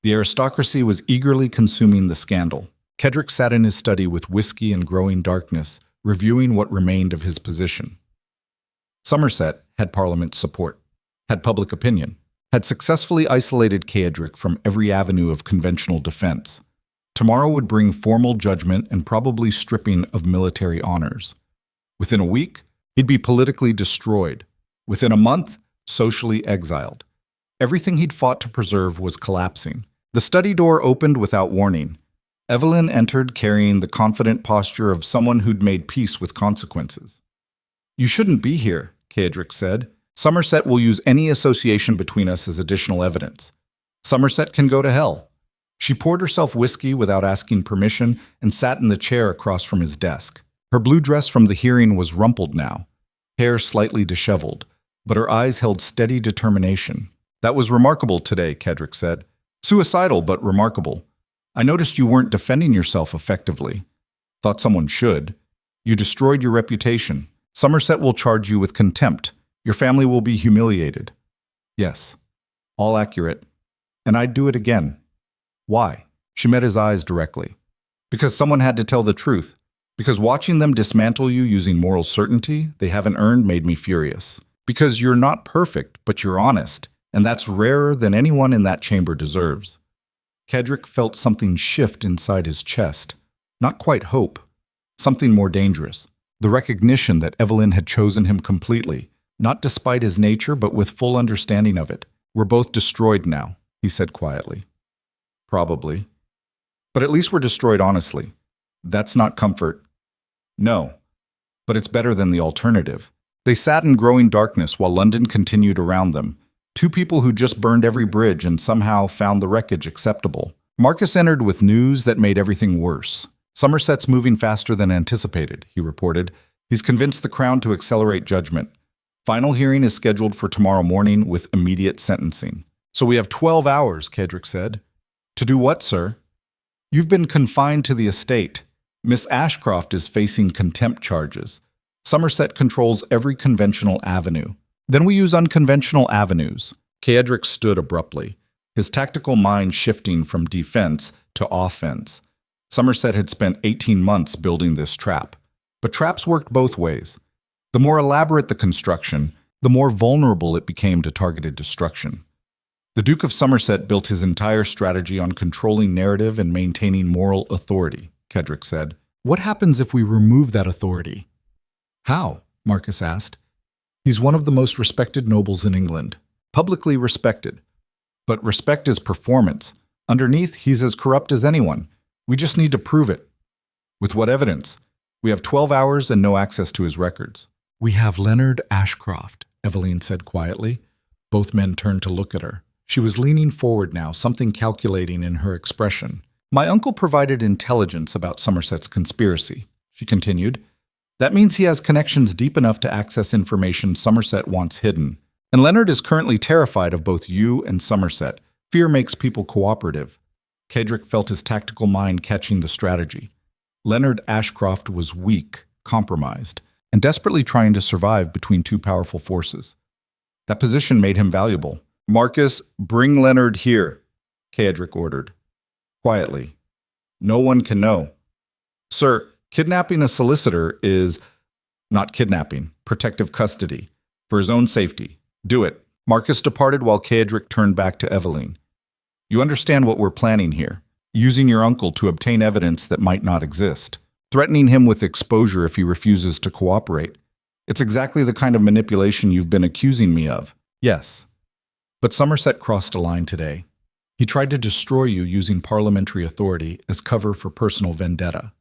The aristocracy was eagerly consuming the scandal. Caedric sat in his study with whiskey and growing darkness, reviewing what remained of his position. Somerset had Parliament's support, had public opinion, had successfully isolated Caedric from every avenue of conventional defense. Tomorrow would bring formal judgment and probably stripping of military honors. Within a week, he'd be politically destroyed. Within a month, socially exiled. Everything he'd fought to preserve was collapsing. The study door opened without warning. Eveline entered carrying the confident posture of someone who'd made peace with consequences. You shouldn't be here, Caedric said. Somerset will use any association between us as additional evidence. Somerset can go to hell. She poured herself whiskey without asking permission and sat in the chair across from his desk. Her blue dress from the hearing was rumpled now, hair slightly disheveled, but her eyes held steady determination. That was remarkable today, Caedric said. Suicidal, but remarkable. I noticed you weren't defending yourself effectively. Thought someone should. You destroyed your reputation. Somerset will charge you with contempt. Your family will be humiliated. Yes, all accurate. And I'd do it again. Why? She met his eyes directly. Because someone had to tell the truth. Because watching them dismantle you using moral certainty they haven't earned made me furious. Because you're not perfect, but you're honest. And that's rarer than anyone in that chamber deserves. Caedric felt something shift inside his chest. Not quite hope. Something more dangerous. The recognition that Eveline had chosen him completely. Not despite his nature, but with full understanding of it. We're both destroyed now, he said quietly. Probably. But at least we're destroyed honestly. That's not comfort. No. But it's better than the alternative. They sat in growing darkness while London continued around them. Two people who just burned every bridge and somehow found the wreckage acceptable. Marcus entered with news that made everything worse. Somerset's moving faster than anticipated, he reported. He's convinced the Crown to accelerate judgment. Final hearing is scheduled for tomorrow morning with immediate sentencing. So we have 12 hours, Caedric said. To do what, sir? You've been confined to the estate. Miss Ashcroft is facing contempt charges. Somerset controls every conventional avenue. Then we use unconventional avenues. Caedric stood abruptly. his tactical mind shifting from defense to offense. Somerset had spent 18 months building this trap. But traps worked both ways. The more elaborate the construction, the more vulnerable it became to targeted destruction. The Duke of Somerset built his entire strategy on controlling narrative and maintaining moral authority, Caedric said. What happens if we remove that authority? How? Marcus asked. He's one of the most respected nobles in England. Publicly respected. But respect is performance. Underneath, he's as corrupt as anyone. We just need to prove it. With what evidence? We have 12 hours and no access to his records. We have Leonard Ashcroft, Eveline said quietly. Both men turned to look at her. She was leaning forward now, something calculating in her expression. My uncle provided intelligence about Somerset's conspiracy, she continued. That means he has connections deep enough to access information Somerset wants hidden. And Leonard is currently terrified of both you and Somerset. Fear makes people cooperative. Caedric felt his tactical mind catching the strategy. Leonard Ashcroft was weak, compromised, and desperately trying to survive between two powerful forces. That position made him valuable. Marcus, bring Leonard here, Caedric ordered. Quietly. No one can know. Sir, kidnapping a solicitor is not kidnapping, protective custody. For his own safety. Do it. Marcus departed while Caedric turned back to Eveline. You understand what we're planning here. Using your uncle to obtain evidence that might not exist. Threatening him with exposure if he refuses to cooperate. It's exactly the kind of manipulation you've been accusing me of. Yes. But Somerset crossed a line today. He tried to destroy you using parliamentary authority as cover for personal vendetta.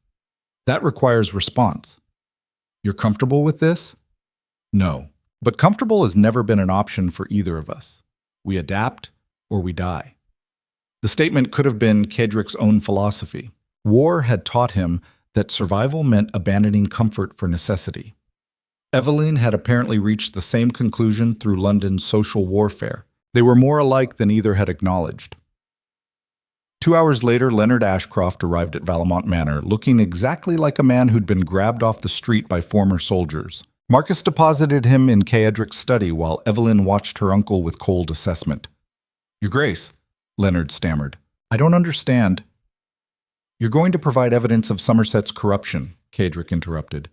That requires response. You're comfortable with this? No. But comfortable has never been an option for either of us. We adapt or we die. The statement could have been Caedric's own philosophy. War had taught him that survival meant abandoning comfort for necessity. Eveline had apparently reached the same conclusion through London's social warfare. They were more alike than either had acknowledged. 2 hours later, Leonard Ashcroft arrived at Valemont Manor, looking exactly like a man who'd been grabbed off the street by former soldiers. Marcus deposited him in Caedric's study while Eveline watched her uncle with cold assessment. Your Grace, Leonard stammered. I don't understand. You're going to provide evidence of Somerset's corruption, Caedric interrupted.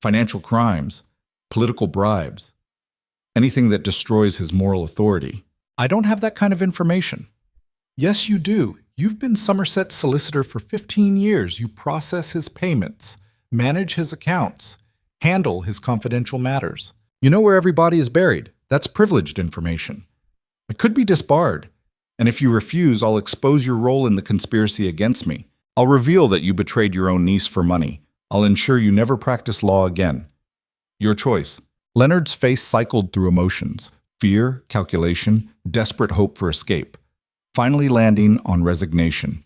Financial crimes, political bribes, anything that destroys his moral authority. I don't have that kind of information. Yes, you do. You've been Somerset's solicitor for 15 years. You process his payments, manage his accounts, handle his confidential matters. You know where everybody is buried. That's privileged information. It could be disbarred. And if you refuse, I'll expose your role in the conspiracy against me. I'll reveal that you betrayed your own niece for money. I'll ensure you never practice law again. Your choice. Leonard's face cycled through emotions. Fear, calculation, desperate hope for escape. Finally landing on resignation.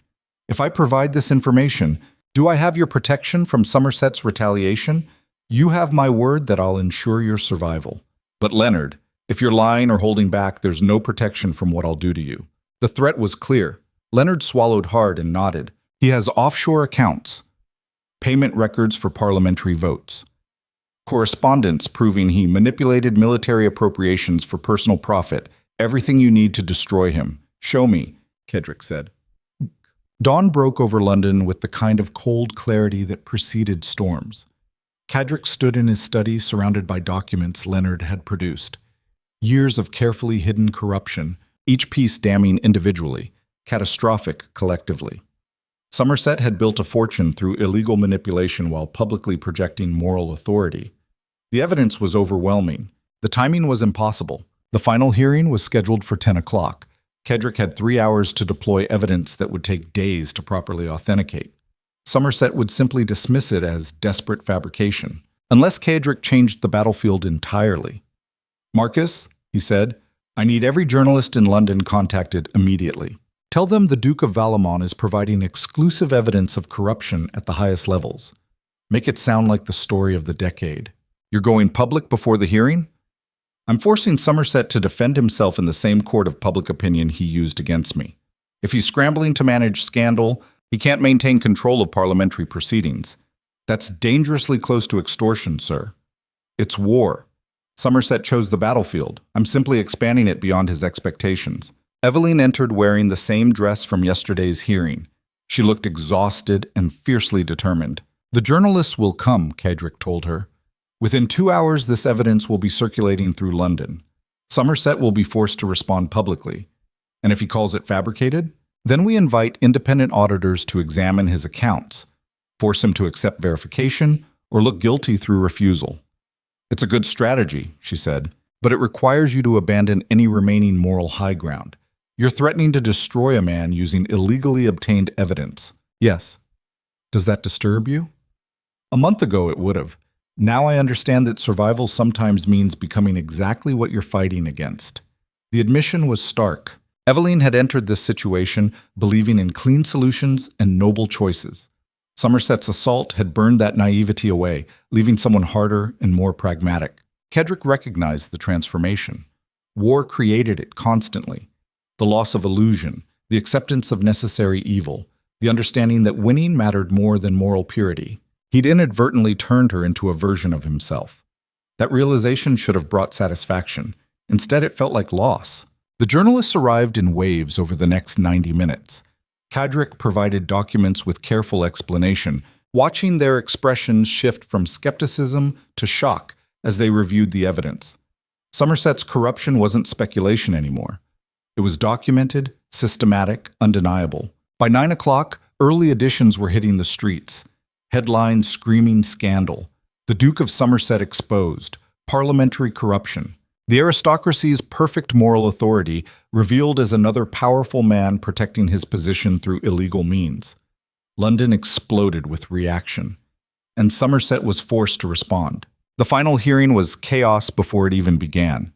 If I provide this information, do I have your protection from Somerset's retaliation? You have my word that I'll ensure your survival. But Leonard, if you're lying or holding back, there's no protection from what I'll do to you. The threat was clear. Leonard swallowed hard and nodded. He has offshore accounts, payment records for parliamentary votes, correspondence proving he manipulated military appropriations for personal profit, everything you need to destroy him. Show me, Caedric said. Dawn broke over London with the kind of cold clarity that preceded storms. Caedric stood in his study surrounded by documents Leonard had produced. Years of carefully hidden corruption, each piece damning individually, catastrophic collectively. Somerset had built a fortune through illegal manipulation while publicly projecting moral authority. The evidence was overwhelming. The timing was impossible. The final hearing was scheduled for 10 o'clock. Caedric had 3 hours to deploy evidence that would take days to properly authenticate. Somerset would simply dismiss it as desperate fabrication, unless Caedric changed the battlefield entirely. Marcus, he said, I need every journalist in London contacted immediately. Tell them the Duke of Valemont is providing exclusive evidence of corruption at the highest levels. Make it sound like the story of the decade. You're going public before the hearing? I'm forcing Somerset to defend himself in the same court of public opinion he used against me. If he's scrambling to manage scandal, he can't maintain control of parliamentary proceedings. That's dangerously close to extortion, sir. It's war. Somerset chose the battlefield. I'm simply expanding it beyond his expectations. Eveline entered wearing the same dress from yesterday's hearing. She looked exhausted and fiercely determined. The journalists will come, Caedric told her. Within 2 hours, this evidence will be circulating through London. Somerset will be forced to respond publicly. And if he calls it fabricated, then we invite independent auditors to examine his accounts, force him to accept verification, or look guilty through refusal. It's a good strategy, she said, but it requires you to abandon any remaining moral high ground. You're threatening to destroy a man using illegally obtained evidence. Yes. Does that disturb you? A month ago it would have. Now I understand that survival sometimes means becoming exactly what you're fighting against. The admission was stark. Eveline had entered this situation believing in clean solutions and noble choices. Somerset's assault had burned that naivety away, leaving someone harder and more pragmatic. Caedric recognized the transformation. War created it constantly. The loss of illusion, the acceptance of necessary evil, the understanding that winning mattered more than moral purity. He'd inadvertently turned her into a version of himself. That realization should have brought satisfaction. Instead, it felt like loss. The journalists arrived in waves over the next 90 minutes. Caedric provided documents with careful explanation, watching their expressions shift from skepticism to shock as they reviewed the evidence. Somerset's corruption wasn't speculation anymore. It was documented, systematic, undeniable. By 9 o'clock, early editions were hitting the streets. Headlines screaming scandal. The Duke of Somerset exposed. Parliamentary corruption. The aristocracy's perfect moral authority revealed as another powerful man protecting his position through illegal means. London exploded with reaction, and Somerset was forced to respond. The final hearing was chaos before it even began.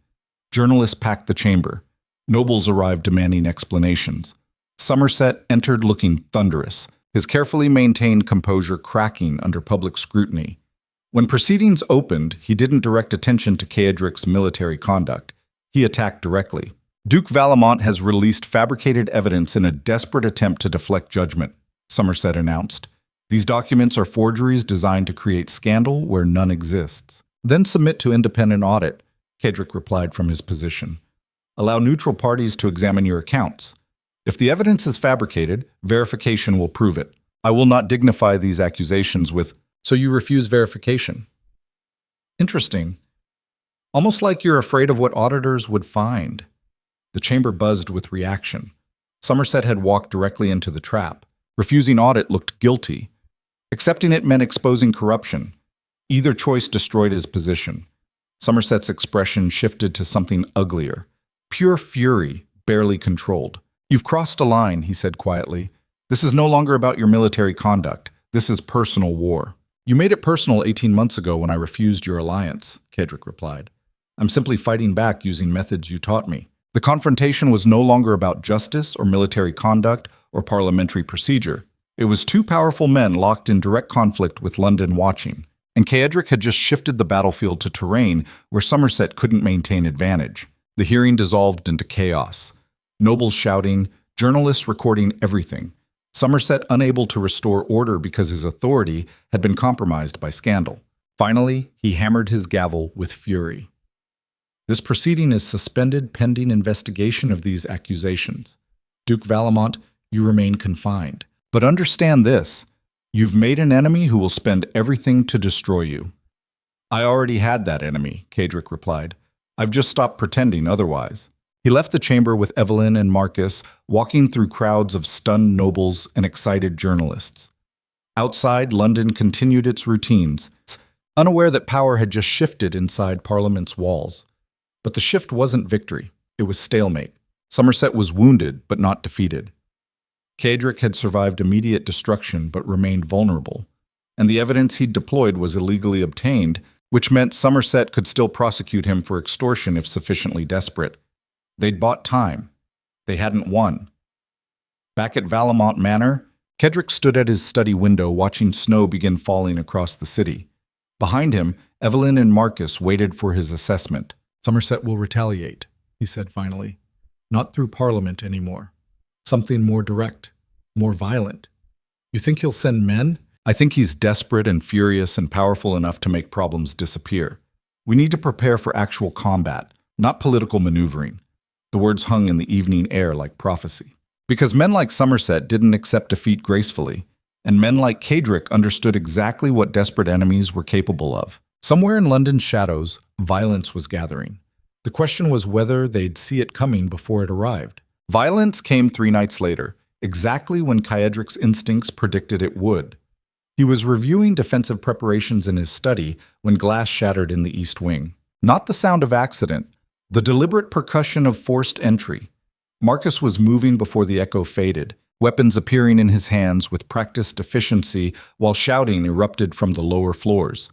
Journalists packed the chamber. Nobles arrived demanding explanations. Somerset entered looking thunderous, his carefully maintained composure cracking under public scrutiny. When proceedings opened, he didn't direct attention to Caedric's military conduct. He attacked directly. Duke Valemont has released fabricated evidence in a desperate attempt to deflect judgment, Somerset announced. These documents are forgeries designed to create scandal where none exists. Then submit to independent audit, Caedric replied from his position. Allow neutral parties to examine your accounts. If the evidence is fabricated, verification will prove it. I will not dignify these accusations with, "So you refuse verification." Interesting. Almost like you're afraid of what auditors would find. The chamber buzzed with reaction. Somerset had walked directly into the trap. Refusing audit looked guilty. Accepting it meant exposing corruption. Either choice destroyed his position. Somerset's expression shifted to something uglier. Pure fury, barely controlled. "You've crossed a line," he said quietly. "This is no longer about your military conduct. This is personal war." "You made it personal 18 months ago when I refused your alliance," Caedric replied. "I'm simply fighting back using methods you taught me." The confrontation was no longer about justice or military conduct or parliamentary procedure. It was two powerful men locked in direct conflict with London watching, and Caedric had just shifted the battlefield to terrain where Somerset couldn't maintain advantage. The hearing dissolved into chaos. Nobles shouting, journalists recording everything. Somerset unable to restore order because his authority had been compromised by scandal. Finally, he hammered his gavel with fury. "This proceeding is suspended pending investigation of these accusations. Duke Valemont, you remain confined. But understand this, you've made an enemy who will spend everything to destroy you." "I already had that enemy," Caedric replied. "I've just stopped pretending otherwise." He left the chamber with Eveline and Marcus, walking through crowds of stunned nobles and excited journalists. Outside, London continued its routines, unaware that power had just shifted inside Parliament's walls. But the shift wasn't victory, it was stalemate. Somerset was wounded, but not defeated. Caedric had survived immediate destruction, but remained vulnerable. And the evidence he'd deployed was illegally obtained, which meant Somerset could still prosecute him for extortion if sufficiently desperate. They'd bought time. They hadn't won. Back at Valemont Manor, Caedric stood at his study window watching snow begin falling across the city. Behind him, Eveline and Marcus waited for his assessment. "Somerset will retaliate," he said finally. "Not through Parliament anymore. Something more direct, more violent. You think he'll send men?" "I think he's desperate and furious and powerful enough to make problems disappear. We need to prepare for actual combat, not political maneuvering. The words hung in the evening air like prophecy. Because men like Somerset didn't accept defeat gracefully, and men like Caedric understood exactly what desperate enemies were capable of. Somewhere in London's shadows, violence was gathering. The question was whether they'd see it coming before it arrived. Violence came 3 nights later, exactly when Caedric's instincts predicted it would. He was reviewing defensive preparations in his study when glass shattered in the east wing. Not the sound of accident, the deliberate percussion of forced entry. Marcus was moving before the echo faded, weapons appearing in his hands with practiced efficiency while shouting erupted from the lower floors.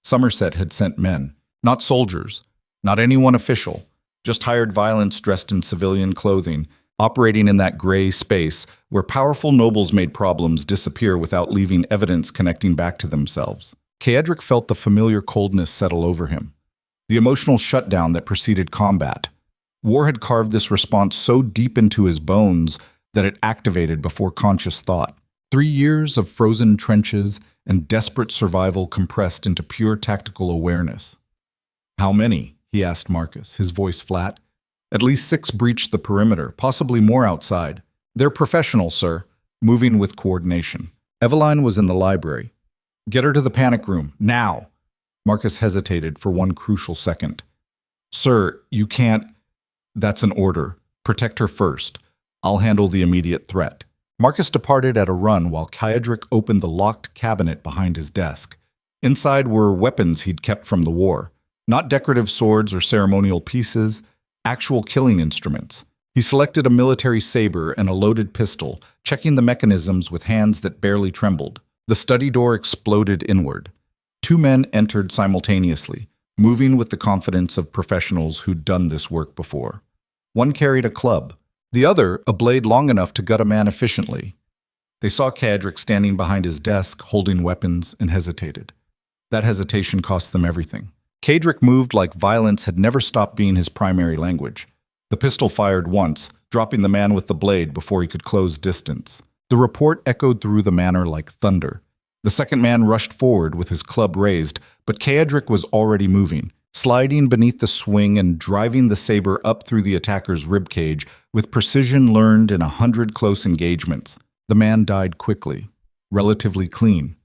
Somerset had sent men, not soldiers, not anyone official, just hired violence dressed in civilian clothing, operating in that gray space where powerful nobles made problems disappear without leaving evidence connecting back to themselves. Caedric felt the familiar coldness settle over him, the emotional shutdown that preceded combat. War had carved this response so deep into his bones that it activated before conscious thought. 3 years of frozen trenches and desperate survival compressed into pure tactical awareness. "How many?" he asked Marcus, his voice flat. "At least 6 breached the perimeter, possibly more outside. They're professional, sir," moving with coordination. Eveline was in the library. "Get her to the panic room, now!" Marcus hesitated for one crucial second. "Sir, you can't—" "That's an order. Protect her first. I'll handle the immediate threat." Marcus departed at a run while Caedric opened the locked cabinet behind his desk. Inside were weapons he'd kept from the war. Not decorative swords or ceremonial pieces, actual killing instruments. He selected a military saber and a loaded pistol, checking the mechanisms with hands that barely trembled. The study door exploded inward. 2 men entered simultaneously, moving with the confidence of professionals who'd done this work before. One carried a club, the other a blade long enough to gut a man efficiently. They saw Caedric standing behind his desk, holding weapons, and hesitated. That hesitation cost them everything. Caedric moved like violence had never stopped being his primary language. The pistol fired once, dropping the man with the blade before he could close distance. The report echoed through the manor like thunder. The second man rushed forward with his club raised, but Caedric was already moving, sliding beneath the swing and driving the saber up through the attacker's ribcage with precision learned in 100 close engagements. The man died quickly, relatively clean.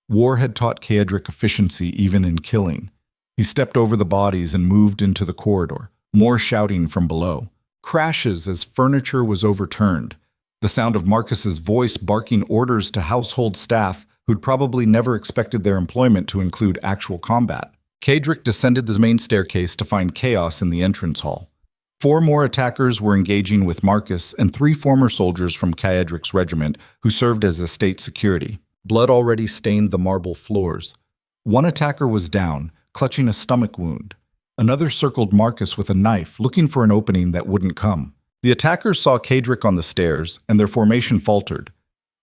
War had taught Caedric efficiency even in killing. He stepped over the bodies and moved into the corridor, more shouting from below. Crashes as furniture was overturned. The sound of Marcus's voice barking orders to household staff who'd probably never expected their employment to include actual combat. Caedric descended the main staircase to find chaos in the entrance hall. 4 more attackers were engaging with Marcus and 3 former soldiers from Caedric's regiment who served as estate security. Blood already stained the marble floors. One attacker was down, clutching a stomach wound. Another circled Marcus with a knife, looking for an opening that wouldn't come. The attackers saw Caedric on the stairs, and their formation faltered.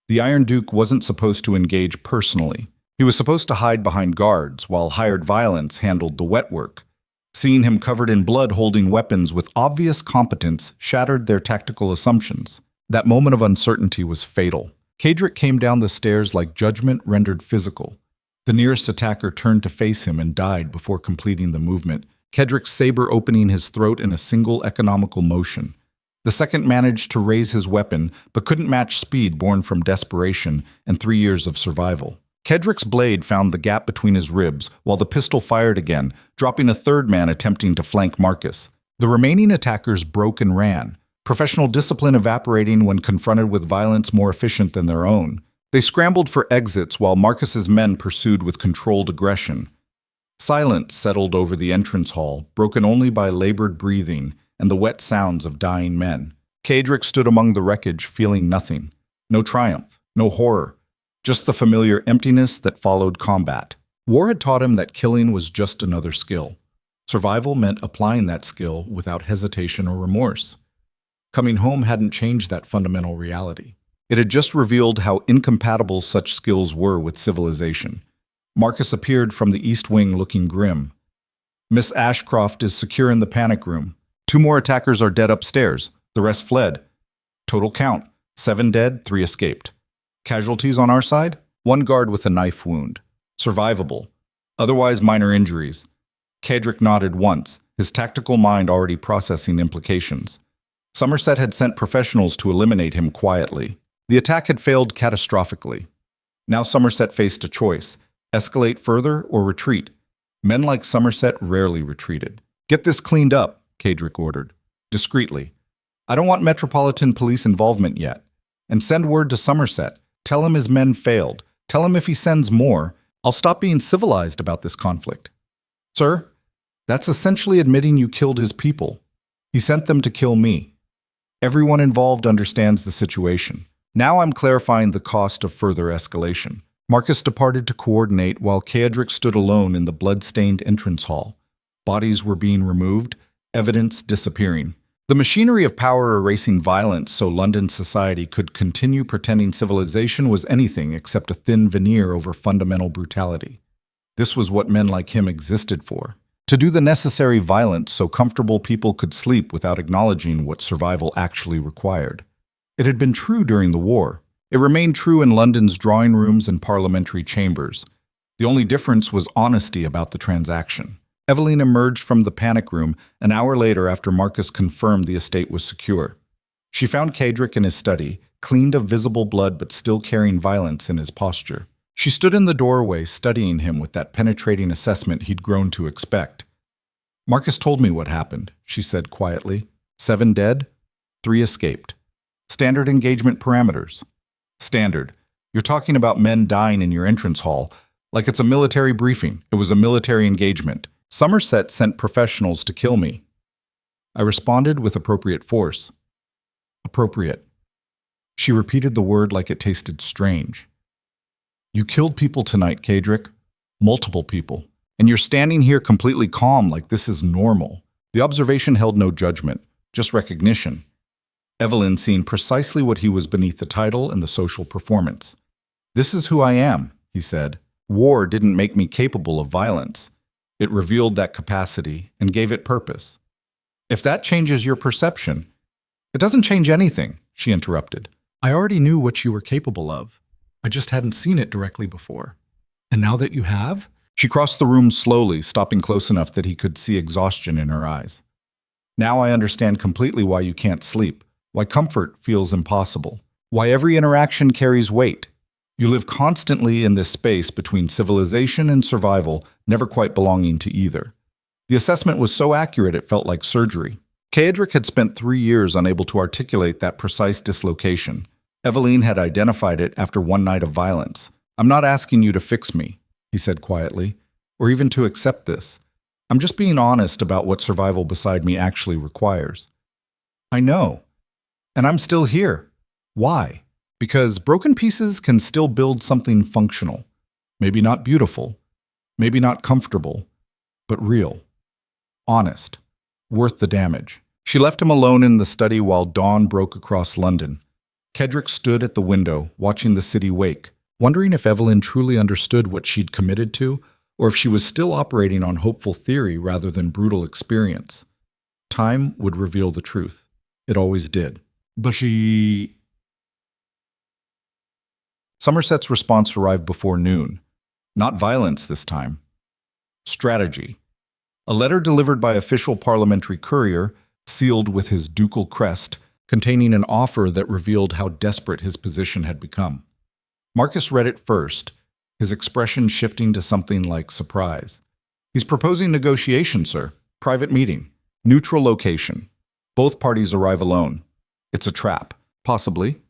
The Iron Duke wasn't supposed to engage personally. He was supposed to hide behind guards, while hired violence handled the wet work. Seeing him covered in blood holding weapons with obvious competence shattered their tactical assumptions. That moment of uncertainty was fatal. Caedric came down the stairs like judgment rendered physical. The nearest attacker turned to face him and died before completing the movement, Caedric's saber opening his throat in a single economical motion. The second managed to raise his weapon, but couldn't match speed born from desperation and 3 years of survival. Caedric's blade found the gap between his ribs, while the pistol fired again, dropping a third man attempting to flank Marcus. The remaining attackers broke and ran, professional discipline evaporating when confronted with violence more efficient than their own. They scrambled for exits while Marcus's men pursued with controlled aggression. Silence settled over the entrance hall, broken only by labored breathing and the wet sounds of dying men. Caedric stood among the wreckage, feeling nothing. No triumph, no horror, just the familiar emptiness that followed combat. War had taught him that killing was just another skill. Survival meant applying that skill without hesitation or remorse. Coming home hadn't changed that fundamental reality. It had just revealed how incompatible such skills were with civilization. Marcus appeared from the east wing looking grim. "Miss Ashcroft is secure in the panic room. 2 more attackers are dead upstairs. The rest fled. Total count, 7 dead, 3 escaped. Casualties on our side? 1 guard with a knife wound. Survivable. Otherwise minor injuries." Caedric nodded once, his tactical mind already processing implications. Somerset had sent professionals to eliminate him quietly. The attack had failed catastrophically. Now Somerset faced a choice: escalate further or retreat. Men like Somerset rarely retreated. "Get this cleaned up," Caedric ordered, discreetly. "I don't want Metropolitan Police involvement yet. And send word to Somerset. Tell him his men failed. Tell him if he sends more, I'll stop being civilized about this conflict." "Sir, that's essentially admitting you killed his people. He sent them to kill me. Everyone involved understands the situation. Now I'm clarifying the cost of further escalation." Marcus departed to coordinate while Caedric stood alone in the blood-stained entrance hall. Bodies were being removed, evidence disappearing. The machinery of power erasing violence so London society could continue pretending civilization was anything except a thin veneer over fundamental brutality. This was what men like him existed for: to do the necessary violence so comfortable people could sleep without acknowledging what survival actually required. It had been true during the war. It remained true in London's drawing rooms and parliamentary chambers. The only difference was honesty about the transaction. Eveline emerged from the panic room an hour later after Marcus confirmed the estate was secure. She found Caedric in his study, cleaned of visible blood but still carrying violence in his posture. She stood in the doorway, studying him with that penetrating assessment he'd grown to expect. "Marcus told me what happened," she said quietly. 7 dead, 3 escaped. Standard engagement parameters. Standard. You're talking about men dying in your entrance hall, like it's a military briefing. It was a military engagement. Somerset sent professionals to kill me. I responded with appropriate force. Appropriate. She repeated the word like it tasted strange. "You killed people tonight, Caedric. Multiple people. And you're standing here completely calm like this is normal." The observation held no judgment, just recognition. Eveline seen precisely what he was beneath the title and the social performance. "This is who I am," he said. "War didn't make me capable of violence. It revealed that capacity and gave it purpose." "If that changes your perception—" "It doesn't change anything," she interrupted. "I already knew what you were capable of. I just hadn't seen it directly before. And now that you have?" She crossed the room slowly, stopping close enough that he could see exhaustion in her eyes. "Now I understand completely why you can't sleep, why comfort feels impossible, why every interaction carries weight. You live constantly in this space between civilization and survival, never quite belonging to either." The assessment was so accurate it felt like surgery. Caedric had spent 3 years unable to articulate that precise dislocation. Eveline had identified it after one night of violence. "I'm not asking you to fix me," he said quietly, "or even to accept this. I'm just being honest about what survival beside me actually requires." "I know. And I'm still here. Why? Because broken pieces can still build something functional. Maybe not beautiful, maybe not comfortable, but real. Honest. Worth the damage." She left him alone in the study while dawn broke across London. Caedric stood at the window, watching the city wake, wondering if Eveline truly understood what she'd committed to, or if she was still operating on hopeful theory rather than brutal experience. Time would reveal the truth. It always did. But Somerset's response arrived before noon. Not violence this time. Strategy. A letter delivered by official parliamentary courier, sealed with his ducal crest, containing an offer that revealed how desperate his position had become. Marcus read it first, his expression shifting to something like surprise. "He's proposing negotiation, sir. Private meeting. Neutral location. Both parties arrive alone. It's a trap, possibly.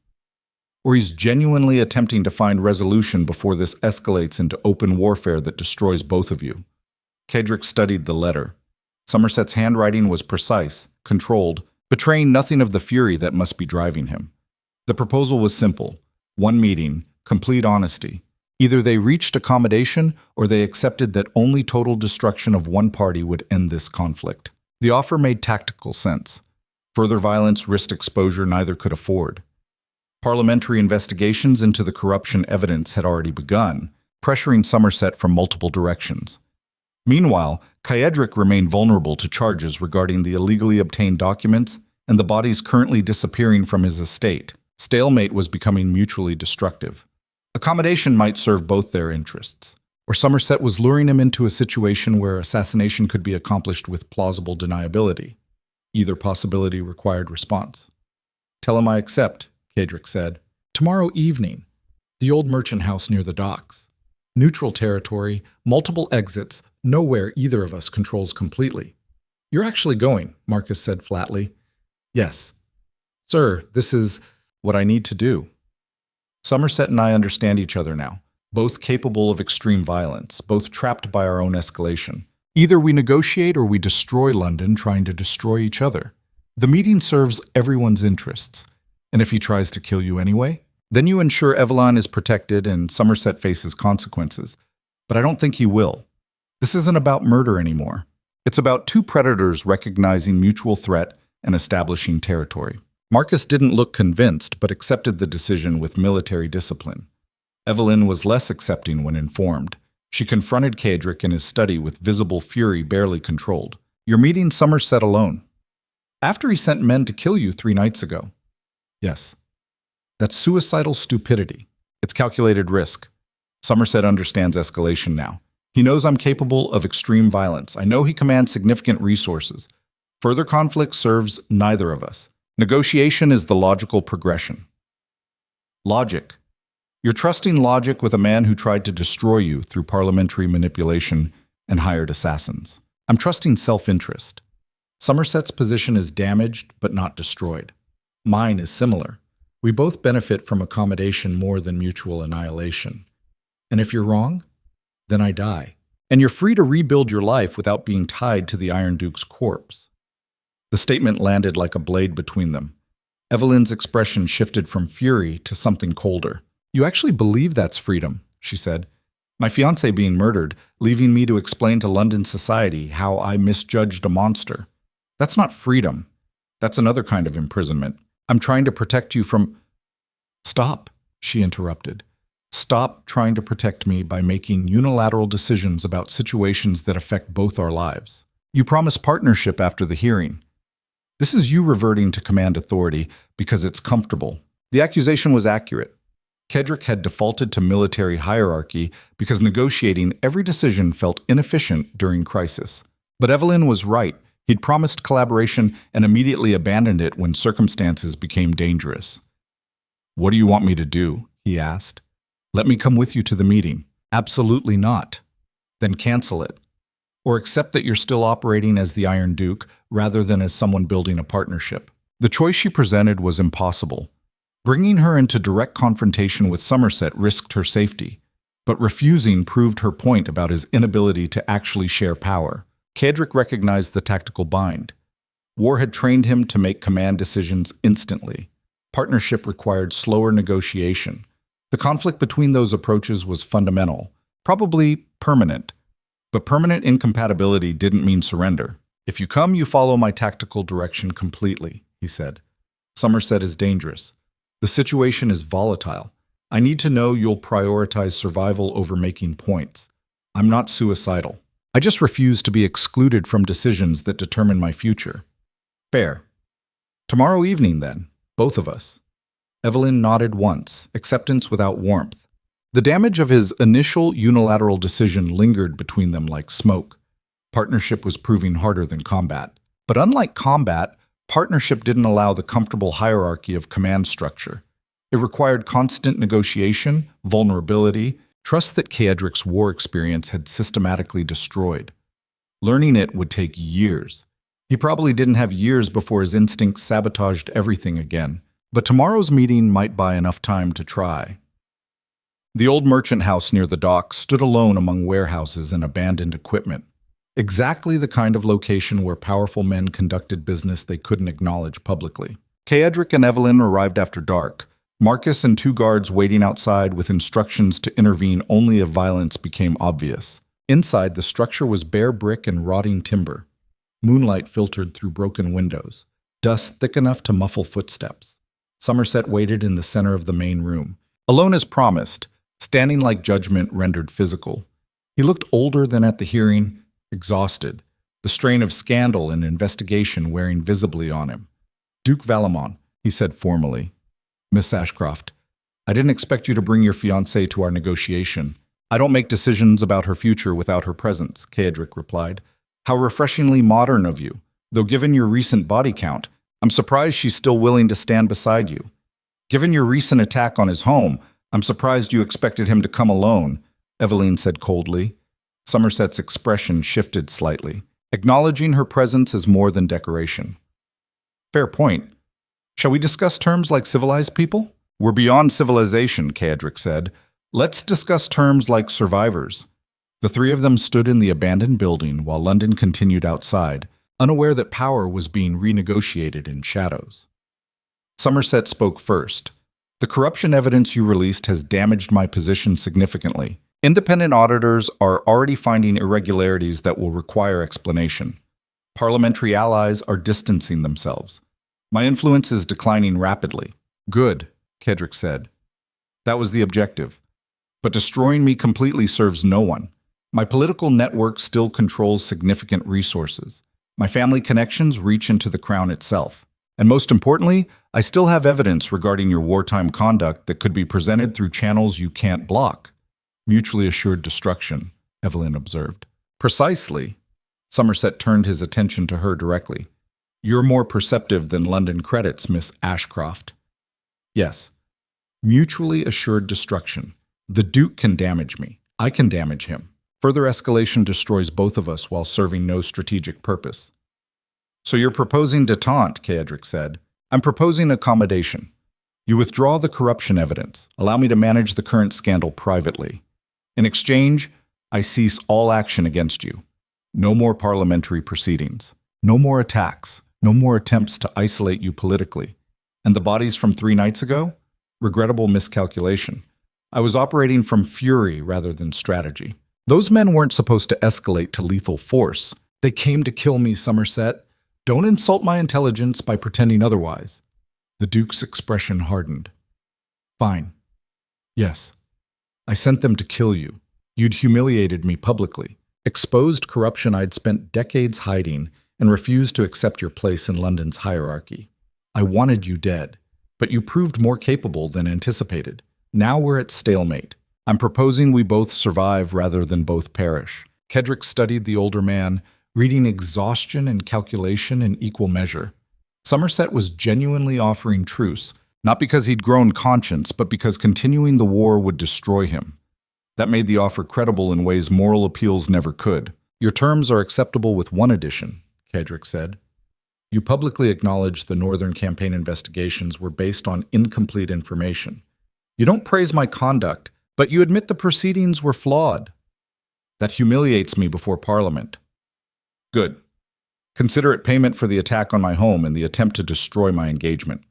Or he's genuinely attempting to find resolution before this escalates into open warfare that destroys both of you." Caedric studied the letter. Somerset's handwriting was precise, controlled, betraying nothing of the fury that must be driving him. The proposal was simple. One meeting, complete honesty. Either they reached accommodation or they accepted that only total destruction of one party would end this conflict. The offer made tactical sense. Further violence risked exposure neither could afford. Parliamentary investigations into the corruption evidence had already begun, pressuring Somerset from multiple directions. Meanwhile, Caedric remained vulnerable to charges regarding the illegally obtained documents and the bodies currently disappearing from his estate. Stalemate was becoming mutually destructive. Accommodation might serve both their interests, or Somerset was luring him into a situation where assassination could be accomplished with plausible deniability. Either possibility required response. Tell him I accept, Caedric said. Tomorrow evening. The old merchant house near the docks. Neutral territory, multiple exits, nowhere either of us controls completely. You're actually going, Marcus said flatly. Yes. Sir, this is what I need to do. Somerset and I understand each other now, both capable of extreme violence, both trapped by our own escalation. Either we negotiate or we destroy London, trying to destroy each other. The meeting serves everyone's interests, and if he tries to kill you anyway, then you ensure Eveline is protected and Somerset faces consequences. But I don't think he will. This isn't about murder anymore. It's about two predators recognizing mutual threat and establishing territory. Marcus didn't look convinced, but accepted the decision with military discipline. Eveline was less accepting when informed. She confronted Caedric in his study with visible fury barely controlled. You're meeting Somerset alone. After he sent men to kill you 3 nights ago. Yes. That's suicidal stupidity. It's calculated risk. Somerset understands escalation now. He knows I'm capable of extreme violence. I know he commands significant resources. Further conflict serves neither of us. Negotiation is the logical progression. Logic. You're trusting logic with a man who tried to destroy you through parliamentary manipulation and hired assassins. I'm trusting self-interest. Somerset's position is damaged but not destroyed. Mine is similar. We both benefit from accommodation more than mutual annihilation. And if you're wrong, then I die. And you're free to rebuild your life without being tied to the Iron Duke's corpse. The statement landed like a blade between them. Eveline's expression shifted from fury to something colder. You actually believe that's freedom, she said. My fiancé being murdered, leaving me to explain to London society how I misjudged a monster. That's not freedom. That's another kind of imprisonment. I'm trying to protect you from… Stop, she interrupted. Stop trying to protect me by making unilateral decisions about situations that affect both our lives. You promised partnership after the hearing. This is you reverting to command authority because it's comfortable. The accusation was accurate. Caedric had defaulted to military hierarchy because negotiating every decision felt inefficient during crisis. But Eveline was right. He'd promised collaboration and immediately abandoned it when circumstances became dangerous. What do you want me to do? He asked. Let me come with you to the meeting. Absolutely not. Then cancel it. Or accept that you're still operating as the Iron Duke rather than as someone building a partnership. The choice she presented was impossible. Bringing her into direct confrontation with Somerset risked her safety, but refusing proved her point about his inability to actually share power. Caedric recognized the tactical bind. War had trained him to make command decisions instantly. Partnership required slower negotiation. The conflict between those approaches was fundamental, probably permanent. But permanent incompatibility didn't mean surrender. If you come, you follow my tactical direction completely, he said. Somerset is dangerous. The situation is volatile. I need to know you'll prioritize survival over making points. I'm not suicidal. I just refuse to be excluded from decisions that determine my future. Fair. Tomorrow evening, then, both of us. Eveline nodded once, acceptance without warmth. The damage of his initial unilateral decision lingered between them like smoke. Partnership was proving harder than combat. But unlike combat, partnership didn't allow the comfortable hierarchy of command structure. It required constant negotiation, vulnerability, trust that Caedric's war experience had systematically destroyed. Learning it would take years. He probably didn't have years before his instincts sabotaged everything again. But tomorrow's meeting might buy enough time to try. The old merchant house near the docks stood alone among warehouses and abandoned equipment. Exactly the kind of location where powerful men conducted business they couldn't acknowledge publicly. Caedric and Eveline arrived after dark, Marcus and 2 guards waiting outside with instructions to intervene only if violence became obvious. Inside, the structure was bare brick and rotting timber. Moonlight filtered through broken windows, dust thick enough to muffle footsteps. Somerset waited in the center of the main room. Alone as promised, standing like judgment rendered physical. He looked older than at the hearing, exhausted, the strain of scandal and investigation wearing visibly on him. Duke Valemont, he said formally. Miss Ashcroft, I didn't expect you to bring your fiancée to our negotiation. I don't make decisions about her future without her presence, Caedric replied. How refreshingly modern of you. Though given your recent body count, I'm surprised she's still willing to stand beside you. Given your recent attack on his home, I'm surprised you expected him to come alone, Eveline said coldly. Somerset's expression shifted slightly, acknowledging her presence as more than decoration. Fair point. Shall we discuss terms like civilized people? We're beyond civilization, Caedric said. Let's discuss terms like survivors. The three of them stood in the abandoned building while London continued outside, unaware that power was being renegotiated in shadows. Somerset spoke first. The corruption evidence you released has damaged my position significantly. Independent auditors are already finding irregularities that will require explanation. Parliamentary allies are distancing themselves. My influence is declining rapidly. Good, Caedric said. That was the objective. But destroying me completely serves no one. My political network still controls significant resources. My family connections reach into the crown itself. And most importantly, I still have evidence regarding your wartime conduct that could be presented through channels you can't block. Mutually assured destruction, Eveline observed. Precisely. Somerset turned his attention to her directly. You're more perceptive than London credits, Miss Ashcroft. Yes. Mutually assured destruction. The Duke can damage me. I can damage him. Further escalation destroys both of us while serving no strategic purpose. So you're proposing détente, Caedric said. I'm proposing accommodation. You withdraw the corruption evidence. Allow me to manage the current scandal privately. In exchange, I cease all action against you. No more parliamentary proceedings. No more attacks. No more attempts to isolate you politically. And the bodies from 3 nights ago? Regrettable miscalculation. I was operating from fury rather than strategy. Those men weren't supposed to escalate to lethal force. They came to kill me, Somerset. Don't insult my intelligence by pretending otherwise. The Duke's expression hardened. Fine. Yes. I sent them to kill you. You'd humiliated me publicly, exposed corruption I'd spent decades hiding, and refused to accept your place in London's hierarchy. I wanted you dead, but you proved more capable than anticipated. Now we're at stalemate. I'm proposing we both survive rather than both perish. Caedric studied the older man, reading exhaustion and calculation in equal measure. Somerset was genuinely offering truce, not because he'd grown conscience, but because continuing the war would destroy him. That made the offer credible in ways moral appeals never could. Your terms are acceptable with one addition, Caedric said. You publicly acknowledge the Northern Campaign investigations were based on incomplete information. You don't praise my conduct, but you admit the proceedings were flawed. That humiliates me before Parliament. Good. Consider it payment for the attack on my home and the attempt to destroy my engagement.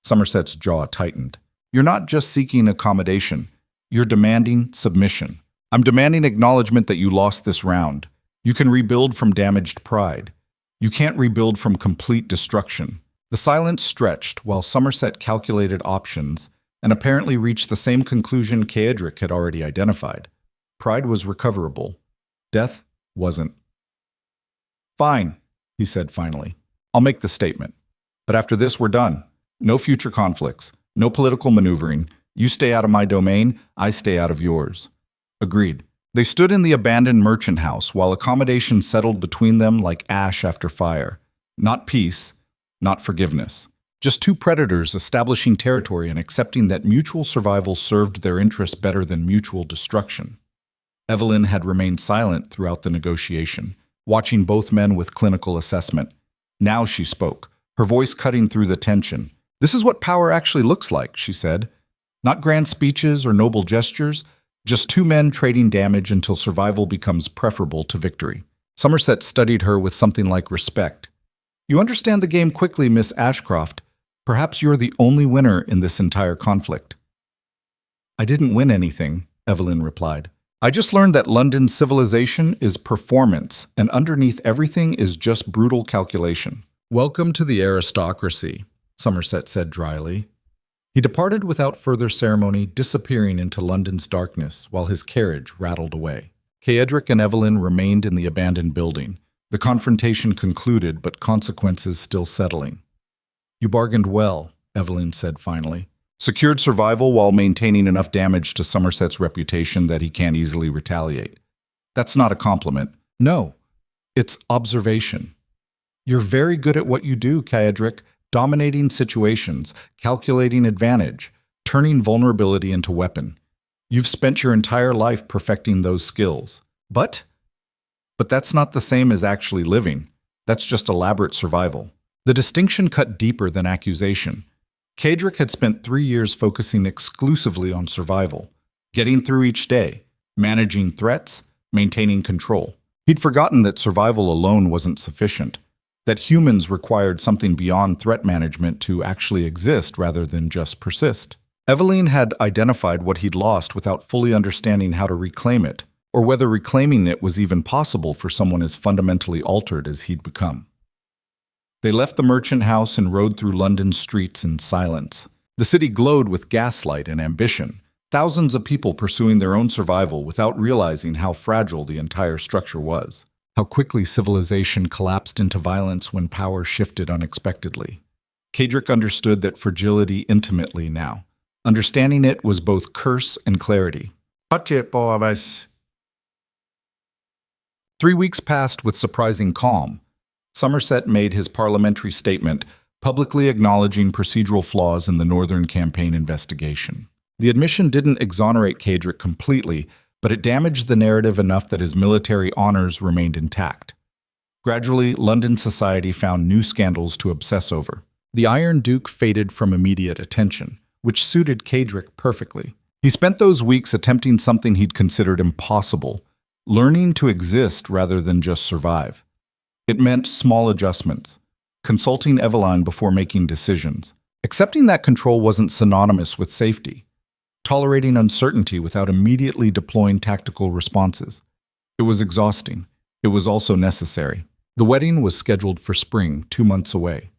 Somerset's jaw tightened. You're not just seeking accommodation. You're demanding submission. I'm demanding acknowledgement that you lost this round. You can rebuild from damaged pride. You can't rebuild from complete destruction. The silence stretched while Somerset calculated options and apparently reached the same conclusion Caedric had already identified. Pride was recoverable. Death wasn't. Fine, he said finally. I'll make the statement. But after this, we're done. No future conflicts. No political maneuvering. You stay out of my domain, I stay out of yours. Agreed. They stood in the abandoned merchant house while accommodation settled between them like ash after fire. Not peace, not forgiveness. Just two predators establishing territory and accepting that mutual survival served their interests better than mutual destruction. Eveline had remained silent throughout the negotiation, watching both men with clinical assessment. Now she spoke, her voice cutting through the tension. This is what power actually looks like, she said. Not grand speeches or noble gestures, just two men trading damage until survival becomes preferable to victory. Somerset studied her with something like respect. You understand the game quickly, Miss Ashcroft. Perhaps you're the only winner in this entire conflict. I didn't win anything, Eveline replied. I just learned that London's civilization is performance, and underneath everything is just brutal calculation. Welcome to the aristocracy, Somerset said dryly. He departed without further ceremony, disappearing into London's darkness while his carriage rattled away. Caedric and Eveline remained in the abandoned building. The confrontation concluded, but consequences still settling. You bargained well, Eveline said finally. Secured survival while maintaining enough damage to Somerset's reputation that he can't easily retaliate. That's not a compliment. No, it's observation. You're very good at what you do, Caedric, dominating situations, calculating advantage, turning vulnerability into weapon. You've spent your entire life perfecting those skills. But that's not the same as actually living. That's just elaborate survival. The distinction cut deeper than accusation. Caedric had spent 3 years focusing exclusively on survival, getting through each day, managing threats, maintaining control. He'd forgotten that survival alone wasn't sufficient, that humans required something beyond threat management to actually exist rather than just persist. Eveline had identified what he'd lost without fully understanding how to reclaim it, or whether reclaiming it was even possible for someone as fundamentally altered as he'd become. They left the merchant house and rode through London's streets in silence. The city glowed with gaslight and ambition, thousands of people pursuing their own survival without realizing how fragile the entire structure was, how quickly civilization collapsed into violence when power shifted unexpectedly. Caedric understood that fragility intimately now. Understanding it was both curse and clarity. 3 weeks passed with surprising calm. Somerset made his parliamentary statement, publicly acknowledging procedural flaws in the Northern Campaign investigation. The admission didn't exonerate Caedric completely, but it damaged the narrative enough that his military honors remained intact. Gradually, London society found new scandals to obsess over. The Iron Duke faded from immediate attention, which suited Caedric perfectly. He spent those weeks attempting something he'd considered impossible, learning to exist rather than just survive. It meant small adjustments, consulting Eveline before making decisions, accepting that control wasn't synonymous with safety, tolerating uncertainty without immediately deploying tactical responses. It was exhausting. It was also necessary. The wedding was scheduled for spring, 2 months away.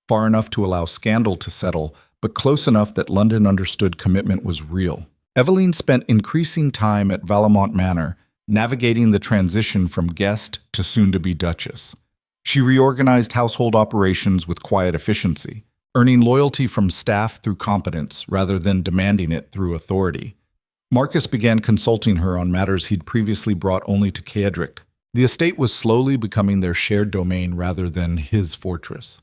Far enough to allow scandal to settle, but close enough that London understood commitment was real. Eveline spent increasing time at Valemont Manor, navigating the transition from guest to soon-to-be Duchess. She reorganized household operations with quiet efficiency, earning loyalty from staff through competence rather than demanding it through authority. Marcus began consulting her on matters he'd previously brought only to Caedric. The estate was slowly becoming their shared domain rather than his fortress.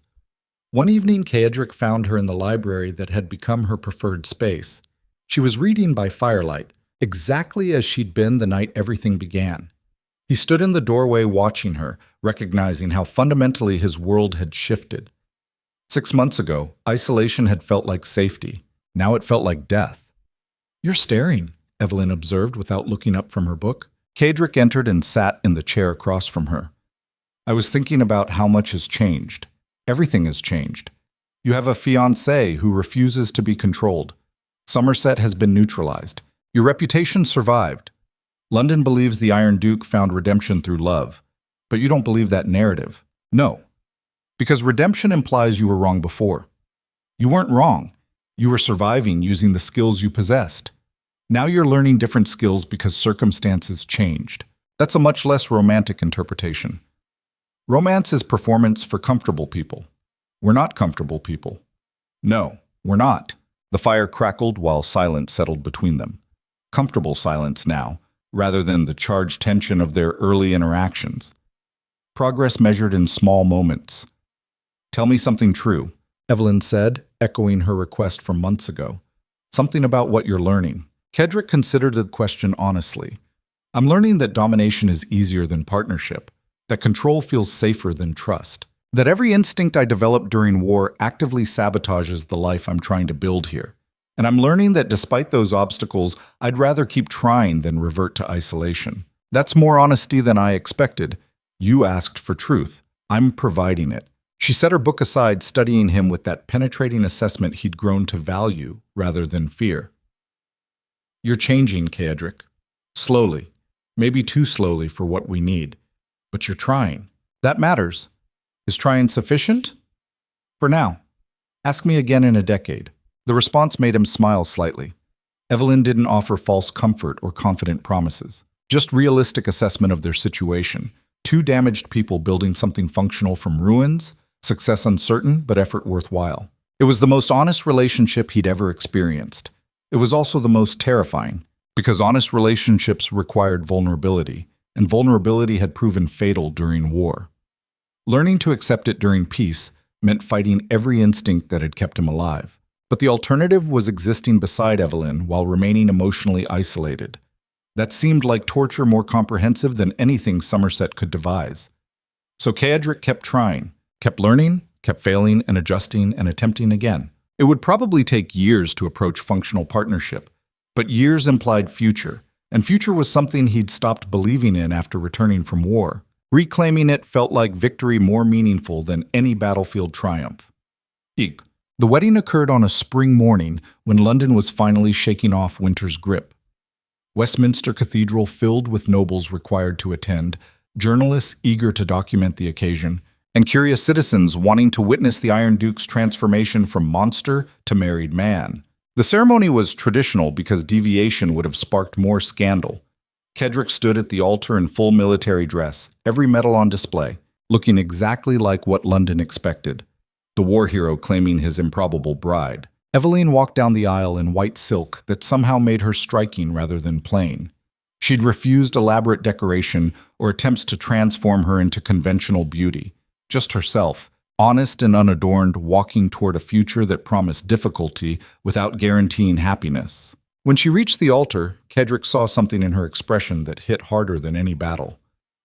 One evening, Caedric found her in the library that had become her preferred space. She was reading by firelight, exactly as she'd been the night everything began. He stood in the doorway watching her, recognizing how fundamentally his world had shifted. 6 months ago, isolation had felt like safety. Now it felt like death. "You're staring," Eveline observed without looking up from her book. Caedric entered and sat in the chair across from her. "I was thinking about how much has changed. Everything has changed. You have a fiancée who refuses to be controlled. Somerset has been neutralized. Your reputation survived. London believes the Iron Duke found redemption through love. But you don't believe that narrative. No. Because redemption implies you were wrong before. You weren't wrong. You were surviving using the skills you possessed. Now you're learning different skills because circumstances changed. That's a much less romantic interpretation. Romance is performance for comfortable people. We're not comfortable people. No, we're not." The fire crackled while silence settled between them. Comfortable silence now, rather than the charged tension of their early interactions. Progress measured in small moments. "Tell me something true," Eveline said, echoing her request from months ago. "Something about what you're learning." Caedric considered the question honestly. "I'm learning that domination is easier than partnership, that control feels safer than trust, that every instinct I developed during war actively sabotages the life I'm trying to build here. And I'm learning that despite those obstacles, I'd rather keep trying than revert to isolation. That's more honesty than I expected. You asked for truth. I'm providing it." She set her book aside, studying him with that penetrating assessment he'd grown to value rather than fear. "You're changing, Caedric. Slowly. Maybe too slowly for what we need. But you're trying. That matters. Is trying sufficient? For now. Ask me again in a decade." The response made him smile slightly. Eveline didn't offer false comfort or confident promises, just realistic assessment of their situation. 2 damaged people building something functional from ruins, success uncertain, but effort worthwhile. It was the most honest relationship he'd ever experienced. It was also the most terrifying, because honest relationships required vulnerability, and vulnerability had proven fatal during war. Learning to accept it during peace meant fighting every instinct that had kept him alive. But the alternative was existing beside Eveline while remaining emotionally isolated. That seemed like torture more comprehensive than anything Somerset could devise. So Caedric kept trying, kept learning, kept failing and adjusting and attempting again. It would probably take years to approach functional partnership, but years implied future, and future was something he'd stopped believing in after returning from war. Reclaiming it felt like victory more meaningful than any battlefield triumph. The wedding occurred on a spring morning when London was finally shaking off winter's grip. Westminster Cathedral filled with nobles required to attend, journalists eager to document the occasion, and curious citizens wanting to witness the Iron Duke's transformation from monster to married man. The ceremony was traditional because deviation would have sparked more scandal. Caedric stood at the altar in full military dress, every medal on display, looking exactly like what London expected, the war hero claiming his improbable bride. Eveline walked down the aisle in white silk that somehow made her striking rather than plain. She'd refused elaborate decoration or attempts to transform her into conventional beauty. Just herself, honest and unadorned, walking toward a future that promised difficulty without guaranteeing happiness. When she reached the altar, Caedric saw something in her expression that hit harder than any battle.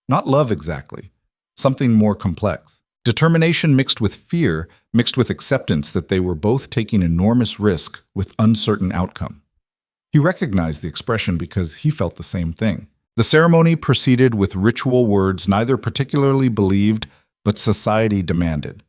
Not love exactly, something more complex. Determination mixed with fear, mixed with acceptance that they were both taking enormous risk with uncertain outcome. He recognized the expression because he felt the same thing. The ceremony proceeded with ritual words neither particularly believed, but society demanded.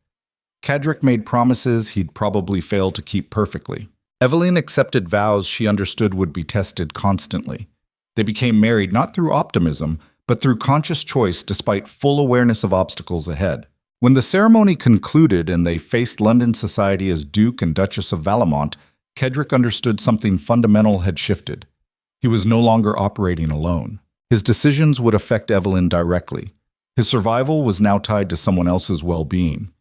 Caedric made promises he'd probably fail to keep perfectly. Eveline accepted vows she understood would be tested constantly. They became married not through optimism, but through conscious choice despite full awareness of obstacles ahead. When the ceremony concluded and they faced London society as Duke and Duchess of Valemont, Caedric understood something fundamental had shifted. He was no longer operating alone. His decisions would affect Eveline directly. His survival was now tied to someone else's well-being.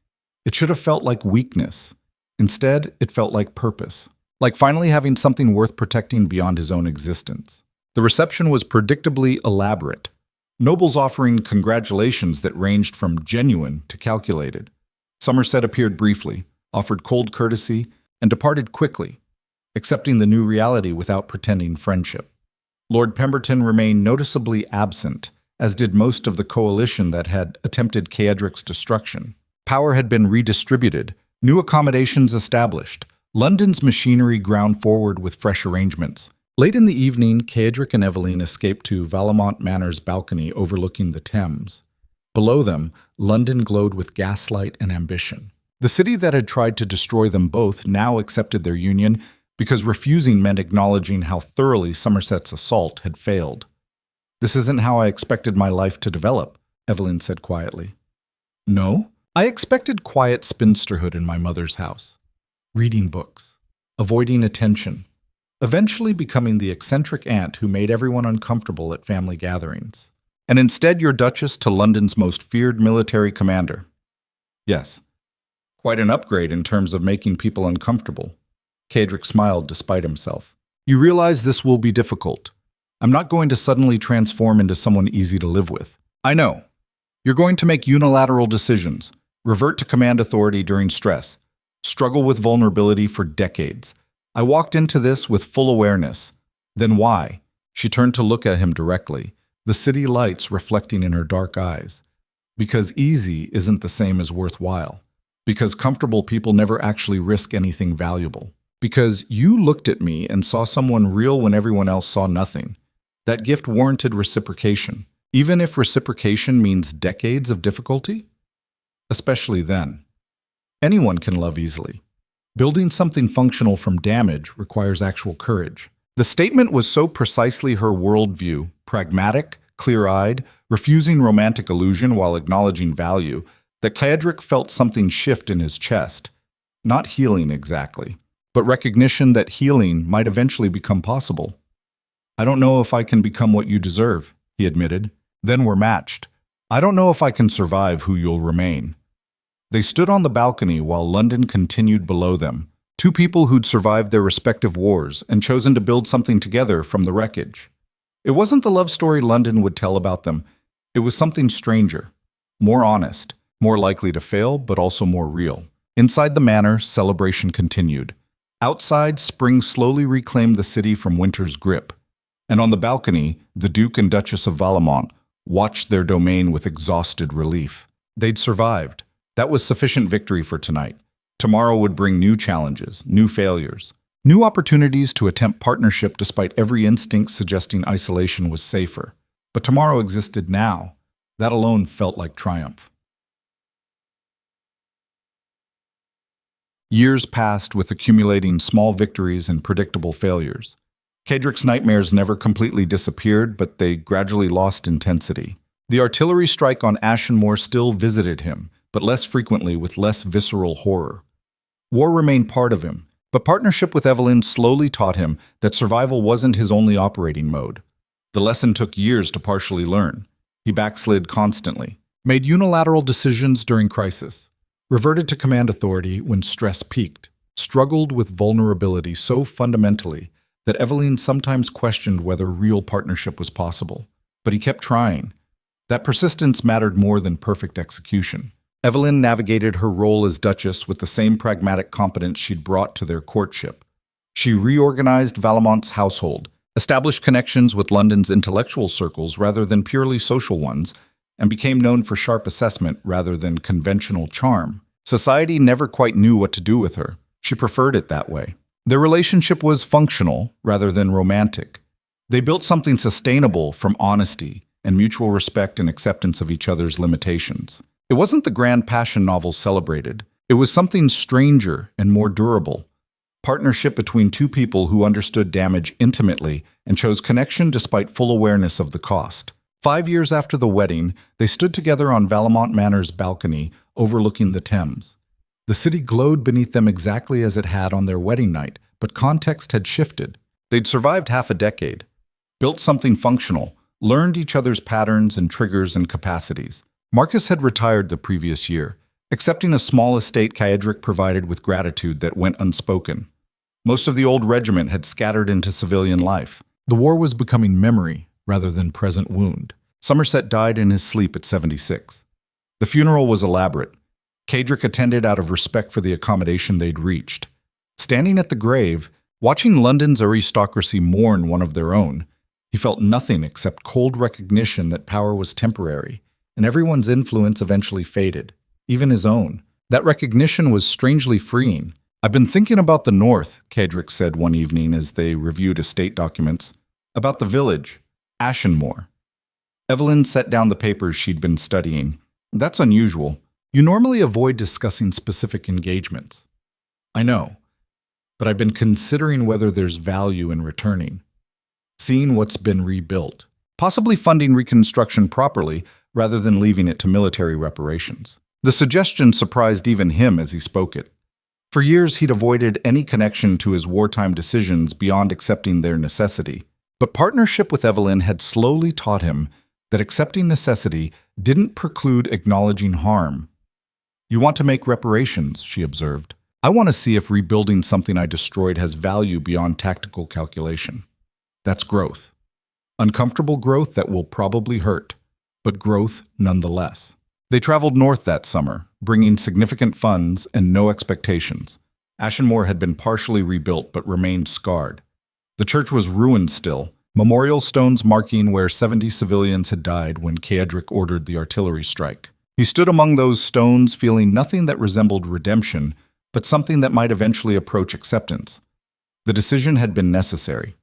It should have felt like weakness. Instead, it felt like purpose, like finally having something worth protecting beyond his own existence. The reception was predictably elaborate. Nobles offering congratulations that ranged from genuine to calculated. Somerset appeared briefly, offered cold courtesy, and departed quickly, accepting the new reality without pretending friendship. Lord Pemberton remained noticeably absent, as did most of the coalition that had attempted Caedric's destruction. Power had been redistributed, new accommodations established, London's machinery ground forward with fresh arrangements. Late in the evening, Caedric and Eveline escaped to Valemont Manor's balcony overlooking the Thames. Below them, London glowed with gaslight and ambition. The city that had tried to destroy them both now accepted their union because refusing meant acknowledging how thoroughly Somerset's assault had failed. "This isn't how I expected my life to develop," Eveline said quietly. "No? I expected quiet spinsterhood in my mother's house. Reading books, avoiding attention, eventually becoming the eccentric aunt who made everyone uncomfortable at family gatherings. And instead you're Duchess to London's most feared military commander." "Yes. Quite an upgrade in terms of making people uncomfortable." Caedric smiled despite himself. "You realize this will be difficult. I'm not going to suddenly transform into someone easy to live with. I know. You're going to make unilateral decisions, revert to command authority during stress, struggle with vulnerability for decades. I walked into this with full awareness. Then why?" She turned to look at him directly, the city lights reflecting in her dark eyes. "Because easy isn't the same as worthwhile. Because comfortable people never actually risk anything valuable. Because you looked at me and saw someone real when everyone else saw nothing. That gift warranted reciprocation, even if reciprocation means decades of difficulty. Especially then. Anyone can love easily. Building something functional from damage requires actual courage." The statement was so precisely her worldview, pragmatic, clear-eyed, refusing romantic illusion while acknowledging value, that Caedric felt something shift in his chest. Not healing exactly, but recognition that healing might eventually become possible. "I don't know if I can become what you deserve," he admitted. "Then we're matched. I don't know if I can survive who you'll remain." They stood on the balcony while London continued below them, two people who'd survived their respective wars and chosen to build something together from the wreckage. It wasn't the love story London would tell about them. It was something stranger, more honest, more likely to fail, but also more real. Inside the manor, celebration continued. Outside, spring slowly reclaimed the city from winter's grip. And on the balcony, the Duke and Duchess of Valemont watched their domain with exhausted relief. They'd survived. That was sufficient victory for tonight. Tomorrow would bring new challenges, new failures, new opportunities to attempt partnership despite every instinct suggesting isolation was safer. But tomorrow existed now. That alone felt like triumph. Years passed with accumulating small victories and predictable failures. Caedric's nightmares never completely disappeared, but they gradually lost intensity. The artillery strike on Ashenmoor still visited him, but less frequently with less visceral horror. War remained part of him, but partnership with Eveline slowly taught him that survival wasn't his only operating mode. The lesson took years to partially learn. He backslid constantly, made unilateral decisions during crisis, reverted to command authority when stress peaked, struggled with vulnerability so fundamentally that Eveline sometimes questioned whether real partnership was possible. But he kept trying. That persistence mattered more than perfect execution. Eveline navigated her role as Duchess with the same pragmatic competence she'd brought to their courtship. She reorganized Valemont's household, established connections with London's intellectual circles rather than purely social ones, and became known for sharp assessment rather than conventional charm. Society never quite knew what to do with her. She preferred it that way. Their relationship was functional rather than romantic. They built something sustainable from honesty and mutual respect and acceptance of each other's limitations. It wasn't the grand passion novels celebrated. It was something stranger and more durable. Partnership between two people who understood damage intimately and chose connection despite full awareness of the cost. 5 years after the wedding, they stood together on Valemont Manor's balcony, overlooking the Thames. The city glowed beneath them exactly as it had on their wedding night, but context had shifted. They'd survived half a decade, built something functional, learned each other's patterns and triggers and capacities. Marcus had retired the previous year, accepting a small estate Caedric provided with gratitude that went unspoken. Most of the old regiment had scattered into civilian life. The war was becoming memory rather than present wound. Somerset died in his sleep at 76. The funeral was elaborate. Caedric attended out of respect for the accommodation they'd reached. Standing at the grave, watching London's aristocracy mourn one of their own, he felt nothing except cold recognition that power was temporary, and everyone's influence eventually faded, even his own. That recognition was strangely freeing. "I've been thinking about the North," Caedric said one evening as they reviewed estate documents. "About the village, Ashenmoor." Eveline set down the papers she'd been studying. "That's unusual. You normally avoid discussing specific engagements." "I know, but I've been considering whether there's value in returning, seeing what's been rebuilt, possibly funding reconstruction properly rather than leaving it to military reparations." The suggestion surprised even him as he spoke it. For years, he'd avoided any connection to his wartime decisions beyond accepting their necessity. But partnership with Eveline had slowly taught him that accepting necessity didn't preclude acknowledging harm. "You want to make reparations," she observed. "I want to see if rebuilding something I destroyed has value beyond tactical calculation. That's growth. Uncomfortable growth that will probably hurt, but growth nonetheless." They traveled north that summer, bringing significant funds and no expectations. Ashenmoor had been partially rebuilt but remained scarred. The church was ruined still, memorial stones marking where 70 civilians had died when Caedric ordered the artillery strike. He stood among those stones feeling nothing that resembled redemption, but something that might eventually approach acceptance. The decision had been necessary.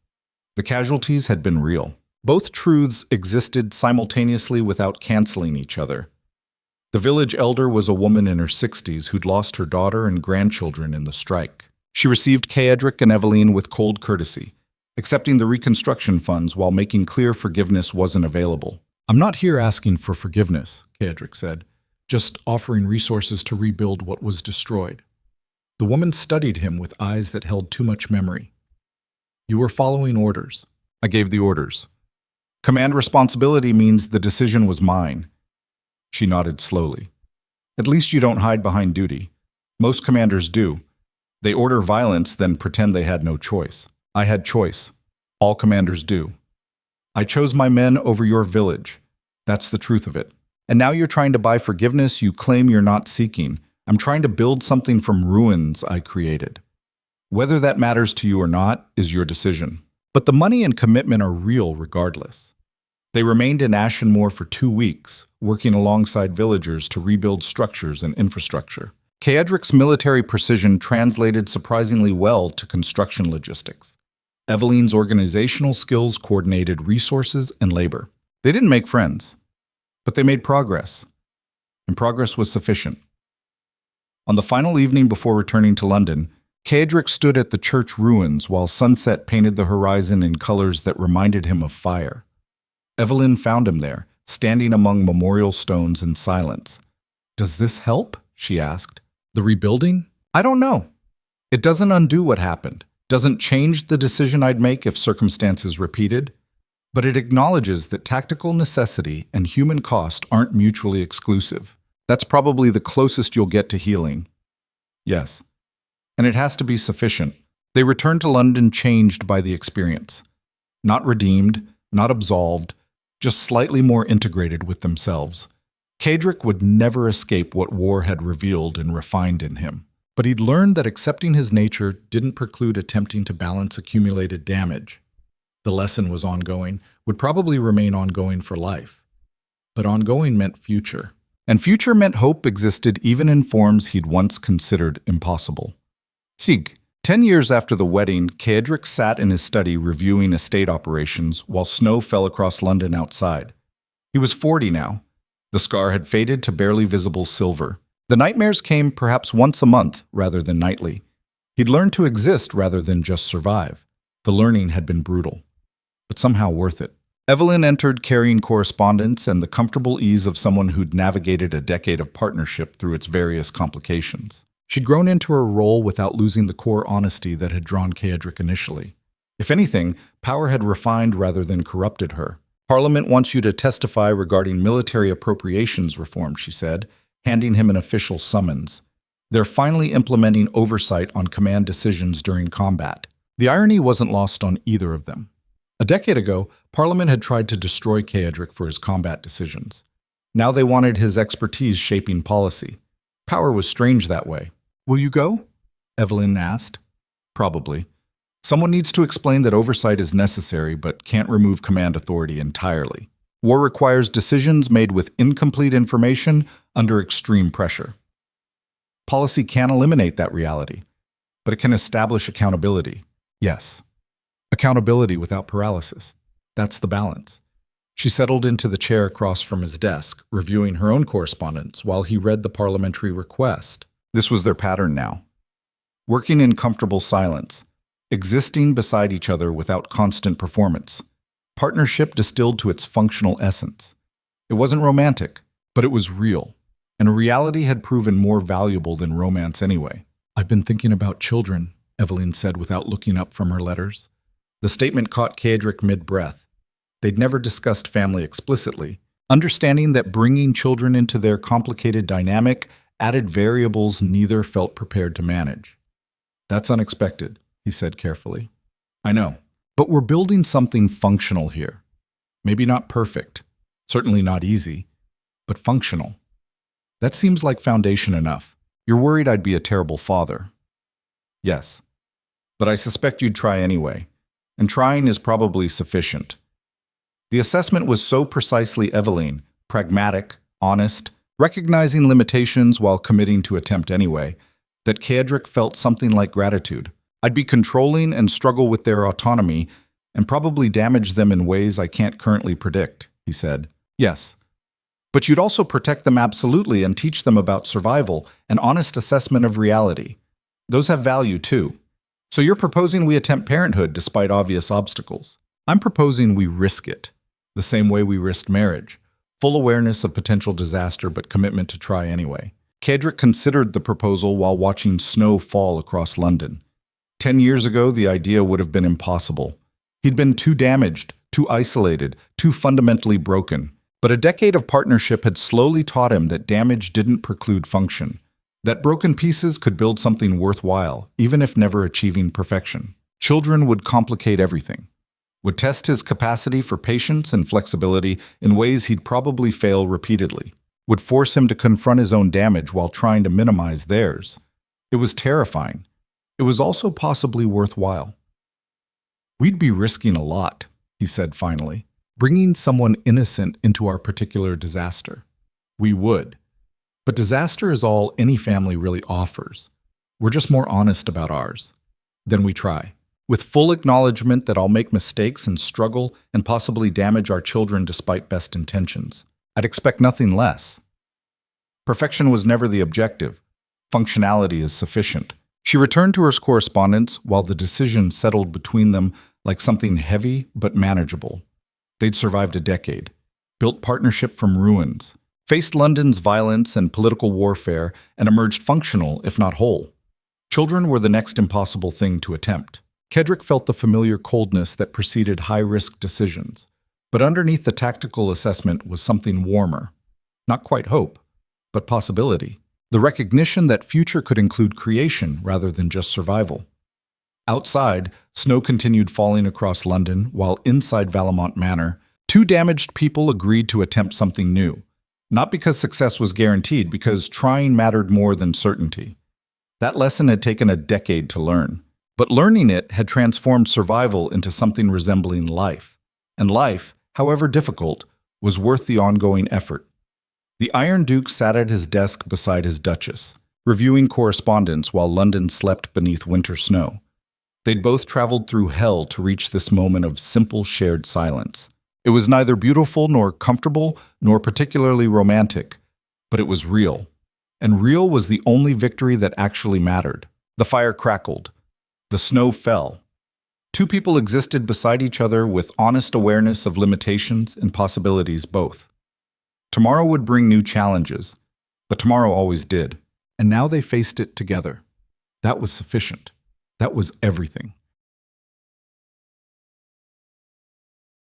The casualties had been real. Both truths existed simultaneously without canceling each other. The village elder was a woman in her 60s who'd lost her daughter and grandchildren in the strike. She received Caedric and Eveline with cold courtesy, accepting the reconstruction funds while making clear forgiveness wasn't available. "I'm not here asking for forgiveness," Caedric said, "just offering resources to rebuild what was destroyed." The woman studied him with eyes that held too much memory. "You were following orders." "I gave the orders. Command responsibility means the decision was mine." She nodded slowly. "At least you don't hide behind duty. Most commanders do. They order violence, then pretend they had no choice. I had choice. All commanders do. I chose my men over your village. That's the truth of it." And now you're trying to buy forgiveness you claim you're not seeking. I'm trying to build something from ruins I created. Whether that matters to you or not is your decision. But the money and commitment are real regardless. They remained in Ashenmoor for 2 weeks, working alongside villagers to rebuild structures and infrastructure. Caedric's military precision translated surprisingly well to construction logistics. Eveline's organizational skills coordinated resources and labor. They didn't make friends, but they made progress, and progress was sufficient. On the final evening before returning to London, Caedric stood at the church ruins while sunset painted the horizon in colors that reminded him of fire. Eveline found him there, standing among memorial stones in silence. "Does this help?" she asked. "The rebuilding? I don't know. It doesn't undo what happened, doesn't change the decision I'd make if circumstances repeated, but it acknowledges that tactical necessity and human cost aren't mutually exclusive. That's probably the closest you'll get to healing." "Yes. And it has to be sufficient." They returned to London changed by the experience. Not redeemed, not absolved, just slightly more integrated with themselves. Caedric would never escape what war had revealed and refined in him. But he'd learned that accepting his nature didn't preclude attempting to balance accumulated damage. The lesson was ongoing, would probably remain ongoing for life. But ongoing meant future. And future meant hope existed even in forms he'd once considered impossible. Sig. 10 years after the wedding, Caedric sat in his study reviewing estate operations while snow fell across London outside. He was 40 now. The scar had faded to barely visible silver. The nightmares came perhaps once a month rather than nightly. He'd learned to exist rather than just survive. The learning had been brutal, but somehow worth it. Eveline entered carrying correspondence and the comfortable ease of someone who'd navigated a decade of partnership through its various complications. She'd grown into her role without losing the core honesty that had drawn Caedric initially. If anything, power had refined rather than corrupted her. "Parliament wants you to testify regarding military appropriations reform," she said, handing him an official summons. "They're finally implementing oversight on command decisions during combat." The irony wasn't lost on either of them. A decade ago, Parliament had tried to destroy Caedric for his combat decisions. Now they wanted his expertise shaping policy. Power was strange that way. "Will you go?" Eveline asked. "Probably. Someone needs to explain that oversight is necessary but can't remove command authority entirely. War requires decisions made with incomplete information under extreme pressure. Policy can't eliminate that reality, but it can establish accountability. Yes, accountability without paralysis. That's the balance." She settled into the chair across from his desk, reviewing her own correspondence while he read the parliamentary request. This was their pattern now. Working in comfortable silence, existing beside each other without constant performance. Partnership distilled to its functional essence. It wasn't romantic, but it was real, and reality had proven more valuable than romance anyway. "I've been thinking about children," Eveline said without looking up from her letters. The statement caught Caedric mid-breath. They'd never discussed family explicitly. Understanding that bringing children into their complicated dynamic added variables neither felt prepared to manage. "That's unexpected," he said carefully. "I know, but we're building something functional here. Maybe not perfect, certainly not easy, but functional. That seems like foundation enough. You're worried I'd be a terrible father." "Yes, but I suspect you'd try anyway, and trying is probably sufficient." The assessment was so precisely Eveline, pragmatic, honest, recognizing limitations while committing to attempt anyway, that Caedric felt something like gratitude. "I'd be controlling and struggle with their autonomy and probably damage them in ways I can't currently predict," he said. "Yes, but you'd also protect them absolutely and teach them about survival, an honest assessment of reality. Those have value too. So you're proposing we attempt parenthood despite obvious obstacles. I'm proposing we risk it, the same way we risked marriage. Full awareness of potential disaster but commitment to try anyway." Caedric considered the proposal while watching snow fall across London. 10 years ago, the idea would have been impossible. He'd been too damaged, too isolated, too fundamentally broken. But a decade of partnership had slowly taught him that damage didn't preclude function, that broken pieces could build something worthwhile, even if never achieving perfection. Children would complicate everything. would test his capacity for patience and flexibility in ways he'd probably fail repeatedly, would force him to confront his own damage while trying to minimize theirs. It was terrifying. It was also possibly worthwhile. "We'd be risking a lot," he said finally, "bringing someone innocent into our particular disaster." "We would. But disaster is all any family really offers. We're just more honest about ours. Then we try, with full acknowledgement that I'll make mistakes and struggle and possibly damage our children despite best intentions. I'd expect nothing less. Perfection was never the objective. Functionality is sufficient." She returned to her correspondence while the decision settled between them like something heavy but manageable. They'd survived a decade, built partnership from ruins, faced London's violence and political warfare, and emerged functional, if not whole. Children were the next impossible thing to attempt. Caedric felt the familiar coldness that preceded high-risk decisions, but underneath the tactical assessment was something warmer. Not quite hope, but possibility. The recognition that future could include creation rather than just survival. Outside, snow continued falling across London, while inside Valemont Manor, two damaged people agreed to attempt something new. Not because success was guaranteed, because trying mattered more than certainty. That lesson had taken a decade to learn, but learning it had transformed survival into something resembling life. And life, however difficult, was worth the ongoing effort. The Iron Duke sat at his desk beside his Duchess, reviewing correspondence while London slept beneath winter snow. They'd both traveled through hell to reach this moment of simple shared silence. It was neither beautiful nor comfortable nor particularly romantic, but it was real. And real was the only victory that actually mattered. The fire crackled. The snow fell. Two people existed beside each other with honest awareness of limitations and possibilities both. Tomorrow would bring new challenges, but tomorrow always did. And now they faced it together. That was sufficient. That was everything.